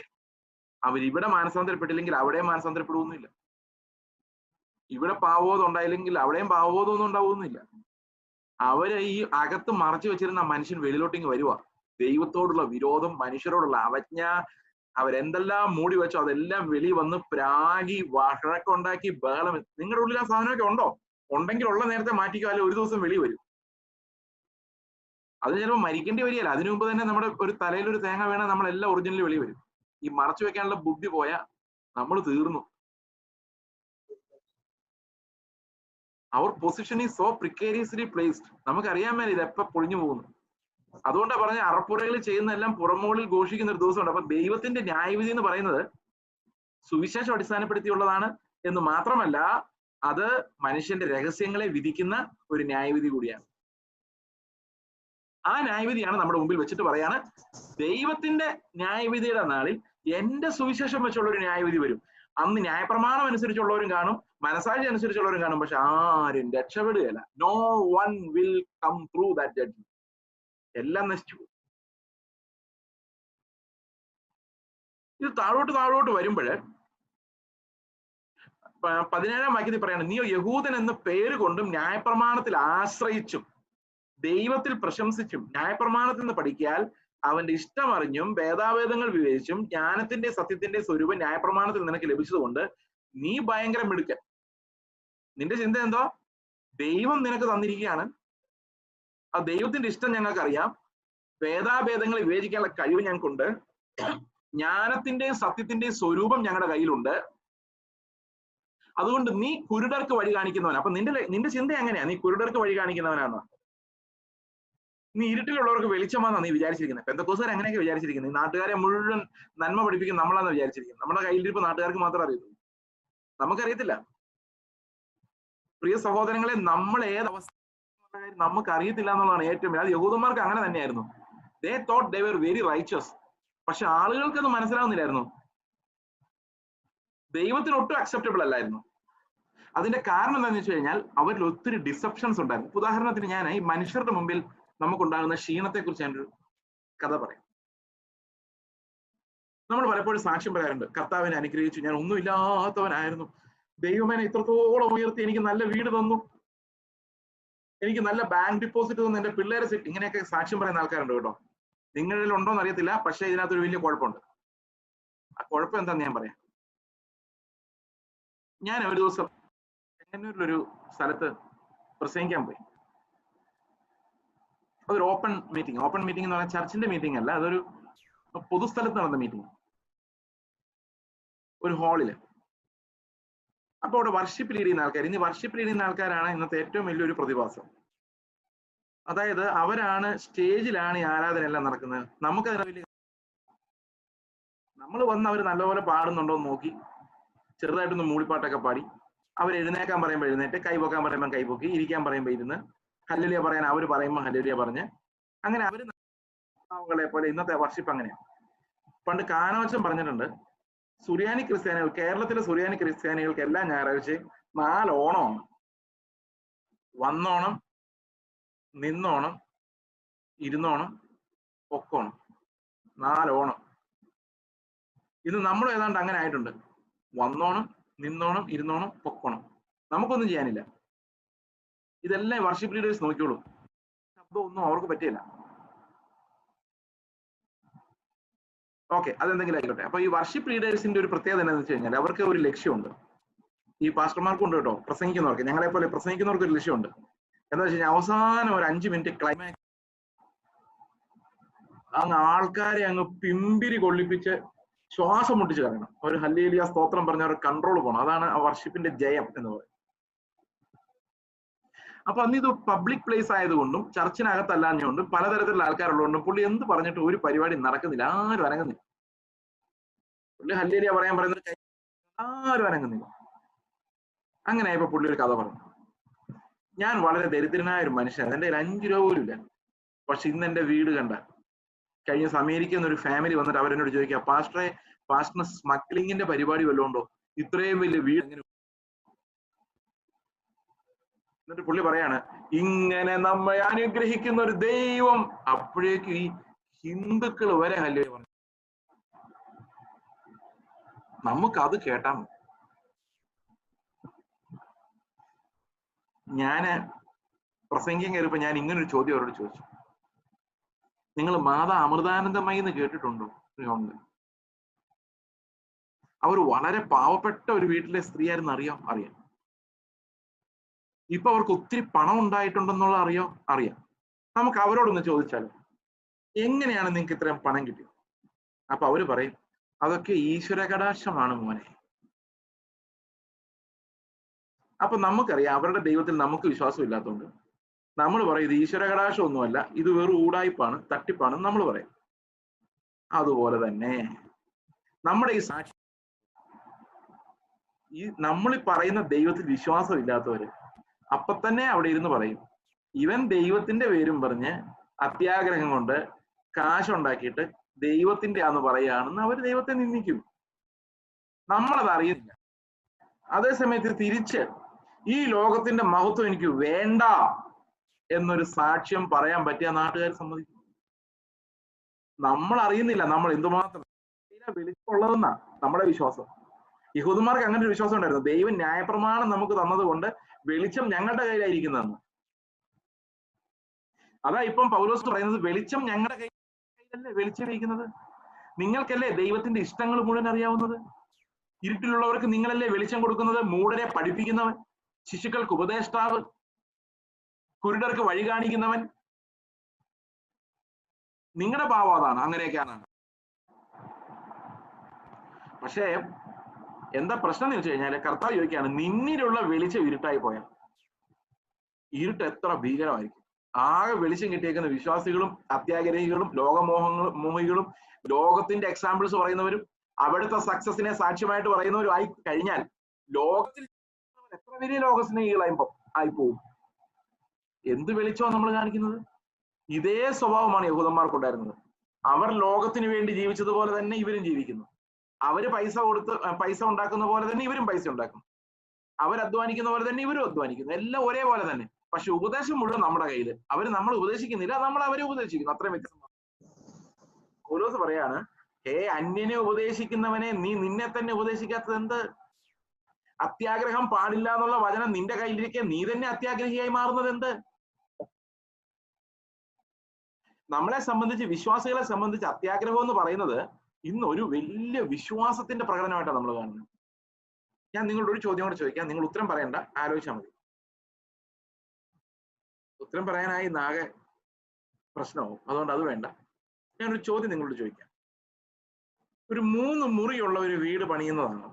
അവരിവിടെ മാനസാന്തരപ്പെട്ടില്ലെങ്കിൽ അവിടെയും മാനസാന്തരപ്പെടുവൊന്നുമില്ല. ഇവിടെ പാവബോധം ഉണ്ടായില്ലെങ്കിൽ അവിടെയും പാവബോധം ഒന്നും ഉണ്ടാവുന്നില്ല. അവര് ഈ അകത്ത് മറച്ചു വെച്ചിരുന്ന മനുഷ്യൻ വെളിയിലോട്ടിങ് വരുക. ദൈവത്തോടുള്ള വിരോധം, മനുഷ്യരോടുള്ള അവജ്ഞ, അവരെന്തെല്ലാം മൂടി വെച്ചോ അതെല്ലാം വെളി വന്ന് പ്രാഗി വഴക്കുണ്ടാക്കി ബഹളം. നിങ്ങളുടെ ഉള്ളിൽ ആ സാധനമൊക്കെ ഉണ്ടോ? ഉണ്ടെങ്കിൽ ഉള്ള നേരത്തെ മാറ്റിക്കോ, അല്ലെ ഒരു ദിവസം വെളി വരും. അത് ചിലപ്പോൾ മരിക്കേണ്ടി വരികയല്ല, അതിനു മുമ്പ് തന്നെ നമ്മുടെ ഒരു തലയിൽ ഒരു തേങ്ങ വീണാൽ നമ്മളെല്ലാം ഒറിജിനലി വെളി വരും. ഈ മറച്ചു വെക്കാനുള്ള ബുദ്ധി പോയാൽ നമ്മൾ തീർന്നു. അവർ പൊസിഷൻ ഈസ് സോ പ്രിക്കേരിയസ്ലി പ്ലേസ്ഡ്. നമുക്കറിയാൻ മേലെ ഇതെപ്പോ പൊളിഞ്ഞു പോകുന്നു. അതുകൊണ്ടാണ് പറഞ്ഞ അറപ്പുറകൾ ചെയ്യുന്നതെല്ലാം പുറമോളിൽ ഘോഷിക്കുന്ന ഒരു ദിവസമുണ്ട്. അപ്പൊ ദൈവത്തിന്റെ ന്യായവിധി എന്ന് പറയുന്നത് സുവിശേഷം അടിസ്ഥാനപ്പെടുത്തിയുള്ളതാണ് എന്ന് മാത്രമല്ല, അത് മനുഷ്യന്റെ രഹസ്യങ്ങളെ വിധിക്കുന്ന ഒരു ന്യായവിധി കൂടിയാണ്. ആ ന്യായവിധിയാണ് നമ്മുടെ മുമ്പിൽ വെച്ചിട്ട് പറയാണ്, ദൈവത്തിന്റെ ന്യായവിധിയുടെ നാളിൽ എന്റെ സുവിശേഷം വെച്ചുള്ള ഒരു ന്യായവിധി വരും. അന്ന് ന്യായപ്രമാണം അനുസരിച്ചുള്ളവരും കാണും, മനസാക്ഷി അനുസരിച്ചുള്ളവരും കാണും, പക്ഷെ ആരും രക്ഷപ്പെടുകയല്ല. No one will come through that judgement. എല്ലാം നശിച്ചു. ഇത് താഴോട്ട് വരുമ്പോൾ 17-ാം വാക്യത്തിൽ പറയാണ്, നീ യഹൂദൻ എന്ന പേര് കൊണ്ടും ന്യായപ്രമാണത്തിൽ ആശ്രയിച്ചും ദൈവത്തിൽ പ്രശംസിച്ചും ന്യായപ്രമാണത്തിൽ നിന്ന് പഠിക്കാൽ അവന്റെ ഇഷ്ടം അറിഞ്ഞും വേദാവേദങ്ങൾ വിവേചിച്ചും ജ്ഞാനത്തിന്റെ സത്യത്തിന്റെ സ്വരൂപം ന്യായപ്രമാണത്തിൽ നിനക്ക് ലഭിച്ചതുകൊണ്ട് നീ ഭയങ്കര മിടുക്കൻ. നിന്റെ ചിന്ത എന്തോ? ദൈവം നിനക്ക് തന്നിരിക്കുകയാണ്, ആ ദൈവത്തിന്റെ ഇഷ്ടം ഞങ്ങൾക്കറിയാം, വേദാഭേദങ്ങൾ വിവേചിക്കാനുള്ള കഴിവ് ഞങ്ങൾക്കുണ്ട്, ജ്ഞാനത്തിന്റെയും സത്യത്തിന്റെയും സ്വരൂപം ഞങ്ങളുടെ കയ്യിലുണ്ട്, അതുകൊണ്ട് നീ കുരുടർക്ക് വഴി കാണിക്കുന്നവൻ. അപ്പൊ നിന്റെ ചിന്ത എങ്ങനെയാ? നീ കുരുടർക്ക് വഴി കാണിക്കുന്നവനാണോ? നീ ഇരുട്ടിലുള്ളവർക്ക് വെളിച്ചമാണെന്നാ നീ വിചാരിച്ചിരിക്കുന്നത്. പെന്തക്കോസ്തുകാർ അങ്ങനെയൊക്കെ വിചാരിച്ചിരിക്കുന്നത്. ഈ നാട്ടുകാരെ മുഴുവൻ നന്മ പഠിപ്പിക്കും നമ്മളാന്ന് വിചാരിച്ചിരിക്കുന്നത്. നമ്മുടെ കയ്യിലിരിപ്പ് നാട്ടുകാർക്ക് മാത്രം അറിയത്തുള്ളൂ, നമുക്കറിയത്തില്ല. പ്രിയ സഹോദരങ്ങളെ, നമ്മൾ ഏതവസ്ഥ നമുക്ക് അറിയത്തില്ല എന്നുള്ളതാണ് ഏറ്റവും. അത് യഹൂദന്മാർക്ക് അങ്ങനെ തന്നെയായിരുന്നു. They thought they were very righteous. പക്ഷെ ആളുകൾക്കത് മനസ്സിലാവുന്നില്ലായിരുന്നു. ദൈവത്തിന് ഒട്ടും അക്സെപ്റ്റബിൾ അല്ലായിരുന്നു. അതിന്റെ കാരണം എന്താണെന്ന് വെച്ച് കഴിഞ്ഞാൽ അവരിൽ ഒത്തിരി ഡിസെപ്ഷൻസ് ഉണ്ടായിരുന്നു. ഉദാഹരണത്തിന് ഞാൻ ഈ മനുഷ്യരുടെ മുമ്പിൽ നമുക്കുണ്ടാകുന്ന ക്ഷീണത്തെ കുറിച്ച് ഞാനൊരു കഥ പറയാം. നമ്മൾ പലപ്പോഴും സാക്ഷ്യം പറയാറുണ്ട്, കർത്താവിനെ അനുഗ്രഹിച്ചു, ഞാൻ ഒന്നുമില്ലാത്തവനായിരുന്നു, ദൈവമേനെ ഇത്രത്തോളം ഉയർത്തി, എനിക്ക് നല്ല വീട് തന്നു, എനിക്ക് നല്ല ബാങ്ക് ഡിപ്പോസിറ്റ് തന്നു, എന്റെ പിള്ളേരെ സെറ്റ്, ഇങ്ങനെയൊക്കെ സാക്ഷ്യം പറയുന്ന ആൾക്കാരുണ്ട് കേട്ടോ. നിങ്ങളിൽ ഉണ്ടോന്ന് അറിയത്തില്ല, പക്ഷെ ഇതിനകത്തൊരു വലിയ കുഴപ്പമുണ്ട്. ആ കുഴപ്പം എന്താന്ന് ഞാൻ പറയാം. ഞാൻ ഒരു ദിവസം ചെങ്ങന്നൂരിലൊരു സ്ഥലത്ത് പ്രസംഗിക്കാൻ പോയി. അതൊരു ഓപ്പൺ മീറ്റിംഗ് എന്ന് പറഞ്ഞാൽ ചർച്ചിന്റെ മീറ്റിംഗ് അല്ല, അതൊരു പൊതുസ്ഥലത്ത് നടന്ന മീറ്റിംഗ്, ഒരു ഹാളില്. അപ്പൊ അവിടെ വർഷിപ്പ് ലീഡ് ചെയ്യുന്ന ആൾക്കാർ, ഇനി വർഷിപ്പ് ലീഡ് ചെയ്യുന്ന ആൾക്കാരാണ് ഇന്നത്തെ ഏറ്റവും വലിയൊരു പ്രതിഭാസം. അതായത് അവരാണ് സ്റ്റേജിലാണ് ഈ ആരാധന എല്ലാം നടക്കുന്നത്. നമുക്കതിനെ വലിയ, നമ്മൾ വന്ന് അവർ നല്ലപോലെ പാടുന്നുണ്ടോ എന്ന് നോക്കി ചെറുതായിട്ടൊന്ന് മൂളിപ്പാട്ടൊക്കെ പാടി, അവർ എഴുന്നേക്കാൻ പറയുമ്പോൾ എഴുന്നേറ്റ്, കൈപൊക്കാൻ പറയുമ്പോൾ കൈപൊക്കി, ഇരിക്കാൻ പറയുമ്പോൾ ഇരുന്ന്, ഹല്ലേലൂയ പറയാൻ അവർ പറയുമ്പോൾ ഹല്ലേലൂയ പറഞ്ഞ്, അങ്ങനെ അവരെ പോലെ ഇന്നത്തെ വർഷിപ്പ് അങ്ങനെയാണ്. പണ്ട് കാനോച്ചൻ പറഞ്ഞിട്ടുണ്ട്, സുറിയാനി ക്രിസ്ത്യാനികൾ, കേരളത്തിലെ സുറിയാനി ക്രിസ്ത്യാനികൾക്ക് എല്ലാ ഞായറാഴ്ചയും 4 ഓണമാണ്. വന്നോണം, നിന്നോണം, ഇരുന്നോണം, പൊക്കോണം, 4 ഓണം. ഇത് നമ്മൾ ഏതാണ്ട് അങ്ങനെ ആയിട്ടുണ്ട്. വന്നോണം, നിന്നോണം, ഇരുന്നോണം, പൊക്കോണം. നമുക്കൊന്നും ചെയ്യാനില്ല. ഇതെല്ലാം വർഷിപ്പ് ലീഡേഴ്സ് നോക്കിയോളൂ. ശബ്ദമൊന്നും അവർക്ക് പറ്റില്ല. ഓക്കെ, അതെന്തെങ്കിലും ആയിക്കോട്ടെ. അപ്പൊ ഈ വർഷിപ്പ് ലീഡേഴ്സിന്റെ ഒരു പ്രത്യേകത എന്താണെന്ന് വെച്ച് കഴിഞ്ഞാൽ അവർക്ക് ഒരു ലക്ഷ്യമുണ്ട്. ഈ പാസ്റ്റർമാർക്കും ഉണ്ട് കേട്ടോ, പ്രസംഗിക്കുന്നവർക്ക്, ഞങ്ങളെ പോലെ പ്രസംഗിക്കുന്നവർക്ക് ഒരു ലക്ഷ്യമുണ്ട്. എന്താ വെച്ച് കഴിഞ്ഞാൽ അവസാനം ഒരു 5 മിനിറ്റ് ക്ലൈമാക്സ് അങ്ങ് ആൾക്കാരെ അങ്ങ് പിമ്പിരി കൊള്ളിപ്പിച്ച് ശ്വാസം മുട്ടിച്ച് കളയണം. ഒരു ഹല്ലേലൂയ സ്തോത്രം പറഞ്ഞ ഒരു കൺട്രോൾ പോകണം. അതാണ് ആ വർഷിപ്പിന്റെ ജയം എന്ന് പറയുന്നത്. അപ്പൊ അന്ന് ഇത് പബ്ലിക് പ്ലേസ് ആയതുകൊണ്ടും ചർച്ചിനകത്തല്ലാഞ്ഞുകൊണ്ടും പലതരത്തിലുള്ള ആൾക്കാരുള്ളതുകൊണ്ടും പുള്ളി എന്ത് പറഞ്ഞിട്ട് ഒരു പരിപാടി നടക്കുന്നില്ല, ആരും അനങ്ങുന്നില്ല. പുള്ളി ഹല്ലേലൂയ പറയാൻ പറയുന്നത് ആരും അനങ്ങുന്നില്ല. അങ്ങനെ ആയപ്പോ പുള്ളി ഒരു കഥ പറഞ്ഞു. ഞാൻ വളരെ ദരിദ്രനായ ഒരു മനുഷ്യനാണ്, എന്റെ കയ്യിൽ 5 രൂപ പോലും ഇല്ല. പക്ഷെ ഇന്ന് എന്റെ വീട് കണ്ട കഴിഞ്ഞ ദിവസം അമേരിക്കയിൽ നിന്ന് ഒരു ഫാമിലി വന്നിട്ട് അവരെന്നോട് ചോദിക്കുക, പാസ്റ്ററിന് സ്മഗ്ലിങ്ങിന്റെ പരിപാടി വല്ലതും ഉണ്ടോ? ഇത്രയും വലിയ വീട് എങ്ങനെ? എന്നിട്ട് പുള്ളി പറയാണ്, ഇങ്ങനെ നമ്മെ അനുഗ്രഹിക്കുന്ന ഒരു ദൈവം. അപ്പോഴേക്കും ഈ ഹിന്ദുക്കൾ വരെ ഹല്ലേലൂയ പറഞ്ഞു. നമുക്കത് കേട്ടാ മതി. ഞാന് പ്രസംഗിക്കാൻ കയറിയപ്പോ ഞാൻ ഇങ്ങനൊരു ചോദ്യം അവരോട് ചോദിച്ചു, നിങ്ങൾ മാതാ അമൃതാനന്ദമയി എന്ന് കേട്ടിട്ടുണ്ടോ? ഉണ്ട്. അവർ വളരെ പാവപ്പെട്ട ഒരു വീട്ടിലെ സ്ത്രീയായിരുന്നു, അറിയാം. ഇപ്പൊ അവർക്ക് ഒത്തിരി പണം ഉണ്ടായിട്ടുണ്ടെന്നുള്ള അറിയാം. നമുക്ക് അവരോടൊന്ന് ചോദിച്ചാലോ, എങ്ങനെയാണ് നിങ്ങൾക്ക് ഇത്രയും പണം കിട്ടിയത്? അപ്പൊ അവര് പറയും, അതൊക്കെ ഈശ്വര കടാക്ഷമാണ് മോനെ. അപ്പൊ നമുക്കറിയാം അവരുടെ ദൈവത്തിൽ നമുക്ക് വിശ്വാസം ഇല്ലാത്തതുകൊണ്ട് നമ്മൾ പറയും ഇത് ഈശ്വര കടാക്ഷം ഒന്നുമല്ല, ഇത് വെറും ഊടായ്പാണ്, തട്ടിപ്പാണ് നമ്മൾ പറയും. അതുപോലെ തന്നെ നമ്മുടെ ഈ സാക്ഷി, നമ്മൾ പറയുന്ന ദൈവത്തിൽ വിശ്വാസം ഇല്ലാത്തവര് അപ്പൊ തന്നെ അവിടെ ഇരുന്ന് പറയും, ഇവൻ ദൈവത്തിന്റെ പേരും പറഞ്ഞ് അത്യാഗ്രഹം കൊണ്ട് കാശുണ്ടാക്കിയിട്ട് ദൈവത്തിന്റെ ആന്ന് പറയുകയാണെന്ന് അവർ ദൈവത്തെ നിന്ദിക്കും. നമ്മളത് അറിയുന്നില്ല. അതേസമയത്ത് തിരിച്ച് ഈ ലോകത്തിന്റെ മഹത്വം എനിക്ക് വേണ്ട എന്നൊരു സാക്ഷ്യം പറയാൻ പറ്റിയ നാട്ടുകാർ സമ്മതിക്കും. നമ്മൾ അറിയുന്നില്ല നമ്മൾ എന്തുമാത്രം വെളിച്ചുള്ളതെന്നാ നമ്മുടെ വിശ്വാസം. യഹൂദന്മാർക്ക് അങ്ങനെ ഒരു വിശ്വാസം ഉണ്ടായിരുന്നു, ദൈവം ന്യായപ്രമാണം നമുക്ക് തന്നത് കൊണ്ട് വെളിച്ചം ഞങ്ങളുടെ കയ്യിലായിരിക്കുന്നതെന്ന്. അതാ ഇപ്പം പൗലോസ് പറയുന്നത്, വെളിച്ചം ഞങ്ങളുടെ കയ്യിലല്ലേ വെളിച്ചമിരിക്കുന്നത്. നിങ്ങൾക്കല്ലേ ദൈവത്തിന്റെ ഇഷ്ടങ്ങൾ മുഴുവൻ അറിയാവുന്നത്. ഇരുട്ടിലുള്ളവർക്ക് നിങ്ങളല്ലേ വെളിച്ചം കൊടുക്കുന്നത്, മൂഢരെ പഠിപ്പിക്കുന്നവൻ, ശിശുക്കൾക്ക് ഉപദേഷ്ടാവ്, കുരുടർക്ക് വഴി കാണിക്കുന്നവൻ. നിങ്ങളുടെ ഭാവം അതാണ്, അങ്ങനെയൊക്കെയാണ്. പക്ഷേ എന്താ പ്രശ്നം എന്ന് വെച്ച് കഴിഞ്ഞാല്, കർത്താവ് ചോദിക്കുകയാണ്, നിന്നിലുള്ള വെളിച്ചം ഇരുട്ടായി പോയാൽ ഇരുട്ട് എത്ര ഭീകരമായിരിക്കും. ആകെ വെളിച്ചം കിട്ടിയേക്കുന്ന വിശ്വാസികളും അത്യാഗ്രഹികളും മോഹികളും ലോകത്തിന്റെ എക്സാമ്പിൾസ് പറയുന്നവരും അവിടുത്തെ സക്സസിനെ സാക്ഷ്യമായിട്ട് പറയുന്നവരും ആയി കഴിഞ്ഞാൽ ലോകത്തിൽ എത്ര വലിയ ലോകസ്നേഹികളായിപ്പോ ആയിപ്പോവും. എന്ത് വെളിച്ചമാണ് നമ്മൾ കാണിക്കുന്നത്? ഇതേ സ്വഭാവമാണ് യഹൂദന്മാർക്കുണ്ടായിരുന്നത്. അവർ ലോകത്തിന് വേണ്ടി ജീവിച്ചതുപോലെ തന്നെ ഇവരും ജീവിക്കുന്നു. അവര് പൈസ ഉണ്ടാക്കുന്ന പോലെ തന്നെ ഇവരും പൈസ ഉണ്ടാക്കുന്നു. അവരധ്വാനിക്കുന്ന പോലെ തന്നെ ഇവരും അധ്വാനിക്കുന്നു. എല്ലാം ഒരേപോലെ തന്നെ. പക്ഷെ ഉപദേശം മുഴുവൻ നമ്മുടെ കയ്യിൽ. നമ്മൾ ഉപദേശിക്കുന്നില്ല, നമ്മൾ അവരെ ഉപദേശിക്കുന്നു. അത്രയും വ്യത്യാസമാണ്. പൗലോസ് പറയാണ്, അന്യനെ ഉപദേശിക്കുന്നവനെ നീ നിന്നെ തന്നെ ഉപദേശിക്കാത്തത് എന്ത്? അത്യാഗ്രഹം പാടില്ല എന്നുള്ള വചനം നിന്റെ കയ്യിലിരിക്കെ നീ തന്നെ അത്യാഗ്രഹിയായി മാറുന്നത് എന്ത്? നമ്മളെ സംബന്ധിച്ച്, വിശ്വാസികളെ സംബന്ധിച്ച് അത്യാഗ്രഹം എന്ന് പറയുന്നത് ഇന്ന് ഒരു വലിയ വിശ്വാസത്തിന്റെ പ്രകടനമായിട്ടാണ് നമ്മൾ കാണുന്നത്. ഞാൻ നിങ്ങളോട് ഒരു ചോദ്യം കൂടെ ചോദിക്കാം, നിങ്ങൾ ഉത്തരം പറയണ്ട, ആലോചിച്ചാൽ മതി. ഉത്തരം പറയാനായി നാകെ പ്രശ്നമാവും, അതുകൊണ്ട് അത് വേണ്ട. ഞാനൊരു ചോദ്യം നിങ്ങളോട് ചോദിക്കാം. ഒരു 3 മുറിയുള്ള ഒരു വീട് പണിയുന്നതാണോ,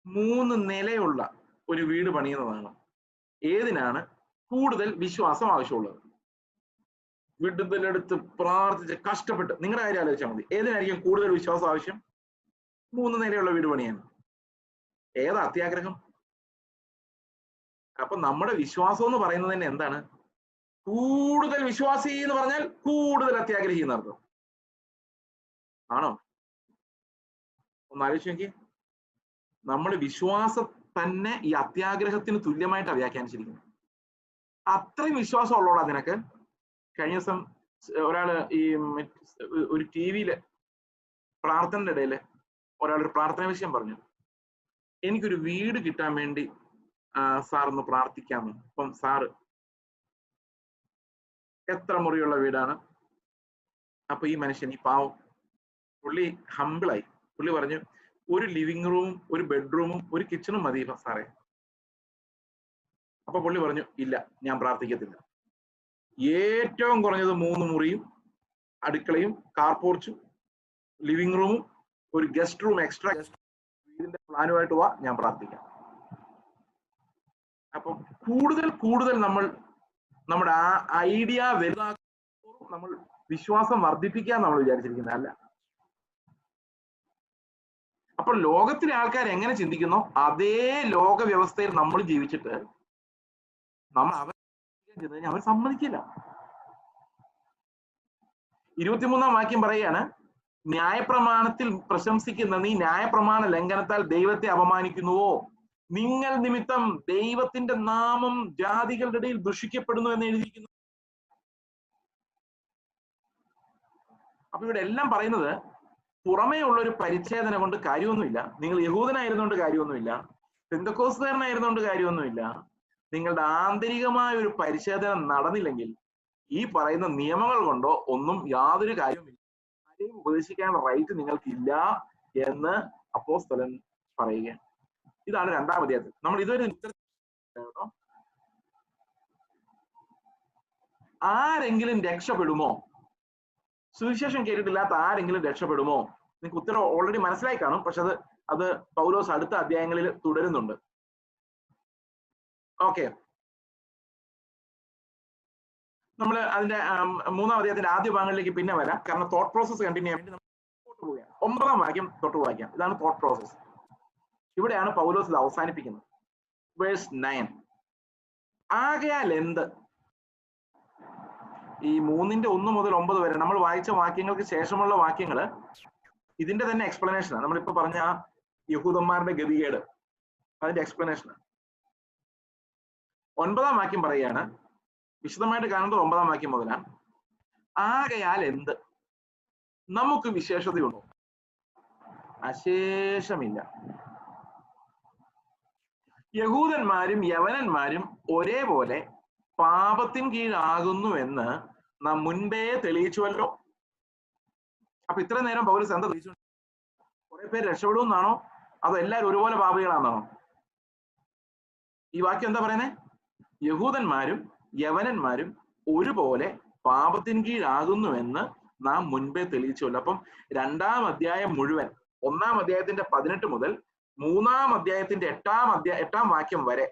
3 നിലയുള്ള ഒരു വീട് പണിയുന്നതാണോ? ഏതിനാണ് കൂടുതൽ വിശ്വാസം ആവശ്യമുള്ളത്? വിടുതലെടുത്ത് പ്രാർത്ഥിച്ച് കഷ്ടപ്പെട്ട് നിങ്ങളുടെ കാര്യം ആലോചിച്ചാൽ മതി. ഏതിനായിരിക്കും കൂടുതൽ വിശ്വാസം ആവശ്യം? 3 നിലയുള്ള വീട് പണിയാണ്. ഏതാ അത്യാഗ്രഹം? അപ്പൊ നമ്മുടെ വിശ്വാസം എന്ന് പറയുന്നത് തന്നെ എന്താണ്? കൂടുതൽ വിശ്വാസി എന്ന് പറഞ്ഞാൽ കൂടുതൽ അത്യാഗ്രഹി എന്നർത്ഥം ആണോ? ഒന്ന് ആലോചിച്ച് നോക്കി. നമ്മൾ വിശ്വാസം തന്നെ ഈ അത്യാഗ്രഹത്തിന് തുല്യമായിട്ടാണ് വ്യാഖ്യാനിച്ചിരിക്കുന്നത്. അത്രയും വിശ്വാസം ഉള്ളോടാ നിനക്ക്. കഴിഞ്ഞ ദിവസം ഒരാള് ഈ ഒരു ടിവിയില് പ്രാർത്ഥനയുടെ ഇടയില് ഒരാളൊരു പ്രാർത്ഥന വിഷയം പറഞ്ഞു, എനിക്കൊരു വീട് കിട്ടാൻ വേണ്ടി സാർ ഒന്ന് പ്രാർത്ഥിക്കാമെന്ന്. അപ്പം സാറ് എത്ര മുറിയുള്ള വീടാണ്? അപ്പൊ ഈ മനുഷ്യൻ, ഈ പാവം പുള്ളി ഹമ്പിളായി. പുള്ളി പറഞ്ഞു, ഒരു ലിവിങ് റൂമും ഒരു ബെഡ്റൂമും ഒരു കിച്ചണും മതി സാറേ. അപ്പൊ പുള്ളി പറഞ്ഞു, ഇല്ല, ഞാൻ പ്രാർത്ഥിക്കത്തില്ല. ഏറ്റവും കുറഞ്ഞത് 3 മുറിയും അടുക്കളയും കാർപോർച്ചും ലിവിങ് റൂമും ഒരു ഗസ്റ്റ് റൂം എക്സ്ട്രാ വീടിന്റെ പ്ലാനുമായിട്ട് വാ, ഞാൻ പ്രാർത്ഥിക്കാം. അപ്പൊ കൂടുതൽ കൂടുതൽ നമ്മൾ നമ്മുടെ ആ ഐഡിയ വലുതാക്കുമ്പോൾ നമ്മൾ വിശ്വാസം വർദ്ധിപ്പിക്കാൻ നമ്മൾ വിചാരിച്ചിരിക്കുന്നത് അല്ല. അപ്പോൾ ലോകത്തിലെ ആൾക്കാർ എങ്ങനെ ചിന്തിക്കുന്നോ അതേ ലോക വ്യവസ്ഥയിൽ നമ്മൾ ജീവിച്ചിട്ട് നമ്മൾ അവർ സമ്മതിക്കില്ല. 23-ാം വാക്യം പറയുകയാണ്, ന്യായപ്രമാണത്തിൽ പ്രശംസിക്കുന്ന നീ ന്യായപ്രമാണ ലംഘനത്താൽ ദൈവത്തെ അപമാനിക്കുന്നുവോ? നിങ്ങൾ നിമിത്തം ദൈവത്തിന്റെ നാമം ജാതികളുടെ ഇടയിൽ ദുഷിക്കപ്പെടുന്നു എന്ന് എഴുതിയിരിക്കുന്നു. അപ്പൊ ഇവിടെ എല്ലാം പറയുന്നത് പുറമേ ഉള്ള ഒരു പരിച്ഛേദന കൊണ്ട് കാര്യമൊന്നുമില്ല. നിങ്ങൾ യഹൂദനായിരുന്നുകൊണ്ട് കാര്യമൊന്നുമില്ല, പെന്തക്കോസ്തുകാരനായിരുന്നുകൊണ്ട് കാര്യമൊന്നുമില്ല. നിങ്ങളുടെ ആന്തരികമായ ഒരു പരിച്ഛേദന നടന്നില്ലെങ്കിൽ ഈ പറയുന്ന നിയമങ്ങൾ കൊണ്ടോ ഒന്നും യാതൊരു കാര്യവുമില്ല. ആരെയും ഉപദേശിക്കാനുള്ള റൈറ്റ് നിങ്ങൾക്കില്ല എന്ന് അപ്പോസ്തലൻ പറയുകയാണ്. ഇതാണ് 2-ാം അധ്യായത്തിൽ. നമ്മൾ ഇതൊരു ആരെങ്കിലും രക്ഷപ്പെടുമോ? സുവിശേഷം കേട്ടിട്ടില്ലാത്ത ആരെങ്കിലും രക്ഷപ്പെടുമോ? നിങ്ങൾക്ക് ഉത്തരം ഓൾറെഡി മനസ്സിലായി കാണും. പക്ഷെ അത് പൗലോസ് അടുത്ത അധ്യായങ്ങളിൽ തുടരുന്നുണ്ട്. ഓക്കെ, നമ്മൾ അതിന്റെ 3-ാം അധ്യായത്തിന്റെ ആദ്യ ഭാഗങ്ങളിലേക്ക് പിന്നെ വരാം. കാരണം തോട്ട് പ്രോസസ് കണ്ടിന്യൂ ചെയ്യാൻ വേണ്ടി നമ്മൾ പോവുകയാണ്. 9-ാം വാക്യം തൊട്ട് വായിക്കാം. ഇതാണ് തോട്ട് പ്രോസസ്. ഇവിടെയാണ് പൗലോസ് ഇത് അവസാനിപ്പിക്കുന്നത്. വേഴ്സ് 9. ആകയാൽ എന്ത്? ഈ 3-ന്റെ 1 മുതൽ 9 വരെ നമ്മൾ വായിച്ച വാക്യങ്ങൾക്ക് ശേഷമുള്ള വാക്യങ്ങള് ഇതിന്റെ തന്നെ എക്സ്പ്ലനേഷനാണ്. നമ്മളിപ്പോ പറഞ്ഞ ആ യഹൂദന്മാരുടെ ഗതികേട്, അതിന്റെ എക്സ്പ്ലനേഷനാണ്. 9-ാം വാക്യം പറയുകയാണ്, വിശദമായിട്ട് കാണുന്നത് 9-ാം വാക്യം മുതലാണ്. ആകയാൽ എന്ത്? നമുക്ക് വിശേഷതയുണ്ടോ? അശേഷമില്ല. യഹൂദന്മാരും യവനന്മാരും ഒരേപോലെ പാപത്തിൻ കീഴാകുന്നുവെന്ന് നാം മുൻപേ തെളിയിച്ചുവല്ലോ. അപ്പൊ ഇത്ര നേരം പൗലോസ് എന്താ തെളിയിച്ചു? കുറെ പേര് രക്ഷപ്പെടുമെന്നാണോ അതോ എല്ലാവരും ഒരുപോലെ പാപികളാണെന്നാണോ? ഈ വാക്യം എന്താ പറയുന്നത്? യഹൂദന്മാരും യവനന്മാരും ഒരുപോലെ പാപത്തിൻ കീഴാകുന്നുവെന്ന് നാം മുൻപേ തെളിയിച്ചുവല്ലോ. അപ്പം 2-ാം അധ്യായം മുഴുവൻ, 1-ാം അധ്യായത്തിന്റെ 18 മുതൽ 3-ാം അധ്യായത്തിന്റെ 8-ാം വാക്യം വരെ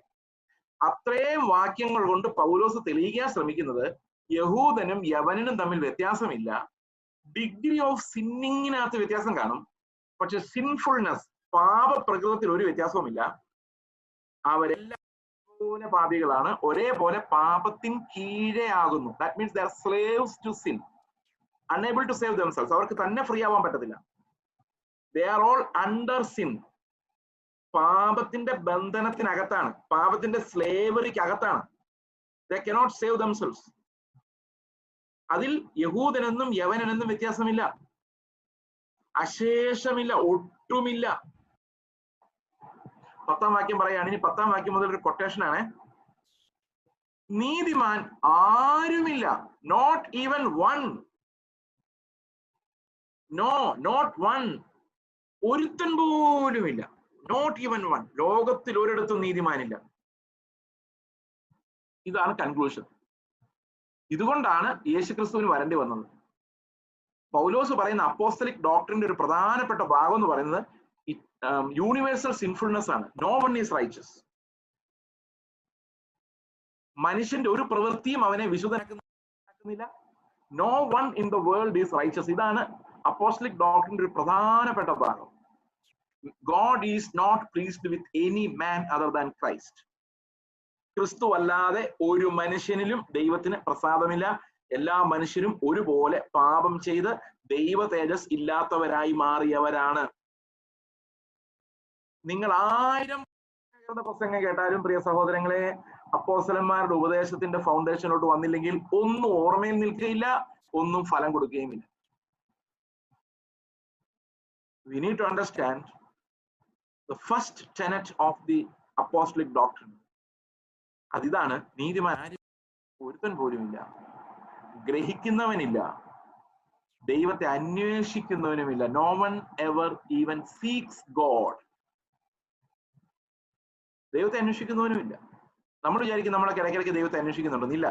അത്രയും വാക്യങ്ങൾ കൊണ്ട് പൗലോസ് തെളിയിക്കാൻ ശ്രമിക്കുന്നത് യഹൂദനും യവനനും തമ്മിൽ വ്യത്യാസമില്ല. ഡിഗ്രി ഓഫ് സിന്നിങ്ങിനകത്ത് വ്യത്യാസം കാണും, പക്ഷെ സിൻഫുൾനെസ്, പാപപ്രകൃതത്തിൽ ഒരു വ്യത്യാസവുമില്ല. അവരെല്ലാം പോലെ പാപികളാണ്, ഒരേപോലെ പാപത്തിൻ കീഴേ ആകുന്നു. That means they are slaves to sin, unable to save themselves. അവർക്ക് തന്നെ ഫ്രീ ആവാൻ പറ്റത്തില്ല. They are all under sin. പാപത്തിന്റെ ബന്ധനത്തിനകത്താണ്, പാപത്തിന്റെ സ്ലേവറിക്ക് അകത്താണ്. They cannot save themselves. അതിൽ യഹൂദനെന്നും യവനനെന്നും വ്യത്യാസമില്ല, അശേഷമില്ല, ഒട്ടുമില്ല. 10-ാം വാക്യം പറയാണ്. ഇനി 10-ാം വാക്യം മുതൽ ഒരു കൊട്ടേഷൻ ആണ്. നീതിമാൻ ആരുമില്ല, not even one. No, not one. ഒരുത്തൻ പോലുമില്ല. Not even one. ലോകത്തിൽ ഒരിടത്തും നീതിമാനില്ല. ഇതാണ് കൺക്ലൂഷൻ. ഇതുകൊണ്ടാണ് യേശുക്രിസ്തുവിന് വരേണ്ടി വന്നത്. പൗലോസ് പറയുന്ന അപ്പോസ്തലിക് ഡോക്ട്രിന്റെ ഒരു പ്രധാനപ്പെട്ട ഭാഗം എന്ന് പറയുന്നത് യൂണിവേഴ്സൽ സിൻഫുൾനെസ് ആണ്. No one is righteous. മനുഷ്യന്റെ ഒരു പ്രവൃത്തിയും അവനെ വിശുദ്ധനാക്കുന്നില്ല. No one in the world is righteous. ഇതാണ് അപ്പോസ്തലിക് ഡോക്ട്രിന്റെ ഒരു പ്രധാനപ്പെട്ട ഭാഗം. God is not pleased with any man other than Christ. ക്രിസ്തു അല്ലാതെ ഒരു മനുഷ്യനിലും ദൈവത്തിന് പ്രസാദമില്ല. എല്ലാ മനുഷ്യരും ഒരുപോലെ പാപം ചെയ്ത് ദൈവ തേജസ് ഇല്ലാത്തവരായി മാറിയവരാണ്. നിങ്ങൾ 1000 പ്രസംഗം കേട്ടാലും പ്രിയ സഹോദരങ്ങളെ, അപ്പോസ്തലന്മാരുടെ ഉപദേശത്തിന്റെ ഫൗണ്ടേഷനിലോട്ട് വന്നില്ലെങ്കിൽ ഒന്നും ഓർമ്മയിൽ നിൽക്കുകയില്ല, ഒന്നും ഫലം കൊടുക്കുകയുമില്ല. We need to understand the first tenet of the apostolic doctrine. അതിതാണ്, നീതിമാൻ ആരും ഒരുത്തൻ പോലുമില്ല, ഗ്രഹിക്കുന്നവനില്ല, ദൈവത്തെ അന്വേഷിക്കുന്നവനുമില്ല. No one ever even seeks God. ദൈവത്തെ അന്വേഷിക്കുന്നവനുമില്ല. നമ്മൾ വിചാരിക്കും നമ്മളൊക്കെ ഇടയ്ക്കിടയ്ക്ക് ദൈവത്തെ അന്വേഷിക്കുന്നുണ്ടെന്നില്ല.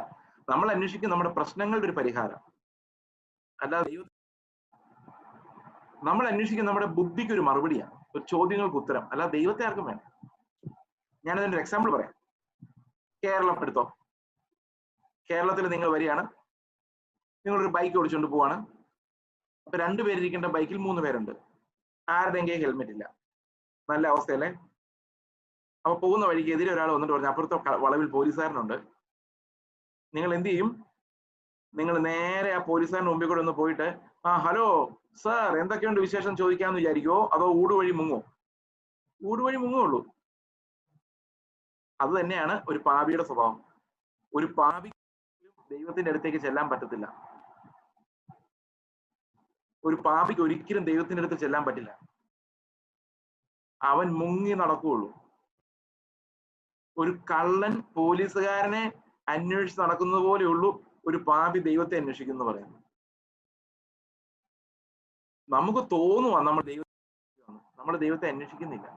നമ്മൾ അന്വേഷിക്കും നമ്മുടെ പ്രശ്നങ്ങളുടെ ഒരു പരിഹാരം, അല്ലാതെ നമ്മൾ അന്വേഷിക്കും നമ്മുടെ ബുദ്ധിക്ക് ഒരു മറുപടിയാണ്, ഒരു ചോദ്യങ്ങൾക്ക് ഉത്തരം, അല്ലാതെ ദൈവത്തെ ആർക്കും വേണ്ട. ഞാനതിന്റെ ഒരു എക്സാമ്പിൾ പറയാം. കേരളം എടുത്തോ. കേരളത്തിൽ നിങ്ങൾ വരികയാണ്, നിങ്ങളൊരു ബൈക്ക് ഓടിച്ചുകൊണ്ട് പോവാണ്. അപ്പൊ 2 പേരിരിക്കേണ്ട ബൈക്കിൽ 3 പേരുണ്ട്. ആരുടെയെങ്കിലും ഹെൽമെറ്റ് ഇല്ല. നല്ല അവസ്ഥയല്ലേ? അപ്പൊ പോകുന്ന വഴിക്ക് എതിരെ ഒരാൾ വന്നിട്ട് പറഞ്ഞു അപ്പുറത്തെ വളവിൽ പോലീസുകാരനുണ്ട്. നിങ്ങൾ എന്ത് ചെയ്യും? നിങ്ങൾ നേരെ ആ പോലീസുകാരന് മുമ്പിൽ കൂടെ ഒന്ന് പോയിട്ട് ഹലോ സാർ എന്തൊക്കെയുണ്ട് വിശേഷം ചോദിക്കാന്ന് വിചാരിക്കുവോ, അതോ ഊടുവഴി മുങ്ങോ? ഊടുവഴി മുങ്ങുള്ളൂ. അത് തന്നെയാണ് ഒരു പാപിയുടെ സ്വഭാവം. ഒരു പാപി ദൈവത്തിന്റെ അടുത്തേക്ക് ചെല്ലാൻ പറ്റത്തില്ല. ഒരു പാപിക്ക് ഒരിക്കലും ദൈവത്തിന്റെ അടുത്ത് ചെല്ലാൻ പറ്റില്ല. അവൻ മുങ്ങി നടക്കുകയുള്ളൂ. ഒരു കള്ളൻ പോലീസുകാരനെ അന്വേഷിച്ച് നടക്കുന്നത് പോലെയുള്ളൂ ഒരു പാപി ദൈവത്തെ അന്വേഷിക്കുന്നു പറയുന്നത്. നമുക്ക് തോന്നുവാ നമ്മൾ ദൈവത്തെ അന്വേഷിക്കുന്നില്ല.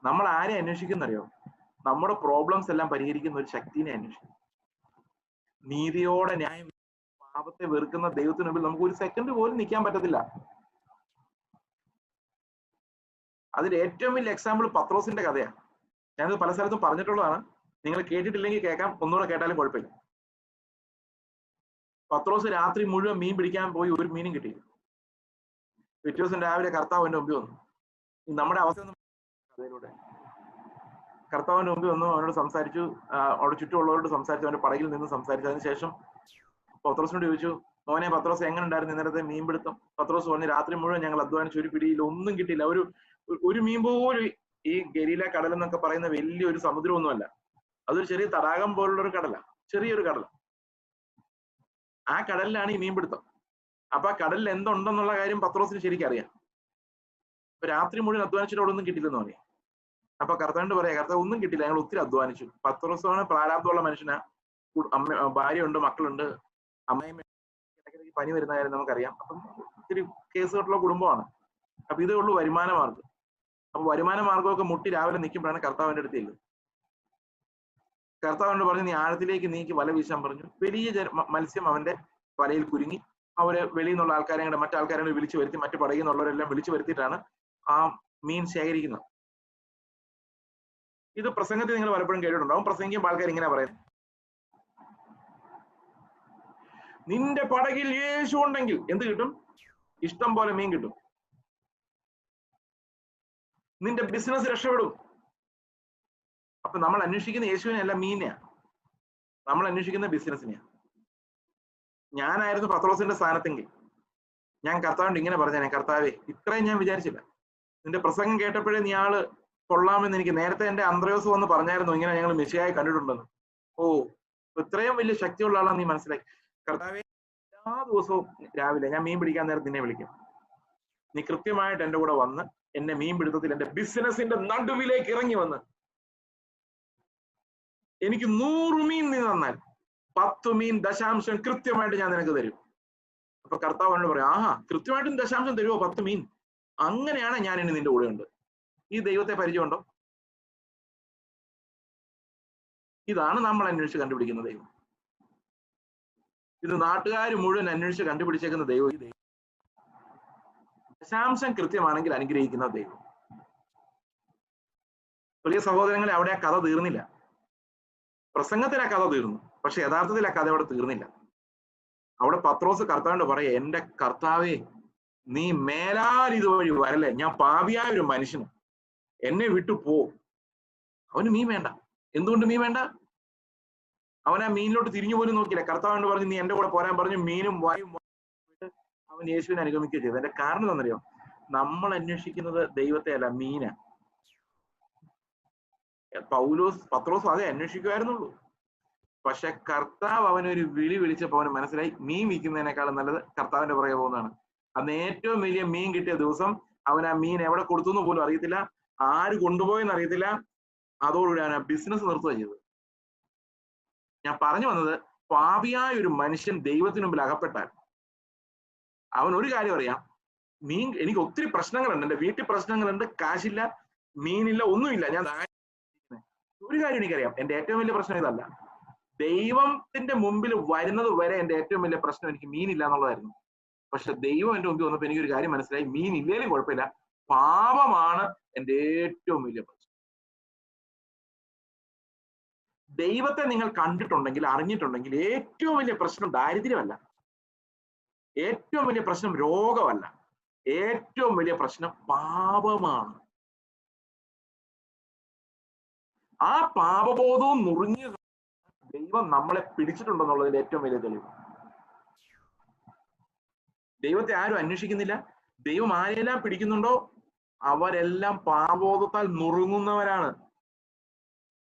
നമ്മൾ ആരെ അന്വേഷിക്കുന്നറിയോ? നമ്മുടെ പ്രോബ്ലംസ് എല്ലാം പരിഹരിക്കുന്ന ഒരു ശക്തിനെ അന്വേഷിക്കും. നീതിയോടെ ന്യായം പാപത്തെ വെറുക്കുന്ന ദൈവത്തിന് മുമ്പിൽ നമുക്ക് ഒരു സെക്കൻഡ് പോലും നിൽക്കാൻ പറ്റത്തില്ല. അതിൽ ഏറ്റവും വലിയ എക്സാമ്പിൾ പത്രോസിന്റെ കഥയാണ്. ഞാനത് പല സ്ഥലത്തും പറഞ്ഞിട്ടുള്ളതാണ്. നിങ്ങൾ കേട്ടിട്ടില്ലെങ്കിൽ കേൾക്കാം, ഒന്നുകൂടെ കേട്ടാലും കുഴപ്പമില്ല. പത്രോസ് രാത്രി മുഴുവൻ മീൻ പിടിക്കാൻ പോയി, ഒരു മീനും കിട്ടിയില്ല. പിറ്റേ ദിവസം രാവിലെ കർത്താവിന്റെ മുമ്പിൽ വന്നു. നമ്മുടെ അവസ്ഥ അതിലൂടെ കർത്താവിന്റെ മുമ്പിൽ വന്നു, അവനോട് സംസാരിച്ചു, അവിടെ ചുറ്റുമുള്ളവരോട് സംസാരിച്ചു, അവന്റെ പടകിൽ നിന്ന് സംസാരിച്ചു. അതിനുശേഷം പത്രോസിനോട് ചോദിച്ചു, മോനെ പത്രോസ് എങ്ങനെ ഉണ്ടായിരുന്നു ഇന്നലത്തെ മീൻപിടുത്തം? പത്രോസ് പറഞ്ഞു, രാത്രി മുഴുവൻ ഞങ്ങൾ അധ്വാനിച്ചു, ഒരു പിടിയിൽ ഒന്നും കിട്ടിയില്ല. ഒരു മീൻ പോലും. ഈ ഗലീല കടൽ എന്നൊക്കെ പറയുന്ന വലിയൊരു സമുദ്രമൊന്നുമല്ല, അതൊരു ചെറിയ തടാകം പോലുള്ള ഒരു കടല, ചെറിയൊരു കടല. ആ കടലിലാണ് ഈ മീൻപിടുത്തം. അപ്പൊ ആ കടലിൽ എന്തുണ്ടെന്നുള്ള കാര്യം പത്രോസിന് ശരിക്കും അറിയാം. അപ്പൊ രാത്രി മുഴുവൻ അധ്വാനിച്ചിട്ട് അവിടെ ഒന്നും കിട്ടില്ലെന്ന് പറയാം. അപ്പൊ കർത്താവിനോട് പറയാം, കർത്താവ് ഒന്നും കിട്ടില്ല, ഞങ്ങൾ ഒത്തിരി അധ്വാനിച്ചു. പത്രോസാണ് പ്രാരാബ്ദമുള്ള മനുഷ്യനാ, ഭാര്യയുണ്ട്, മക്കളുണ്ട്, അമ്മയും ഇടയ്ക്കിടയ്ക്ക് പനി വരുന്ന കാര്യം നമുക്കറിയാം. അപ്പം ഒത്തിരി കേസുകളുള്ള കുടുംബമാണ്. അപ്പൊ ഇതേ ഉള്ളൂ വരുമാന മാർഗം. അപ്പൊ വരുമാന മാർഗമൊക്കെ മുട്ടി രാവിലെ നിൽക്കുമ്പോഴാണ് കർത്താവിന്റെ അടുത്ത് ചെല്ലുന്നത്. കർത്താവിനോട് പറഞ്ഞു, നീ ആഴത്തിലേക്ക് നീക്കി വല വീശാൻ പറഞ്ഞു. വലിയ മത്സ്യം അവന്റെ വലയിൽ കുരുങ്ങി. അവര് വെളിയിൽ നിന്നുള്ള ആൾക്കാരെ മറ്റാൾക്കാരെ വിളിച്ചു വരുത്തി, മറ്റു പടകിൽ നിന്നുള്ളവരെല്ലാം വിളിച്ചു വരുത്തിയിട്ടാണ് ആ മീൻ ശേഖരിക്കുന്നത്. ഇത് പ്രസംഗത്തിൽ നിങ്ങൾ പലപ്പോഴും കേട്ടിട്ടുണ്ടാവും. പ്രസംഗിക്കുമ്പോൾ ആൾക്കാർ ഇങ്ങനെ പറയുന്നത്, നിന്റെ പടകിൽ യേശു ഉണ്ടെങ്കിൽ എന്ത് കിട്ടും? ഇഷ്ടം പോലെ മീൻ കിട്ടും. നിന്റെ ബിസിനസ് രക്ഷപ്പെടും. അപ്പൊ നമ്മൾ അന്വേഷിക്കുന്ന യേശുവിനെ അല്ല, മീനെയാണ്. നമ്മൾ അന്വേഷിക്കുന്ന ബിസിനസിനെയാണ്. ഞാനായിരുന്നു പത്രോസിന്റെ സ്ഥാനത്തെങ്കിൽ ഞാൻ കർത്താവിനോട് ഇങ്ങനെ പറഞ്ഞേനെ, കർത്താവേ ഇത്രയും ഞാൻ വിചാരിച്ചില്ല. നിന്റെ പ്രസംഗം കേട്ടപ്പോഴേ നീ ആള് കൊള്ളാമെന്ന് എനിക്ക് നേരത്തെ എന്റെ അന്ത്രയോസ് വന്ന് പറഞ്ഞായിരുന്നു, ഇങ്ങനെ ഞങ്ങൾ മെസ്സിയായി കണ്ടിട്ടുണ്ടെന്ന്. ഓ, ഇത്രയും വലിയ ശക്തിയുള്ള ആളാണ് നീ മനസ്സിലാക്കി. കർത്താവേ എല്ലാ ദിവസവും രാവിലെ ഞാൻ മീൻ പിടിക്കാൻ നേരത്തെ നിന്നെ വിളിക്കും. നീ കൃത്യമായിട്ട് എന്റെ കൂടെ വന്ന് എന്നെ മീൻ പിടുത്തത്തിൽ എന്റെ ബിസിനസിന്റെ നടുവിലേക്ക് ഇറങ്ങി വന്ന് എനിക്ക് 100 മീൻ നീ തന്നാൽ 10 മീൻ ദശാംശം കൃത്യമായിട്ട് ഞാൻ നിനക്ക് തരും. അപ്പൊ കർത്താവിനോട് പറയാം, കൃത്യമായിട്ടും ദശാംശം തരുമോ 10 മീൻ? അങ്ങനെയാണ് ഞാൻ ഇനി നിന്റെ കൂടെ ഉണ്ട്. ഈ ദൈവത്തെ പരിചയമുണ്ടോ? ഇതാണ് നമ്മൾ അന്വേഷിച്ച് കണ്ടുപിടിക്കുന്ന ദൈവം. ഇത് നാട്ടുകാർ മുഴുവൻ അന്വേഷിച്ച് കണ്ടുപിടിച്ചേക്കുന്ന ദൈവം. ഈ ദൈവം ദശാംശം കൃത്യമാണെങ്കിൽ അനുഗ്രഹിക്കുന്ന ദൈവം. പ്രിയ സഹോദരങ്ങളെ, അവിടെ ആ കഥ തീർന്നില്ല. പ്രസംഗത്തിൽ ആ കഥ തീർന്നു, പക്ഷെ യഥാർത്ഥത്തിൽ ആ കഥ അവിടെ തീർന്നില്ല. അവിടെ പത്രോസ് കർത്താവിനോട് പറയാ, എന്റെ കർത്താവേ, നീ മേലാൽ ഇതുവഴി വരല്ലേ, ഞാൻ പാപിയായ ഒരു മനുഷ്യന്, എന്നെ വിട്ടു പോ. അവന് മീൻ വേണ്ട. എന്തുകൊണ്ട് മീൻ വേണ്ട? അവൻ ആ മീനിലോട്ട് തിരിഞ്ഞു പോലും നോക്കിയില്ല. കർത്താവിനോട് പറഞ്ഞു, നീ എന്റെ കൂടെ പോരാൻ പറഞ്ഞു. മീനും വായും അവൻ യേശുവിനെ അനുഗമിക്കുകയും ചെയ്തു. അതിന്റെ കാരണം എന്താണെന്നറിയോ? നമ്മൾ അന്വേഷിക്കുന്നത് ദൈവത്തെ അല്ല, മീനാ. പത്രോസ് അതേ അന്വേഷിക്കുമായിരുന്നുള്ളൂ. പക്ഷെ കർത്താവ് അവനൊരു വിളി വിളിച്ചപ്പോ അവന് മനസ്സിലായി, മീൻ വിൽക്കുന്നതിനേക്കാളും നല്ലത് കർത്താവിന്റെ പുറകെ പോകുന്നതാണ്. അന്ന് ഏറ്റവും വലിയ മീൻ കിട്ടിയ ദിവസം അവൻ ആ മീൻ എവിടെ കൊടുത്തു എന്ന് പോലും അറിയത്തില്ല, ആര് കൊണ്ടുപോയെന്ന് അറിയത്തില്ല. അതോടുകൂടി അവൻ ആ ബിസിനസ് നിർത്തുക ചെയ്തത്. ഞാൻ പറഞ്ഞു വന്നത്, പാപിയായ ഒരു മനുഷ്യൻ ദൈവത്തിന് മുമ്പിൽ അകപ്പെട്ടാൽ അവൻ ഒരു കാര്യം അറിയാം, മീൻ, എനിക്ക് ഒത്തിരി പ്രശ്നങ്ങളുണ്ട്, എന്റെ വീട്ടിൽ പ്രശ്നങ്ങളുണ്ട്, കാശില്ല, മീനില്ല, ഒന്നുമില്ല, ഞാൻ ഒരു കാര്യം എനിക്കറിയാം, എന്റെ ഏറ്റവും വലിയ പ്രശ്നം ഇതല്ല. ദൈവത്തിന്റെ മുമ്പിൽ വരുന്നത് വരെ എന്റെ ഏറ്റവും വലിയ പ്രശ്നം എനിക്ക് മീനില്ല എന്നുള്ളതായിരുന്നു. പക്ഷെ ദൈവം എന്റെ മുമ്പിൽ വന്നപ്പോ എനിക്കൊരു കാര്യം മനസ്സിലായി, മീൻ ഇല്ലേലും കുഴപ്പമില്ല, പാപമാണ് എന്റെ ഏറ്റവും വലിയ പ്രശ്നം. ദൈവത്തെ നിങ്ങൾ കണ്ടിട്ടുണ്ടെങ്കിൽ, അറിഞ്ഞിട്ടുണ്ടെങ്കിൽ, ഏറ്റവും വലിയ പ്രശ്നം ദാരിദ്ര്യമല്ല, ഏറ്റവും വലിയ പ്രശ്നം രോഗമല്ല, ഏറ്റവും വലിയ പ്രശ്നം പാപമാണ്. ആ പാപബോധവും നുറുങ്ങിയ ദൈവം നമ്മളെ പിടിച്ചിട്ടുണ്ടെന്നുള്ളതിന്റെ ഏറ്റവും വലിയ തെളിവ്. ദൈവത്തെ ആരും അന്വേഷിക്കുന്നില്ല. ദൈവം ആരെല്ലാം പിടിക്കുന്നുണ്ടോ അവരെല്ലാം പാപബോധത്താൽ നുറുങ്ങുന്നവരാണ്.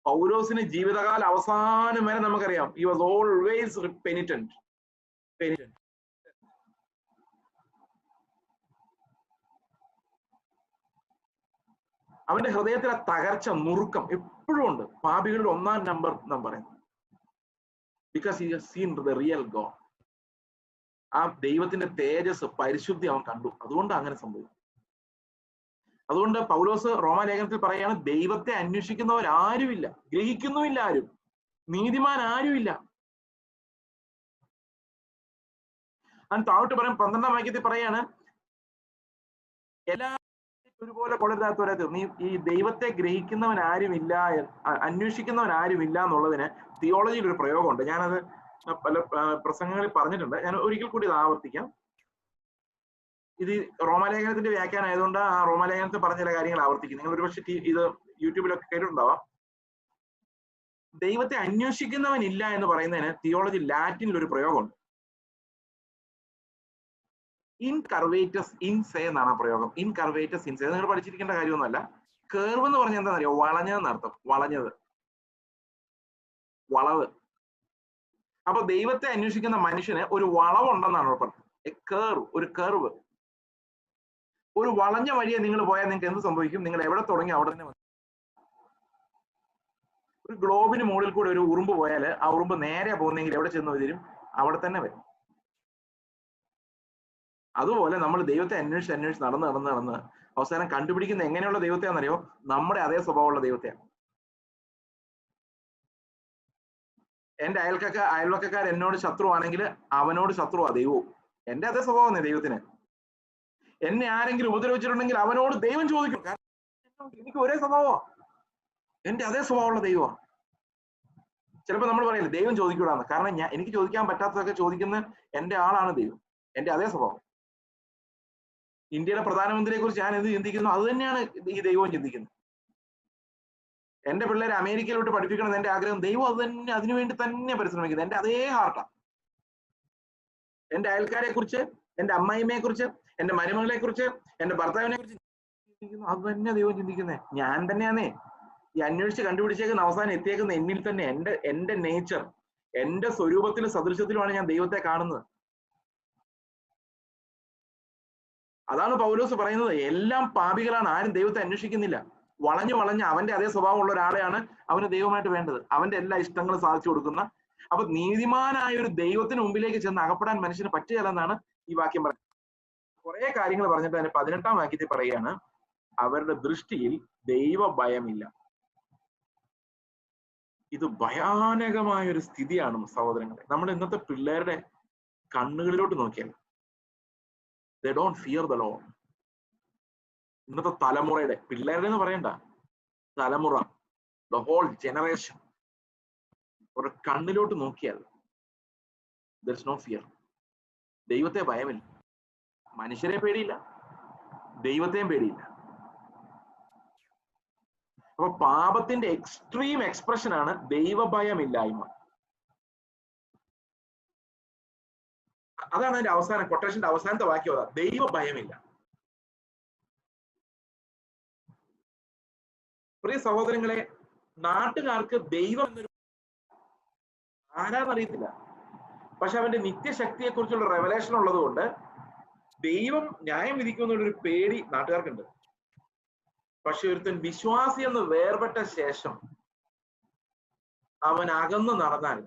പൗലോസിന് ജീവിതകാല അവസാനം വരെ നമുക്കറിയാം, he was always penitent. അവന്റെ ഹൃദയത്തിലെ തകർച്ച, നുറുക്കം എപ്പോഴും ഉണ്ട്. പാപികളിൽ ഒന്നാം നമ്പർ നാം പറയുന്നത്. Because he has seen the real God. ആ ദൈവത്തിന്റെ തേജസ്, പരിശുദ്ധി അവൻ കണ്ടു. അതുകൊണ്ട് അങ്ങനെ സംഭവിക്കും. അതുകൊണ്ട് പൗലോസ് റോമാലേഖനത്തിൽ പറയാണ്, ദൈവത്തെ അന്വേഷിക്കുന്നവരാരുമില്ല, ഗ്രഹിക്കുന്നുമില്ല ആരും, നീതിമാൻ ആരുമില്ല. അവൻ താഴോട്ട് പറയാൻ 12-ാം വാക്യത്തിൽ പറയാണ്, എല്ലാ ഒരുപോലെ കൊള്ളരുതാത്തവരെ നീ ഈ ദൈവത്തെ ഗ്രഹിക്കുന്നവൻ ആരുമില്ല, അന്വേഷിക്കുന്നവൻ ആരുമില്ല എന്നുള്ളതിന് തിയോളജിയിൽ ഒരു പ്രയോഗമുണ്ട്. ഞാനത് പല പ്രസംഗങ്ങളിൽ പറഞ്ഞിട്ടുണ്ട്. ഞാൻ ഒരിക്കൽ കൂടി ഇത് ആവർത്തിക്കാം. ഇത് റോമാലേഖനത്തിന്റെ വ്യാഖ്യാനം ആയതുകൊണ്ട് ആ റോമാലേഖനത്തിൽ പറഞ്ഞ ചില കാര്യങ്ങൾ ആവർത്തിക്കും. നിങ്ങൾ ഒരുപക്ഷെ ഇത് യൂട്യൂബിലൊക്കെ കേട്ടിട്ടുണ്ടാവാം. ദൈവത്തെ അന്വേഷിക്കുന്നവൻ ഇല്ല എന്ന് പറയുന്നതിന് തിയോളജി ലാറ്റിനിൽ ഒരു പ്രയോഗമുണ്ട്. ഇൻകർവേറ്റസ് ഇൻസെ എന്നാണ് ആ പ്രയോഗം. ഇൻകർവേറ്റസ് ഇൻസെ നിങ്ങൾ പഠിച്ചിരിക്കേണ്ട കാര്യമൊന്നുമല്ല. കേർവ് എന്ന് പറഞ്ഞാൽ എന്താണെന്നറിയോ? വളഞ്ഞതെന്നർത്ഥം. വളഞ്ഞത്, വളവ്. അപ്പൊ ദൈവത്തെ അന്വേഷിക്കുന്ന മനുഷ്യന് ഒരു വളവുണ്ടെന്നാണ് പറഞ്ഞത്. ഒരു കർവ്, ഒരു വളഞ്ഞ വഴിയെ നിങ്ങൾ പോയാൽ നിങ്ങൾക്ക് എന്ത് സംഭവിക്കും? നിങ്ങൾ എവിടെ തുടങ്ങി അവിടെ തന്നെ. ഒരു ഗ്ലോബിന് മുകളിൽ കൂടെ ഒരു ഉറുമ്പ് പോയാൽ ആ ഉറുമ്പ് നേരെ പോകുന്നെങ്കിൽ എവിടെ ചെന്ന് വരും? അവിടെ തന്നെ വരും. അതുപോലെ നമ്മൾ ദൈവത്തെ അന്വേഷിച്ച് നടന്ന് അവസാനം കണ്ടുപിടിക്കുന്ന എങ്ങനെയുള്ള ദൈവത്തെയാണെന്നറിയോ? നമ്മുടെ അതേ സ്വഭാവമുള്ള ദൈവത്തെയാണ്. എന്റെ അയൽവക്കക്കാർ എന്നോട് ശത്രുവാണെങ്കിൽ അവനോട് ശത്രുവാ ദൈവവും. എന്റെ അതേ സ്വഭാവം ദൈവത്തിന്. എന്നെ ആരെങ്കിലും ഉപദ്രവിച്ചിട്ടുണ്ടെങ്കിൽ അവനോട് ദൈവം ചോദിക്കും. കാരണം എനിക്ക് ഒരേ സ്വഭാവമാണ്, എന്റെ അതേ സ്വഭാവമുള്ള ദൈവമാണ്. ചിലപ്പോൾ നമ്മൾ പറയില്ല ദൈവം ചോദിക്കൂടാന്ന്. കാരണം എനിക്ക് ചോദിക്കാൻ പറ്റാത്തതൊക്കെ ചോദിക്കുന്ന എന്റെ ആളാണ് ദൈവം, എന്റെ അതേ സ്വഭാവം. ഇന്ത്യയുടെ പ്രധാനമന്ത്രിയെ കുറിച്ച് ഞാൻ എന്ത് ചിന്തിക്കുന്നു അത് തന്നെയാണ് ഈ ദൈവവും ചിന്തിക്കുന്നത്. എന്റെ പിള്ളേരെ അമേരിക്കയിലോട്ട് പഠിപ്പിക്കണം എന്ന് എന്റെ ആഗ്രഹം, ദൈവം അത് തന്നെ, അതിനുവേണ്ടി തന്നെ പരിശ്രമിക്കുന്നത്. എന്റെ അതേ ഹാർട്ടാണ്. എന്റെ അയൽക്കാരെ കുറിച്ച്, എന്റെ അമ്മായിമ്മയെ കുറിച്ച്, എന്റെ മരുമകളെ കുറിച്ച്, എന്റെ ഭർത്താവിനെ കുറിച്ച് ചിന്തിക്കുന്നു, അത് തന്നെ ദൈവം ചിന്തിക്കുന്നേ. ഞാൻ തന്നെയാന്നേ ഈ അന്വേഷിച്ച് കണ്ടുപിടിച്ചേക്കുന്ന അവസാനം എത്തിയേക്കുന്ന എന്നിൽ തന്നെ. എന്റെ നേച്ചർ, എന്റെ സ്വരൂപത്തിലും സദൃശ്യത്തിലുമാണ് ഞാൻ ദൈവത്തെ കാണുന്നത്. അതാണ് പൗലോസ് പറയുന്നത്, എല്ലാം പാപികളാണ്, ആരും ദൈവത്തെ അന്വേഷിക്കുന്നില്ല. വളഞ്ഞ് അവന്റെ അതേ സ്വഭാവമുള്ള ഒരാളെയാണ് അവന് ദൈവമായിട്ട് വേണ്ടത്, അവന്റെ എല്ലാ ഇഷ്ടങ്ങളും സാധിച്ചു കൊടുക്കുന്ന. അപ്പൊ നീതിമാനായ ഒരു ദൈവത്തിന് മുമ്പിലേക്ക് ചെന്ന് അകപ്പെടാൻ മനുഷ്യന് പറ്റുകയില്ലെന്നാണ് ഈ വാക്യം പറയുന്നത്. കുറെ കാര്യങ്ങൾ പറഞ്ഞിട്ട് അതിന് 18-ാം വാക്യത്തിൽ പറയുകയാണ്, അവരുടെ ദൃഷ്ടിയിൽ ദൈവഭയമില്ല. ഇത് ഭയാനകമായ ഒരു സ്ഥിതിയാണ് സഹോദരങ്ങളെ. നമ്മുടെ ഇന്നത്തെ പിള്ളേരുടെ കണ്ണുകളിലോട്ട് നോക്കിയാൽ they don't fear the Lord. ഇന്നത്തെ തലമുറയുടെ, പിള്ളേരുടെ എന്ന് പറയണ്ട, തലമുറ, the whole generation, ഒരു കണ്ണിലോട്ട് നോക്കിയാൽ there is no fear. ദൈവത്തെ ഭയമില്ല. മനുഷ്യരെ പേടിയില്ല, ദൈവത്തെയും പേടിയില്ല. അപ്പൊ പാപത്തിന്റെ എക്സ്ട്രീം എക്സ്പ്രഷൻ ആണ് ദൈവഭയമില്ലായ്മ. അതാണ് അതിന്റെ അവസാനം, കൊട്ടേഷന്റെ അവസാനത്തെ വാക്യം അതാ, ദൈവഭയമില്ല. പ്രിയ സഹോദരങ്ങളെ, നാട്ടുകാർക്ക് ദൈവം എന്നൊരു ആരാന്നറിയത്തില്ല. പക്ഷെ അവന്റെ നിത്യശക്തിയെ കുറിച്ചുള്ള റെവലേഷൻ ഉള്ളത് കൊണ്ട് ദൈവം ന്യായം വിധിക്കുമെന്നുള്ളൊരു പേടി നാട്ടുകാർക്കുണ്ട്. പക്ഷെ ഒരുത്തൻ വിശ്വാസി എന്ന് വേർപെട്ട ശേഷം അവൻ അകന്നു നടന്നാൽ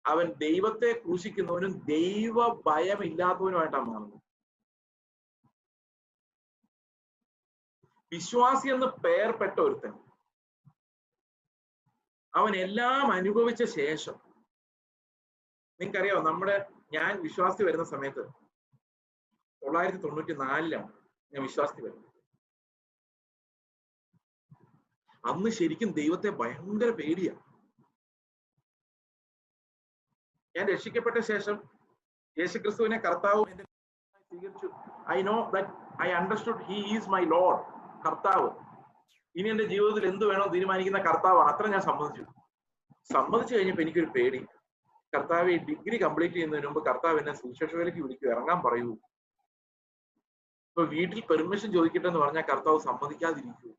അവൻ ദൈവത്തെ ക്രൂശിക്കുന്നവനും ദൈവ ഭയമില്ലാത്തവനുമായിട്ടാണ് മാറുന്നത്. വിശ്വാസി എന്ന് പേർപ്പെട്ട ഒരുത്തൻ അവൻ എല്ലാം അനുഭവിച്ച ശേഷം, നിങ്ങൾക്കറിയാമോ, ഞാൻ വിശ്വാസി വരുന്ന സമയത്ത് 1994 ഞാൻ വിശ്വാസി വരുന്നത്. അന്ന് ശരിക്കും ദൈവത്തെ ഭയങ്കര പേടിയാണ്. ഞാൻ രക്ഷിക്കപ്പെട്ട ശേഷം യേശുക്രിസ്തുവിനെ കർത്താവ് എന്റെ സ്വീകരിച്ചു. I know that I understood he is my Lord. കർത്താവ് ഇനി എന്റെ ജീവിതത്തിൽ എന്ത് വേണോ തീരുമാനിക്കുന്ന കർത്താവാണ്. അത്ര ഞാൻ സമ്മതിച്ചു കഴിഞ്ഞപ്പോ എനിക്കൊരു പേടി. കർത്താവ് ഡിഗ്രി കംപ്ലീറ്റ് ചെയ്യുന്നതിന് മുമ്പ് കർത്താവ് എന്നെ സുവിശേഷ വേലയ്ക്ക് വിളിക്കൂ, ഇറങ്ങാൻ പറയൂ. ഇപ്പൊ വീട്ടിൽ പെർമിഷൻ ചോദിക്കട്ടെ എന്ന് പറഞ്ഞാൽ കർത്താവ് സമ്മതിക്കാതിരിക്കൂ.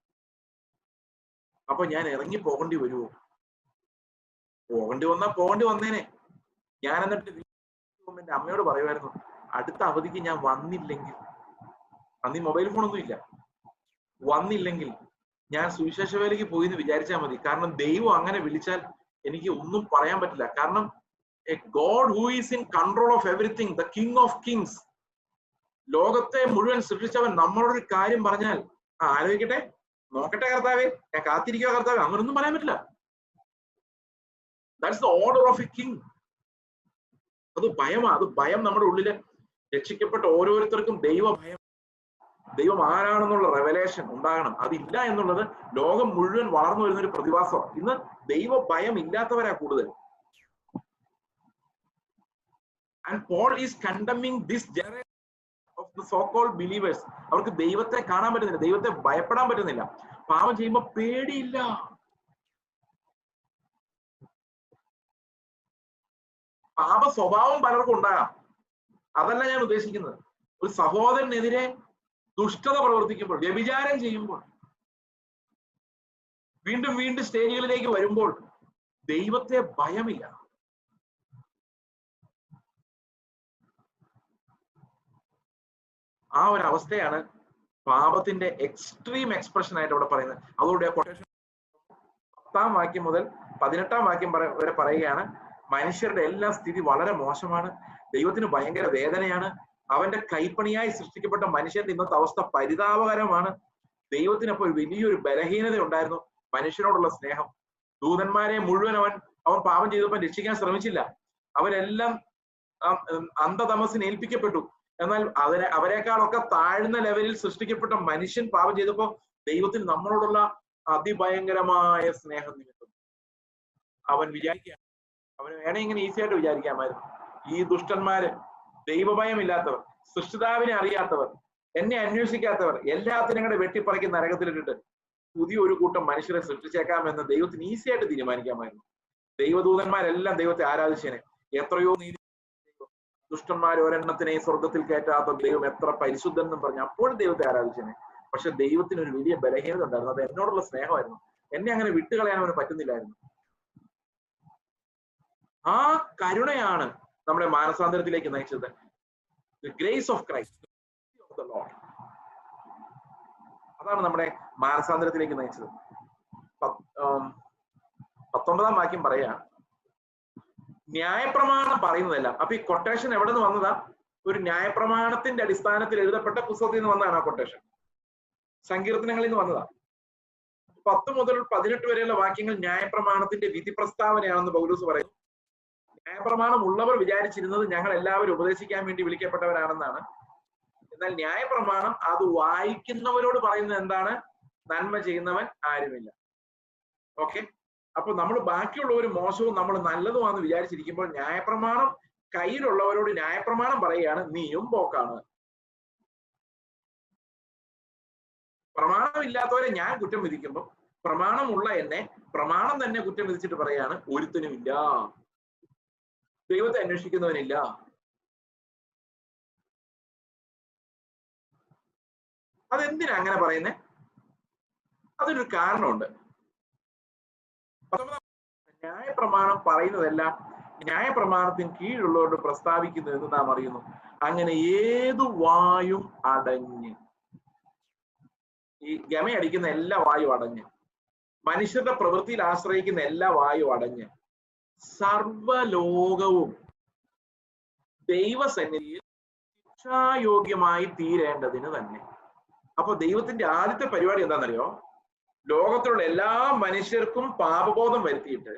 അപ്പൊ ഞാൻ ഇറങ്ങി പോകേണ്ടി വരുമോ? പോകേണ്ടി വന്നേനെ. ഞാൻ എന്നിട്ട് എന്റെ അമ്മയോട് പറയുമായിരുന്നു, അടുത്ത അവധിക്ക് ഞാൻ വന്നില്ലെങ്കിൽ, അന്ന് ഈ മൊബൈൽ ഫോണൊന്നും ഇല്ല, വന്നില്ലെങ്കിൽ ഞാൻ സുവിശേഷ വേലയ്ക്ക് പോയി എന്ന് വിചാരിച്ചാൽ മതി. കാരണം ദൈവം അങ്ങനെ വിളിച്ചാൽ എനിക്ക് ഒന്നും പറയാൻ പറ്റില്ല. കാരണം A God who is in control of everything, the king of Kings, ലോകത്തെ മുഴുവൻ സൃഷ്ടിച്ചവൻ നമ്മളോടൊരു കാര്യം പറഞ്ഞാൽ ആലോചിക്കട്ടെ, നോക്കട്ടെ കർത്താവേ, ഞാൻ കാത്തിരിക്കുക കർത്താവേ, അങ്ങനൊന്നും പറയാൻ പറ്റില്ല. That's the order of A king. അത് ഭയമാണ്. അത് ഭയം നമ്മുടെ ഉള്ളില് രക്ഷിക്കപ്പെട്ട ഓരോരുത്തർക്കും ദൈവം ആരാണെന്നുള്ള റെവലേഷൻ ഉണ്ടാകണം. അതില്ല എന്നുള്ളത് ലോകം മുഴുവൻ വളർന്നു വരുന്ന ഒരു പ്രതിഭാസമാണ്. ഇന്ന് ദൈവ ഭയം ഇല്ലാത്തവരാ കൂടുതൽ. And Paul is condemning this generation of the so called believers. അവർക്ക് ദൈവത്തെ കാണാൻ പറ്റുന്നില്ല, ദൈവത്തെ ഭയപ്പെടാൻ പറ്റുന്നില്ല. പാപം ചെയ്യുമ്പോൾ പേടിയില്ല. പാപ സ്വഭാവം പലർക്കും ഉണ്ടാകാം, അതല്ല ഞാൻ ഉദ്ദേശിക്കുന്നത്. ഒരു സഹോദരനെതിരെ ദുഷ്ടത പ്രവർത്തിക്കുമ്പോൾ, വ്യഭിചാരം ചെയ്യുമ്പോൾ, വീണ്ടും വീണ്ടും സ്റ്റേജുകളിലേക്ക് വരുമ്പോൾ ദൈവത്തെ ഭയമില്ല. ആ ഒരു അവസ്ഥയാണ് പാപത്തിന്റെ എക്സ്ട്രീം എക്സ്പ്രഷൻ ആയിട്ട് ഇവിടെ പറയുന്നത്. അതുകൊണ്ട് കൊട്ടേഷൻ 10-ാം വാക്യം മുതൽ 18-ാം വാക്യം വരെ പറയുകയാണ്, മനുഷ്യരുടെ എല്ലാ സ്ഥിതി വളരെ മോശമാണ്, ദൈവത്തിന് ഭയങ്കര വേദനയാണ്, അവന്റെ കൈപ്പണിയായി സൃഷ്ടിക്കപ്പെട്ട മനുഷ്യന്റെ ഇന്നത്തെ അവസ്ഥ പരിതാപകരമാണ്. ദൈവത്തിനപ്പോൾ വലിയൊരു ബലഹീനത ഉണ്ടായിരുന്നു, മനുഷ്യനോടുള്ള സ്നേഹം. ദൂതന്മാരെ മുഴുവൻ അവൻ പാപം ചെയ്തപ്പോൾ രക്ഷിക്കാൻ ശ്രമിച്ചില്ല. അവരെല്ലാം അന്ധതമസിന് ഏൽപ്പിക്കപ്പെട്ടു. എന്നാൽ അവരെക്കാളൊക്കെ താഴ്ന്ന ലെവലിൽ സൃഷ്ടിക്കപ്പെട്ട മനുഷ്യൻ പാപം ചെയ്തപ്പോ ദൈവത്തിന് നമ്മളോടുള്ള അതിഭയങ്കരമായ സ്നേഹം നിമിത്തം അവൻ വിചാരിക്കുകയാണ്, അവന് വേണേ ഇങ്ങനെ ഈസി ആയിട്ട് വിചാരിക്കാമായിരുന്നു, ഈ ദുഷ്ടന്മാര്, ദൈവഭയമില്ലാത്തവർ, സൃഷ്ടിതാവിനെ അറിയാത്തവർ, എന്നെ അന്വേഷിക്കാത്തവർ, എല്ലാത്തിനും കൂടെ വെട്ടിപ്പറയ്ക്കുന്ന നരകത്തിലിട്ടിട്ട് പുതിയൊരു കൂട്ടം മനുഷ്യരെ സൃഷ്ടിച്ചേക്കാമെന്ന് ദൈവത്തിന് ഈസി ആയിട്ട് തീരുമാനിക്കാമായിരുന്നു. ദൈവദൂതന്മാരെല്ലാം ദൈവത്തെ ആരാധിച്ചേനെ. എത്രയോ നീതി. ദുഷ്ടന്മാർ ഒരെണ്ണത്തിനെ സ്വർഗത്തിൽ കയറ്റാത്ത ദൈവം എത്ര പരിശുദ്ധൻ എന്നും പറഞ്ഞു അപ്പോഴും ദൈവത്തെ ആരാധിച്ചേനെ. പക്ഷെ ദൈവത്തിന് ഒരു വലിയ ബലഹീനത ഉണ്ടായിരുന്നു, അത് എന്നോടുള്ള സ്നേഹമായിരുന്നു. എന്നെ അങ്ങനെ വിട്ടുകളയാൻ അവന് പറ്റുന്നില്ലായിരുന്നു. ആ കരുണയാണ് നമ്മുടെ മാനസാന്തരത്തിലേക്ക് നയിച്ചത്. The grace of Christ of the Lord, അതാണ് നമ്മുടെ മാനസാന്തരത്തിലേക്ക് നയിച്ചത്. 19-ാം വാക്യം പറയാ, ന്യായപ്രമാണം പറയുന്നതെല്ലാം. അപ്പൊ ഈ കൊട്ടേഷൻ എവിടെ നിന്ന് വന്നതാ? ഒരു ന്യായപ്രമാണത്തിന്റെ അടിസ്ഥാനത്തിൽ എഴുതപ്പെട്ട പുസ്തകത്തിൽ നിന്ന് വന്നതാണ് ആ കൊട്ടേഷൻ. സങ്കീർത്തനങ്ങളിൽ നിന്ന് വന്നതാ. 10 മുതൽ 18 വരെയുള്ള വാക്യങ്ങൾ ന്യായപ്രമാണത്തിന്റെ വിധി പ്രസ്താവനയാണെന്ന് പൗലോസ് പറയുന്നു. ന്യായപ്രമാണം ഉള്ളവർ വിചാരിച്ചിരുന്നത് ഞങ്ങൾ എല്ലാവരും ഉപദേശിക്കാൻ വേണ്ടി വിളിക്കപ്പെട്ടവരാണെന്നാണ്. എന്നാൽ ന്യായപ്രമാണം അത് വായിക്കുന്നവരോട് പറയുന്നത് എന്താണ്? നന്മ ചെയ്യുന്നവൻ ആരുമില്ല. ഓക്കെ, അപ്പൊ നമ്മൾ ബാക്കിയുള്ളവർ മോശവും നമ്മൾ നല്ലതുമാണെന്ന് വിചാരിച്ചിരിക്കുമ്പോൾ ന്യായപ്രമാണം കയ്യിലുള്ളവരോട് ന്യായപ്രമാണം പറയുകയാണ്, നീയും പോക്കാണ്. പ്രമാണമില്ലാത്തവരെ ഞാൻ കുറ്റം വിധിക്കുമ്പോൾ പ്രമാണമുള്ള എന്നെ പ്രമാണം തന്നെ കുറ്റം വിധിച്ചിട്ട് പറയാണ്, ഒരുത്തനുമില്ല, ദൈവത്തെ അന്വേഷിക്കുന്നവനില്ല. അതെന്തിനാ അങ്ങനെ പറയുന്നേ? അതിനൊരു കാരണമുണ്ട്. ന്യായപ്രമാണം പറയുന്നതെല്ലാം ന്യായപ്രമാണത്തിന് കീഴുള്ളവരോട് പ്രസ്താവിക്കുന്നു എന്ന് നാം അറിയുന്നു. അങ്ങനെ ഏതു വായും അടഞ്ഞ്, ഈ ഗമയടിക്കുന്ന എല്ലാ വായും അടഞ്ഞ്, മനുഷ്യരുടെ പ്രവൃത്തിയിൽ ആശ്രയിക്കുന്ന എല്ലാ വായും അടഞ്ഞ്, സർവലോകവും ദൈവസന്നിധിയിൽ ശിക്ഷായോഗ്യമായി തീരേണ്ടതിന് തന്നെ. അപ്പൊ ദൈവത്തിന്റെ ആദ്യത്തെ പരിപാടി എന്താണെന്നറിയോ? ലോകത്തിലുള്ള എല്ലാ മനുഷ്യർക്കും പാപബോധം വരുത്തിയിട്ട്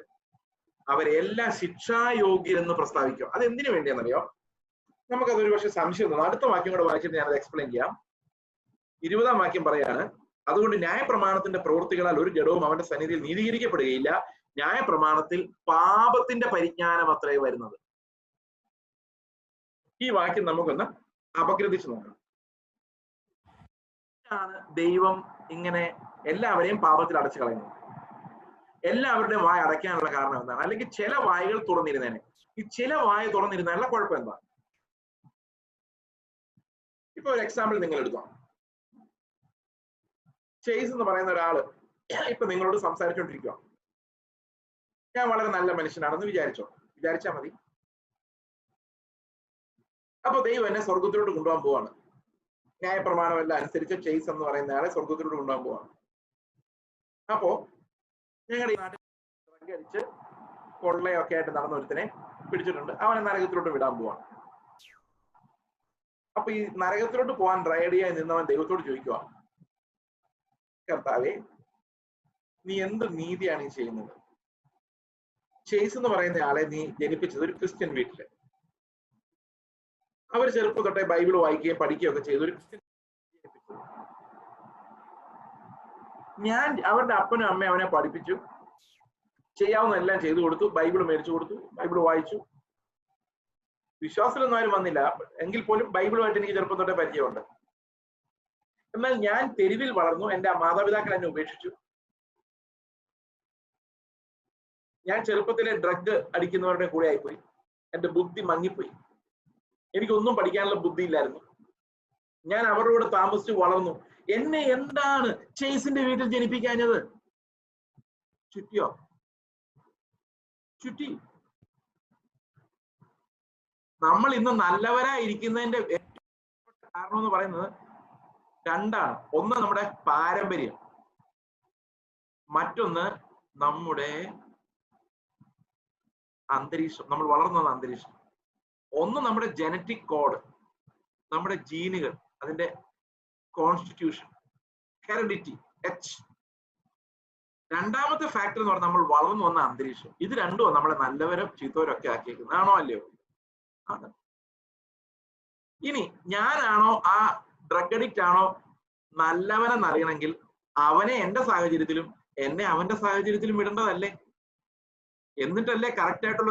അവരെല്ലാം ശിക്ഷായോഗ്യരെന്ന് പ്രസ്താവിക്കുക. അത് എന്തിനു വേണ്ടിയാണെന്നറിയോ? നമുക്കതൊരു പക്ഷെ സംശയം തോന്നും. അടുത്ത വാക്യം കൂടെ വായിച്ചിട്ട് ഞാനത് എക്സ്പ്ലെയിൻ ചെയ്യാം. 20-ാം വാക്യം പറയാണ്, അതുകൊണ്ട് ന്യായപ്രമാണത്തിന്റെ പ്രവൃത്തികളാൽ ഒരു ജഡവും അവന്റെ സന്നിധിയിൽ നീതീകരിക്കപ്പെടുകയില്ല. ന്യായപ്രമാണത്തിൽ പാപത്തിന്റെ പരിജ്ഞാനം അത്രേ വരുന്നത്. ഈ വാക്യം നമുക്കൊന്ന് അപഗ്രഥിച്ചു നോക്കാം. ദൈവം ഇങ്ങനെ എല്ലാവരെയും പാപത്തിൽ അടച്ചു കളയുന്നത്? എല്ലാവരുടെയും വായ അടയ്ക്കാനുള്ള കാരണം എന്താണ്? അല്ലെങ്കിൽ ചില വായകൾ തുറന്നിരുന്നേനെ. ഈ ചില വായ തുറന്നിരുന്നാലുള്ള കുഴപ്പം എന്താ? ഇപ്പൊ ഒരു എക്സാമ്പിൾ നിങ്ങൾ എടുത്തോ. ചേസ് എന്ന് പറയുന്ന ഒരാള് ഇപ്പൊ നിങ്ങളോട് സംസാരിച്ചോണ്ടിരിക്കുക. ഞാൻ വളരെ നല്ല മനുഷ്യനാണെന്ന് വിചാരിച്ചാൽ മതി. അപ്പൊ ദൈവം എന്നെ സ്വർഗത്തിലോട്ട് കൊണ്ടുപോകാൻ പോവാണ്. ന്യായപ്രമാണമെല്ലാം അനുസരിച്ച് ചേസ് എന്ന് പറയുന്ന ആളെ സ്വർഗത്തിലോട്ട് കൊണ്ടുപോകാൻ പോവാണ്. അപ്പോ ഞങ്ങളുടെ ഈ നാട്ടിൽ അടിച്ച് കൊള്ളയൊക്കെ ആയിട്ട് നടന്ന ഒരുത്തനെ പിടിച്ചിട്ടുണ്ട്. അവനെ നരകത്തിലോട്ട് വിടാൻ പോവാണ്. അപ്പൊ ഈ നരകത്തിലോട്ട് പോകാൻ റെഡിയായി നിന്നവൻ ദൈവത്തോട് ചോദിക്കുക, കർത്താവേ, നീ എന്ത് നീതിയാണ് ഈ ചെയ്യുന്നത്? ചേസ് എന്ന് പറയുന്ന ആളെ നീ ജനിപ്പിച്ചത് ഒരു ക്രിസ്ത്യൻ വീട്ടില്. അവർ ചെറുപ്പം തൊട്ടേ ബൈബിൾ വായിക്കുകയും പഠിക്കുകയും ഒക്കെ ചെയ്ത് ഒരു ക്രിസ്ത്യൻ ജനിപ്പിച്ചത്. ഞാൻ അവരുടെ അപ്പനും അമ്മയും അവനെ പഠിപ്പിച്ചു, ചെയ്യാവുന്ന എല്ലാം ചെയ്തു കൊടുത്തു, ബൈബിൾ മേടിച്ചു കൊടുത്തു, ബൈബിൾ വായിച്ചു. വിശ്വാസത്തിലൊന്നും ആരും വന്നില്ല. എങ്കിൽ പോലും ബൈബിളുമായിട്ട് എനിക്ക് ചെറുപ്പം തൊട്ടേ പരിചയമുണ്ട്. എന്നാൽ ഞാൻ തെരുവിൽ വളർന്നു. എന്റെ മാതാപിതാക്കൾ എന്നെ ഉപേക്ഷിച്ചു. ഞാൻ ചെറുപ്പത്തിലെ ഡ്രഗ് അടിക്കുന്നവരുടെ കൂടെ ആയിപ്പോയി. എന്റെ ബുദ്ധി മങ്ങിപ്പോയി. എനിക്കൊന്നും പഠിക്കാനുള്ള ബുദ്ധി ഇല്ലായിരുന്നു. ഞാൻ അവരുടെ കൂടെ താമസിച്ച് വളർന്നു. എന്നെ എന്താണ് ചേസിന്റെ വീട്ടിൽ ജനിപ്പിക്കാഞ്ഞത്? ചുറ്റി. നമ്മൾ ഇന്ന് നല്ലവരായിരിക്കുന്നതിന്റെ കാരണം എന്ന് പറയുന്നത് രണ്ടാണ്. ഒന്ന് നമ്മുടെ പാരമ്പര്യം, മറ്റൊന്ന് നമ്മുടെ അന്തരീക്ഷം, നമ്മൾ വളർന്നു വന്ന അന്തരീക്ഷം. ഒന്ന് നമ്മുടെ ജനറ്റിക് കോഡ്, നമ്മുടെ ജീനുകൾ, അതിന്റെ കോൺസ്റ്റിറ്റ്യൂഷൻ, ഹെറിഡിറ്റി, എച്ച്. രണ്ടാമത്തെ ഫാക്ടർ എന്ന് പറഞ്ഞാൽ നമ്മൾ വളർന്നു വന്ന അന്തരീക്ഷം. ഇത് രണ്ടും നമ്മളെ നല്ലവരും ചീത്തവരും ഒക്കെ ആക്കിയേക്കുന്നത്. ആണോ അല്ലയോ? ആണ്. ഇനി ഞാനാണോ ആ ഡ്രഗ് അഡിക്റ്റ് ആണോ നല്ലവനെന്ന് അറിയണമെങ്കിൽ അവനെ എന്റെ സാഹചര്യത്തിലും എന്നെ അവന്റെ സാഹചര്യത്തിലും വിടേണ്ടതല്ലേ? എന്നിട്ടല്ലേ കറക്റ്റ് ആയിട്ടുള്ള